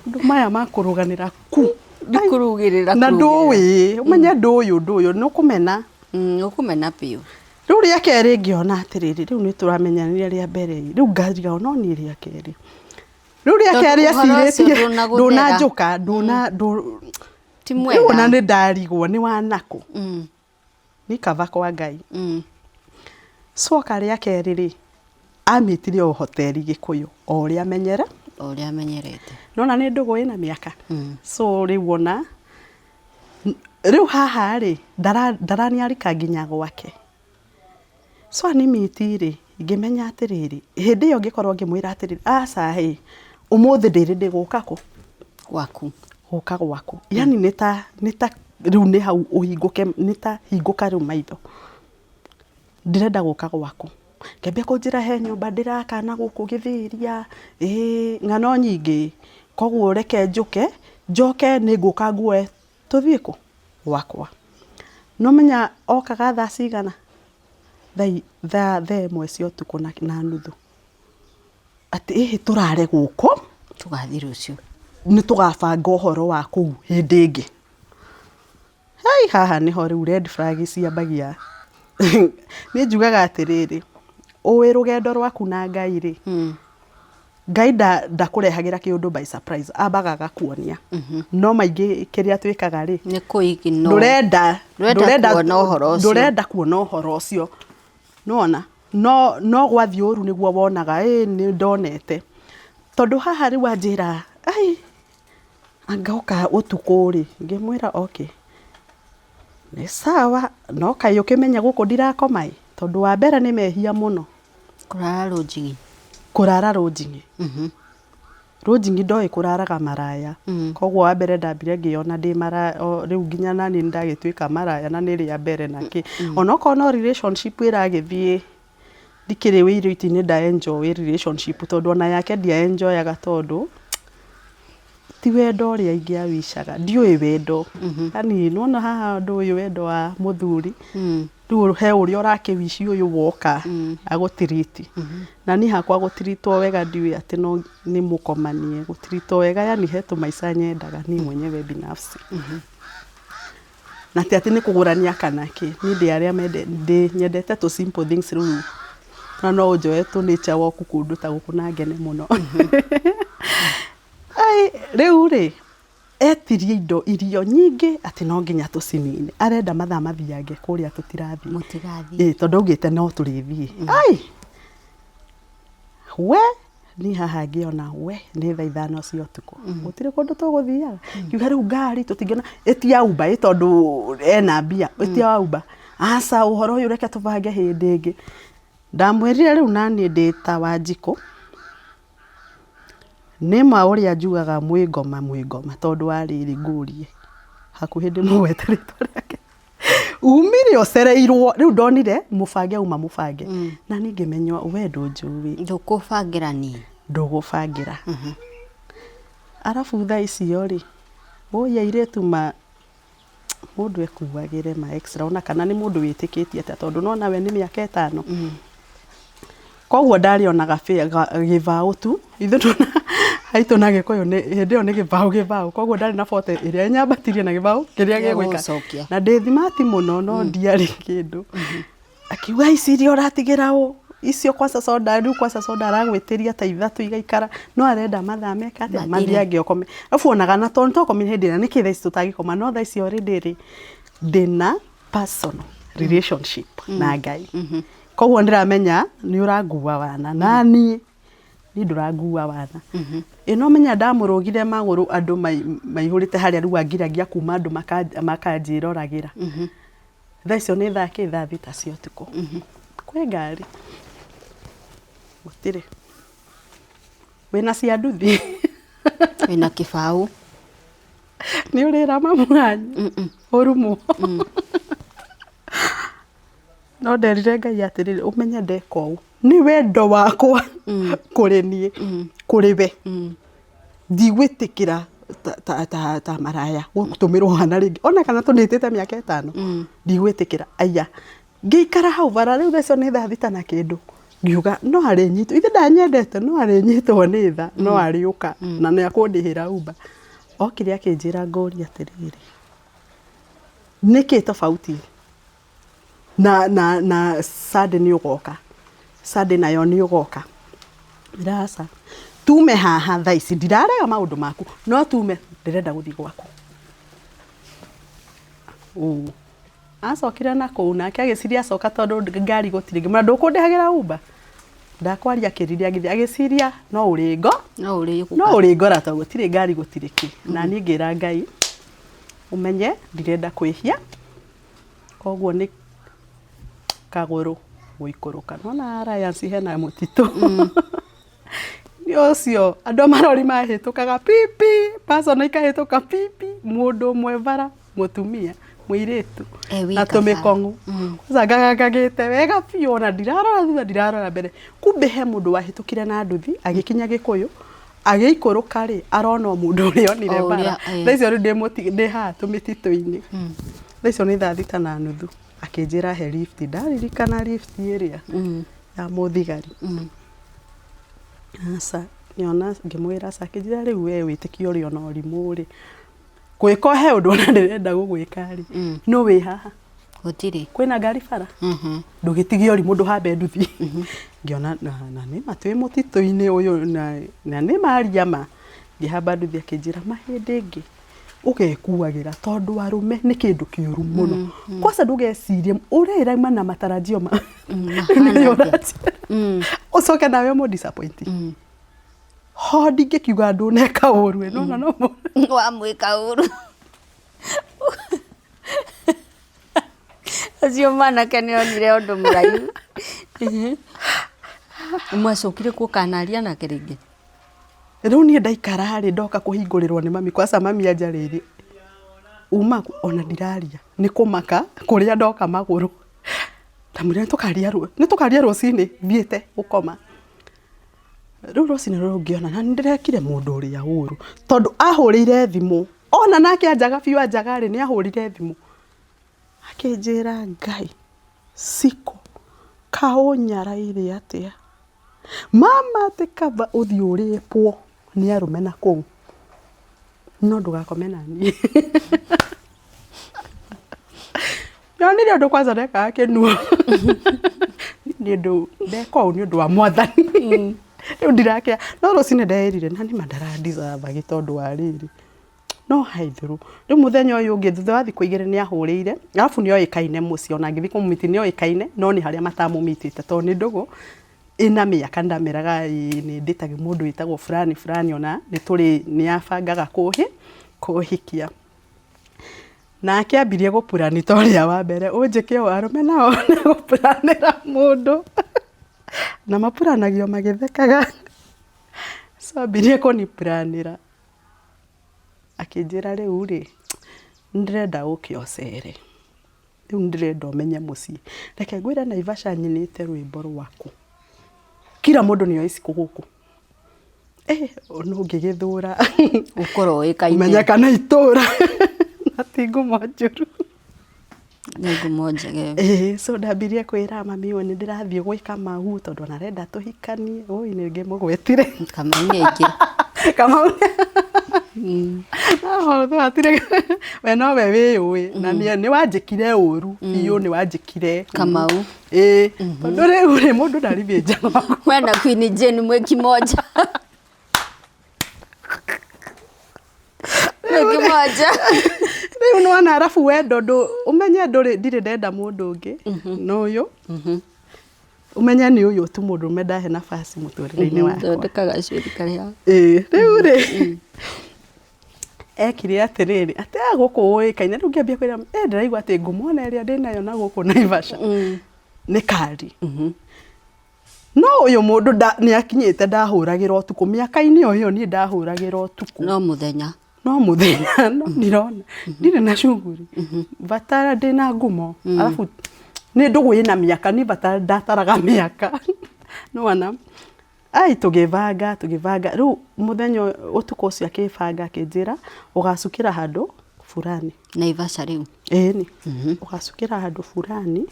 andũ maya makũrũganĩra ku ndikũrugĩrĩra na ndũĩ ũmenye ndũyũ nĩ ũkũmena ũkũmena piũ rĩu rĩa kerĩ ngĩona atĩrĩrĩ rĩu nĩ tũramenyanĩria rĩa mbere rĩu ngariga no niĩ rĩa kerĩ rĩu rĩa kerĩ acirĩtie ndũnanjũka rĩu ona nĩ ndarigwo nĩ wanakũ ni kava kwa Ngai. Coka rĩa kerĩ rĩ, amĩtire o hoteli Gĩkũyũ o ũrĩa amenyerete. Nona nĩ ndũgũ ĩna mĩaka. So rĩu ona rĩu haha rĩ ndaraniarika nginya gwake. So animiti rĩ ngĩmenya atĩrĩrĩ, hĩndĩ ĩyo ngĩkorwo ngĩmwĩra atĩrĩrĩ, aca hĩ ũmũthĩ ndĩrĩ gũka kũ gũka gwaku. Yani nĩ ta rĩu nĩ hau ũhingũke, nĩ ta hingũka rĩu maitho, ndĩrenda gũka gwaku. Ngĩambia kũnjĩra he nyũmba ndĩraka na gũkũ Gĩthĩria, ng'ano nyingĩ, koguo reke njoke nĩ ngũka nguoe tũthiĩ kũ gwakwa. No menya okaga thaa cigana, thaa ĩmwe cia ũtukũ na nuthu, atĩ tũrare gũkũ tũgathiĩ rũciũ, nĩ tũgabanga ũhoro wa kũu hĩndĩ ĩngĩ. Haha nĩho rĩu red flag ciambagia. Nĩ njugaga atĩrĩrĩ, ũĩ rũgendo rwaku na Ngai rĩ, Ngai ndakũrehagĩra kĩũndũ by surprise, ambaga agakuonia. No maingĩ kĩrĩa twĩkaga rĩ, nĩ kũigino, ndũrenda kuona ũhoro ũcio. Nona no gwathiĩ ũru nĩguo wonaga nĩ ndonete. Tondũ haha rĩu anjĩra angoka ũtukũ rĩ, ngĩmwĩra okay, nĩ sawa, no kaĩ ũkĩmenya gũkũ ndirakoma. Tondũ wa mbere nĩ mehia mũno kũrara rũnjingi. Rũnjingi ndoĩ kũraraga maraya. Koguo wa mbere ndambire ngĩona ndĩ maraya, rĩu nginya nani ndagĩtuĩka maraya na nĩ rĩa mbere nake. Onokorwo no relationship ĩragĩthiĩ ndikĩrĩ wĩirĩti-inĩ nda enjoy relationship, tondũ ona yake ndia enjoyaga tondũ ti wendo ũrĩa ingĩawicaga, ndiũĩ wendo. Yani nona haha ndũĩ wendo wa Mūthuri, rĩu he ũrĩa ũrakĩwici ũyũ woka agũtiriti. Na niĩ hakwa gũtiritwo wega ndiũĩ atĩ no nĩ mũkomanie, gũtiritwo wega, yani he tũmaica nyendaga niĩ mwenyewe binafsi. Na ti atĩ nĩ kũgũrania kana kĩ, niĩ ndĩ arĩa nyendete tũ simple things rĩu. Na no ũnjoe tũ nature walk kũndũ ta gũkũ na ngene mũno. Rĩu rĩ etirie irio nyingĩ atĩ no nginya tũcinine, arenda mathaa mathiange kũrĩa tũtirathiĩ, tondũ augĩte no tũrĩthiĩ. We niĩ haha ngĩona we nĩ thaa 5 cia ũtukũ, gũtirĩ kũndũ tũgũthiaga. Ngiuga rĩu ngari tũtingĩona, ĩtia Uber tondũ ena mbia, ĩtia Uber. Aca ũhoro ũyũ reke tũbange hĩndĩ ĩngĩ. Ndamwĩrire rĩu naniĩ ndĩ ta Wanjikũ, nĩma ũrĩa njugaga mwĩngoma tondũ wa rĩrĩ ngũrie hakuhĩ ndĩmũgwete rĩtwa rĩake. Umire ũcereirwo, rĩu ndonire mũbange uma mũbange, na niĩ ngĩmenywo we ndũnjũĩ, ndũkũbangĩra niĩ, ndũgũbangĩra. Arabu thaa icio rĩ, ũya airĩtu mũndũ ekuagĩre ma extra, ona kana nĩ mũndũ wĩtĩkĩtie atĩa, tondũ nona we nĩ mĩaka 5. Koguo ndarĩonaga gĩbaũ tu, ithuĩ tuna haitũ na Gĩkũyũ hĩndĩ ĩyo nĩ gĩbaũ. Koguo ndarĩ na bote ĩrĩa nyambatĩrie na gĩbaũ kĩrĩa gĩgwĩka. Na ndĩ thimati mũno no ndiarĩ kĩndũ. Akiuga ici iria ũratigĩra ũ, icio kwanza soda, rĩu kwanza soda aragwĩtĩria ta 3 igaikara, no arenda mathaa meka atĩa mathiange ũkome. Arabu onaga na tondũ tũkomire hĩndĩ ĩrĩa nĩkĩ thaa ici tũtagĩkoma, no thaa ici already rĩ ndĩna personal relationship na Ngai. Koguo ndiramenya nĩ ũrangua wana, nani ni ndũrangua wana. No menya ndamũrũgire magũrũ andũ maihũrĩte harĩa, rĩu angiragia kuma andũ makanjĩroragĩra. Thaa icio nĩ thaa 6 cia ũtukũ. Kwĩ ngari gũtirĩ, wĩna cia nduthi, wĩna kĩbaũ, nĩ ũrĩra mamu wanyu ũrumwo. No nderire Ngai atĩrĩrĩ, ũmenye ndeka ũũ nĩ wendo wakwa kũrĩ niĩ, kũrĩ we. Ndigwĩtĩkĩra ta maraya gũtũmĩrwo hana rĩngĩ, ona kana tũnĩtĩte mĩaka 5, ndigwĩtĩkĩra. Aya ngĩikara hau bara, rĩu thaa nĩ thaa 6 na kĩndũ, ngiuga no arĩ nyitwo, ithe ndanyendete, no arĩ nyitwo nĩ tha, no arĩũka na nĩ akũndĩhĩra Uber. Okire akĩnjĩra ngũria atĩrĩrĩ, nĩkĩ tofauti na Sunday nĩ ũgoka, Sunday nayo nĩ ũgoka. Ndĩraca tume haha thaa ici, ndirarega maũndũ maku, no tume ndĩrenda gũthiĩ gwaku. acokire na kũu nake agĩciria acoka tondũ ngari gũtirĩ ngĩ mũndũ ndũkũndĩhagĩra Uber ndakwaria kĩriria agĩciria no ũrĩ ngora tondũ gũtirĩ ngari gũtirĩ kĩ na niĩ ngĩra Ngai umenye ndirenda kwĩhia koguo nĩ kagũrũ gũikũrũka nona Alliance hena mũtitũ nĩ ũcio andũ marori mahĩtũkaga pipi persona ikahĩtũka pipi mũndũ ũmwe bara mũtumia mũirĩtu na tũmĩkong'u ngagagagĩte wega biũ na ndirarora thutha ndirarora mbere kumbe he mũndũ wahĩtũkire na nduthi agĩkinya Gĩkũyũ agĩikũrũka rĩ arona mũndũ ũrĩa onire bara thaa icio rĩu ndĩ haha tũmĩtitũ-inĩ thaa icio nĩ 3:30 akĩnjĩra he lift ndaririkana lift ĩrĩa ya mũthigari asa nyona ngĩmwĩra aca akĩnjĩra rĩu we wĩtĩkio ũrĩ ona ũrimũ rĩ gwĩka he ũndũ ona ndĩrenda gũgwĩka rĩ no wĩ haha gũtirĩ kwĩna ngari bara ndũgĩtigie ũrimũ ndũhambe nduthi ngĩona na nĩ matwĩ mũtitũ-inĩ ũyũ na nĩ maria ma ngĩhamba nduthi akĩnjĩra mahĩndĩ ĩngĩ ũgekuagĩra tondũ arũme nĩ kĩndũ kĩũru mũno kwanza ndũgecirie ũrĩraima na matarajio ma ũcoke nawe mũ disappoint ho ndingĩkiuga ndũneka ũru no wamwĩka ũru acio manake nĩonire ũndũ mũraihu mwacokire kũkanaria nake rĩngĩ rĩu niĩ ndaikara rĩ ndoka kũhingũrĩrwo nĩ mami kwanza mami anja rĩrĩ uma ona ndiraria nĩ kũmaka kũrĩa ndoka magũrũ tamwĩra nĩtũkaria rũcinĩ thiĩte gũkoma rĩu rũcinĩ rũrũ ngĩona na nĩndĩrekire mũndũ ũrĩa ũru tondũ ahũrĩire thimũ ona nake anjaga biũ anjaga rĩ nĩ ahũrire thimũ akĩnjĩra Ngai siko kaũnyaraire atĩa mama tĩkamba ũthiĩ ũrĩpwo nĩ arũme na kũu no ndũgakome na niĩ nĩonire ũndũ kwanza ndekaga kĩnuo nĩ ũndũ ndeka ũũ nĩ ũndũ wa Mwathani rĩu ndirakĩa no rũcinĩ nderire na nĩ mandarandizaga tondũ wa rĩrĩ no haithuru rĩu mũthenya ũyũ ũngĩ thutha wa thikũ 2 nĩ ahũrĩire alafu nĩ oĩkaine mũciĩ ona ngĩthiĩ kũmũmiti nĩ oĩkaine no nĩ harĩa matamũmitĩte tondũ nĩ ndũgũ ina mĩaka ndameraga nĩ ndĩtage mũndũ wĩtagwo fulani ona nĩ abangaga kũhikia na akĩambirie gũpurani ta ũrĩa wa mbere ũnjĩke warũme nao nĩ gũpuranĩra mũndũ na mapuranagio magĩthekaga so ambirie kũnipuranĩra akĩnjĩra rĩu rĩ ndĩrenda ũke ũcere rĩu ndĩrenda ũmenye mũciĩ reke ngwĩre Naivasha nyinĩte rwĩmbo rwaku kila mũndũ nĩ oici gũkũ no ngĩgĩthũra ũkorwo ũĩkaine menyekana itũra ati ngumo njũru nĩ ngumo njege so ndambirie kwĩra mami ũyũ nĩ ndĩrathiĩ gwĩka mau tondũ ona arenda tũhikanie ũĩ nĩ ngĩmũgwetire Kamau nĩ aingĩ Kamau atire we no we wĩũĩ na nĩ wanjĩkire ũru biũ nĩ wanjĩkire Kamau tondũ rĩu rĩ mũndũ ndarithĩ njama we na Queen Jane mweki moja rĩu nĩwana arabu wendo ũmenye ndirĩ ndenda mũndũ ũngĩ n'ũyũ umenye nĩ ũyũ tu mũndũ ũme ndahe nafasi mũtũrĩre-inĩ wakwa thondekaga cũri karĩa rĩu rĩ ekire atĩrĩrĩ atĩ gũkũ ũĩkaine rĩu ngĩambia kwĩra ndĩraigua atĩ ngũmwona ĩrĩa ndĩnayo na gũkũ Naivasha nĩ kari no ũyũ mũndũ nĩ akinyĩte ndahũragĩra ũtukũ mĩaka-inĩ ĩyo niĩ ndahũragĩra ũtukũ no mũthenya no ndirona ndirĩ na shughuli batara ndĩna ngumo alafu nĩ ndũgũ ĩna mĩaka nĩ batara ndataraga mĩaka nĩwana tũgĩbanga rĩu mũthenya ũtukũ ũcio akĩbanga akĩnjĩra ũgacukĩra handũ fulani Naivasha rĩu ĩni ũgacukĩra handũ fulani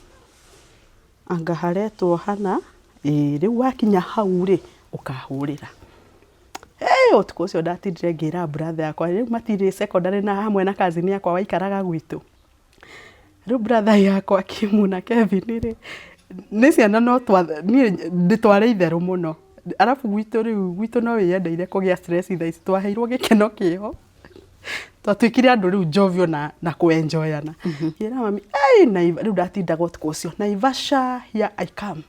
anga haretwo hana rĩu wakinya hau rĩ ũkahũrĩra ũtukũ ũcio ndatindire ngĩra brother yakwa rĩu matirĩ secondary na hamwe na cousin yakwa waikaraga gwitũ rĩu brother yakwa Kimu na Kevin rĩ nĩ ciana no ndĩtware itherũ mũno alafu gwitũ no wĩyendeire kũgĩa stress thaa ici twaheirwo gĩkeno kĩho twatuikire andu riu jovio na kuenjoyana ira mami riu ndatindaga utuku ucio Naivasha here I come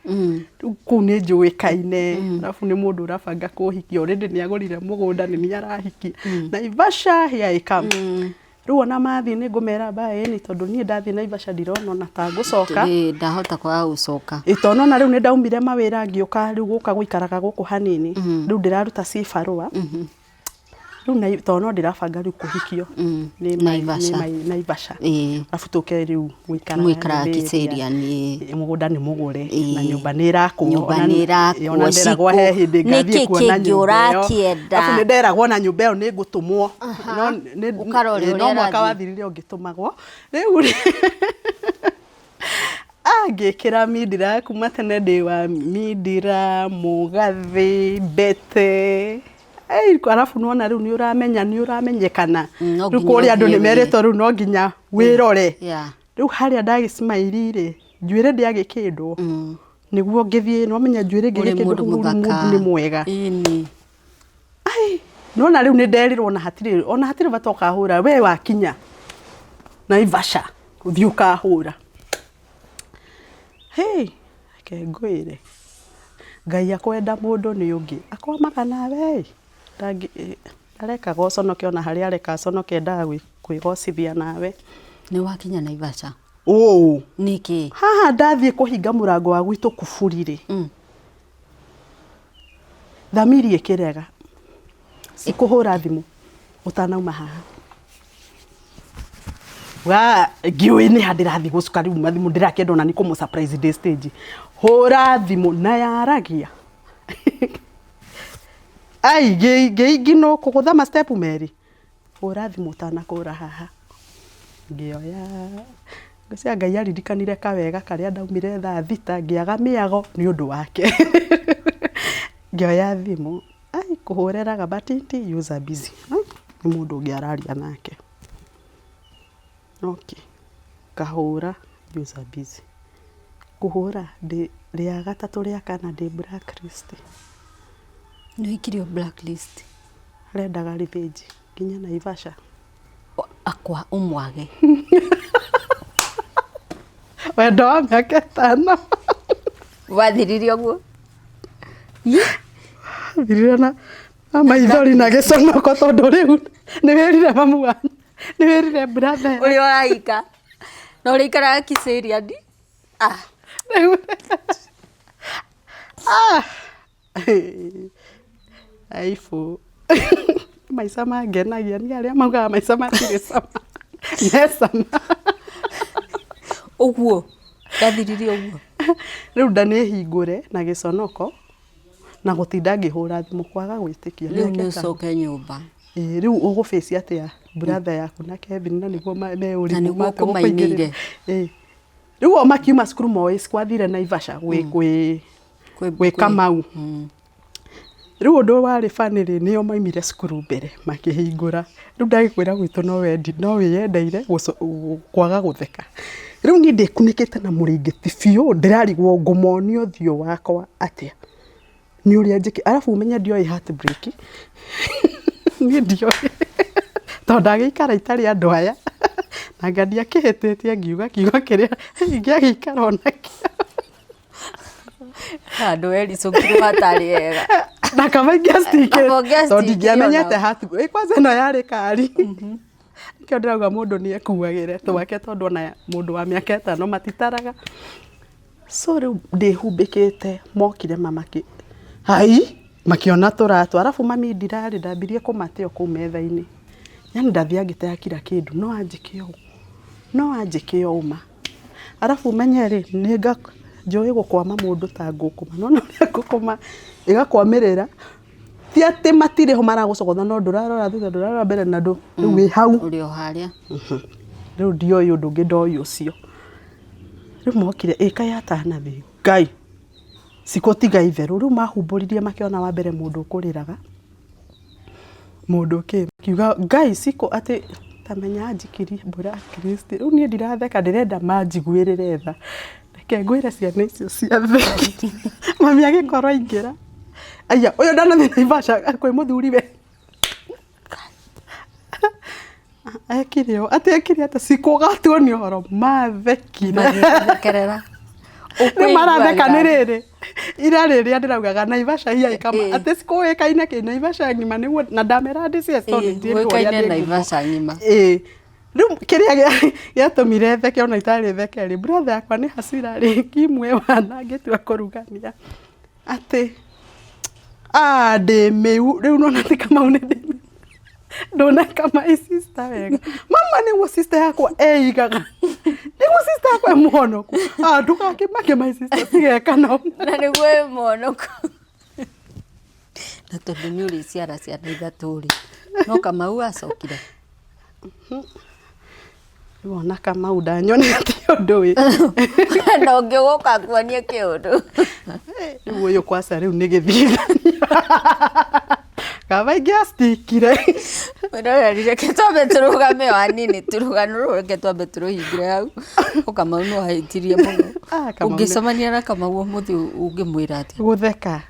riu ku ni njuikaine arafu ni mundu urabanga kuhikia already ni agurire mugunda ni arahikia Naivasha here I come riu ona mathi ni ngumera bae ni tondu ni ndathi Naivasha ndirona na ta gucoka ndahota kwa gucoka itono na riu ni ndaumire mawira ngiuka riu guka guikaraga guku hanini riu ndiraruta cibarua riu na tono ndirabanga riu kuhikio ni Naivasha afu tuke riu gwikara kiceria ni mugunda ni mugure na nyumba ni irakwo ona nderagwo he hindi ngathie kuona nyumba afu ni nderagwo na nyumba iyo ni ngutumwo no mwaka wathirire ungitumagwo riu ngikira mindira kuma tene ndi wa mindira mugathi bete arafu nuona riu ni uramenyekana riu kuri andu ni merito riu no nginya wirore riu haria ndagismairire njuire ndiagikindwo niguo ngithie no menya njuire ngigikindwo ni mwega nuona riu ni nderirwo na hatire batoka hura we wakinya Naivasha uthii ukahura ngwire Ngai akwenda mundu ni ungi akomaga nawe ndareka goconoke ona haria areka conoke ndaga kwigocithia nawe ni wakinya Naivasha niki haha ndathie kuhinga murango wa gwitu kuburire thamiri ikirega ikuhura thimu utanauma haha wa ngiwe ni handirathi gucuka riu mathimu ndirakenda ona ni kumu surprise day stage hura thimu na yaragia ngino kugutha ma step meri hura thimu utanakura haha ngioya ngacia Ngai aririkanire kawega karia ndaumire thaa thita ngiaga miago ni undu wake ngioya thimu kuhureraga batiti user busy ni mundu ngiararia nake kahura user busy kuhura ria gatatu ria kana ndi blacklist ni ikirio blacklist rendaga revenge nginya Naivasha akwa umwage wendo wa miaka 5 wathiririo guo thirira na maithori na giconoko tondu riu ni wirire mamu wanyu ni wirire brother uri waika no rikara kiceria ndi aifu maisa mangenagia ni aria maugaga maisa matire sama nesama uguo ndathiririo uguo riu ndani hingure na giconoko na gutinda ngihura thimu kwaga gwitikia riu ni ucoke nyumba riu uguface atia brother yaku na Kevin na niguo me uri na niguo kumainire riu o makiuma cukuru moe skwathire Naivasha gwi Kamau riu undu wari family nio maimire cukuru mbere makihingura riu ndagikwira gwitu no wendi no wiyendeire kwaga gutheka riu ni ndikunikite na muringiti biu ndirarigwo ngumonio thio wakwa atia ni uria njiki arafu umenya ndio heartbreak ni ndio tonda gikara itari andu aya na ngadia kihetitie ngiuga kiuga kiria ngiagikara onake andu eri cukuru hatari ega na kama ngiastike tondi ngiamenyete hatu kwanza no yari kari kio ndirauga mundu ni ekuagire twake tondu na mundu wa miaka 5 matitaraga so riu ndihumbikite mokire mamaki makiona turatu arafu mami ndirari ndambirie kumateo ku metha-ini yani ndathia ngitaya kila kindu no anjike uma arafu menyere ninga njoi gukwama mundu ta gükoma no gükoma igakwamirira ti ati matire ho maragucogotha no ndurarora thutha ndurarora mbere na ndu riu wi hau uri o haria riu ndio yu ndungi ndoi ucio riu mokire ikayatana thi Ngai sikotiga itheru riu mahumburirie makiona wa mbere mundu ukuriraga mundu ki kiuga Ngai siko ati tamenya njikiri blacklist riu ni ndiratheka ndirenda manjiguirire tha reke ngwire ciana icio ciathe mami agikoro ingira aya uyu ndanathi Naivasha kwi Mūthuri we ekire o atekire ata sikugatwo ni horo mathekire ni maratheka ni riri ira riri ndiraugaga Naivasha hia ikama ati sikuikaine ki Naivasha ngima niguo na ndamera ndicie story ndio Naivasha ngima riu kiria giatumire theke ona itari theke ri brother akwa ni hasira ri kimwe wana ngitua kurugania ati de meu riu nona ti kama une ndona kama sister wega mama ni sister yakwa eigaga ni sister yakwa muhonoku ndukakimake my sister sigeka no na ni gwe muhonoku na tondu ni uri ciara cia ithaturi no kama acokire wona kama ndanyonete undu wi na ngiguka kuonie kiundu riu uyu kwasa riu ni githithania kava ngiastikire reke twambe turugame wanini turuganu reke twambe turuhingire hau ukama no haitirie muno ungicemania na kama uo muthi ungimwira ati gutheka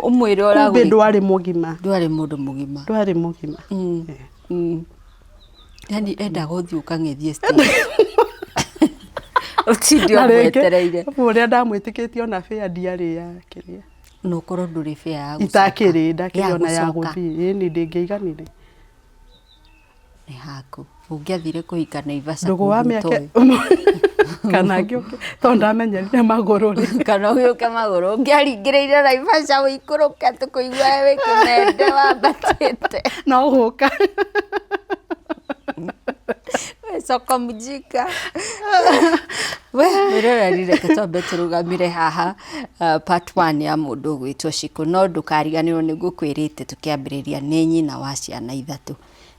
umwire ora gwe ndwari mugima ndwari mundu mugima yani enda guthi ukangethie stage utindio mwetereire uria ndamwitikitie ona fair ndiari ya kiria no korwo nduri fair ya itakiri ndakiriona ya guthi ni ndingeiganire ni haku ungiathire kuhika Naivasha ndugu wa miaka kana ngioke to ndamenyerire maguru kana ngioke maguru ngiaringiriire Naivasha wikuruka tukuigua we kimende wambatite no guka soko mjika we rĩrĩa twambe tũrũgamire haha part 1 ya mũndũ gwĩtwo Ciku no ndũkariganĩrwo nĩ ngũkwĩrĩte tũkĩambĩrĩria nĩ nyina wa ciana ithatũ.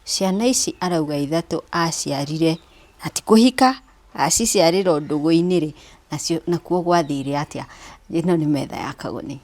Ciana ici arauga ithatũ aciarire ati kũhika aciciarĩra ndũgũ-inĩ rĩ nacio nakuo gwathire atĩa. Ĩno nĩ metha ya Kagoni.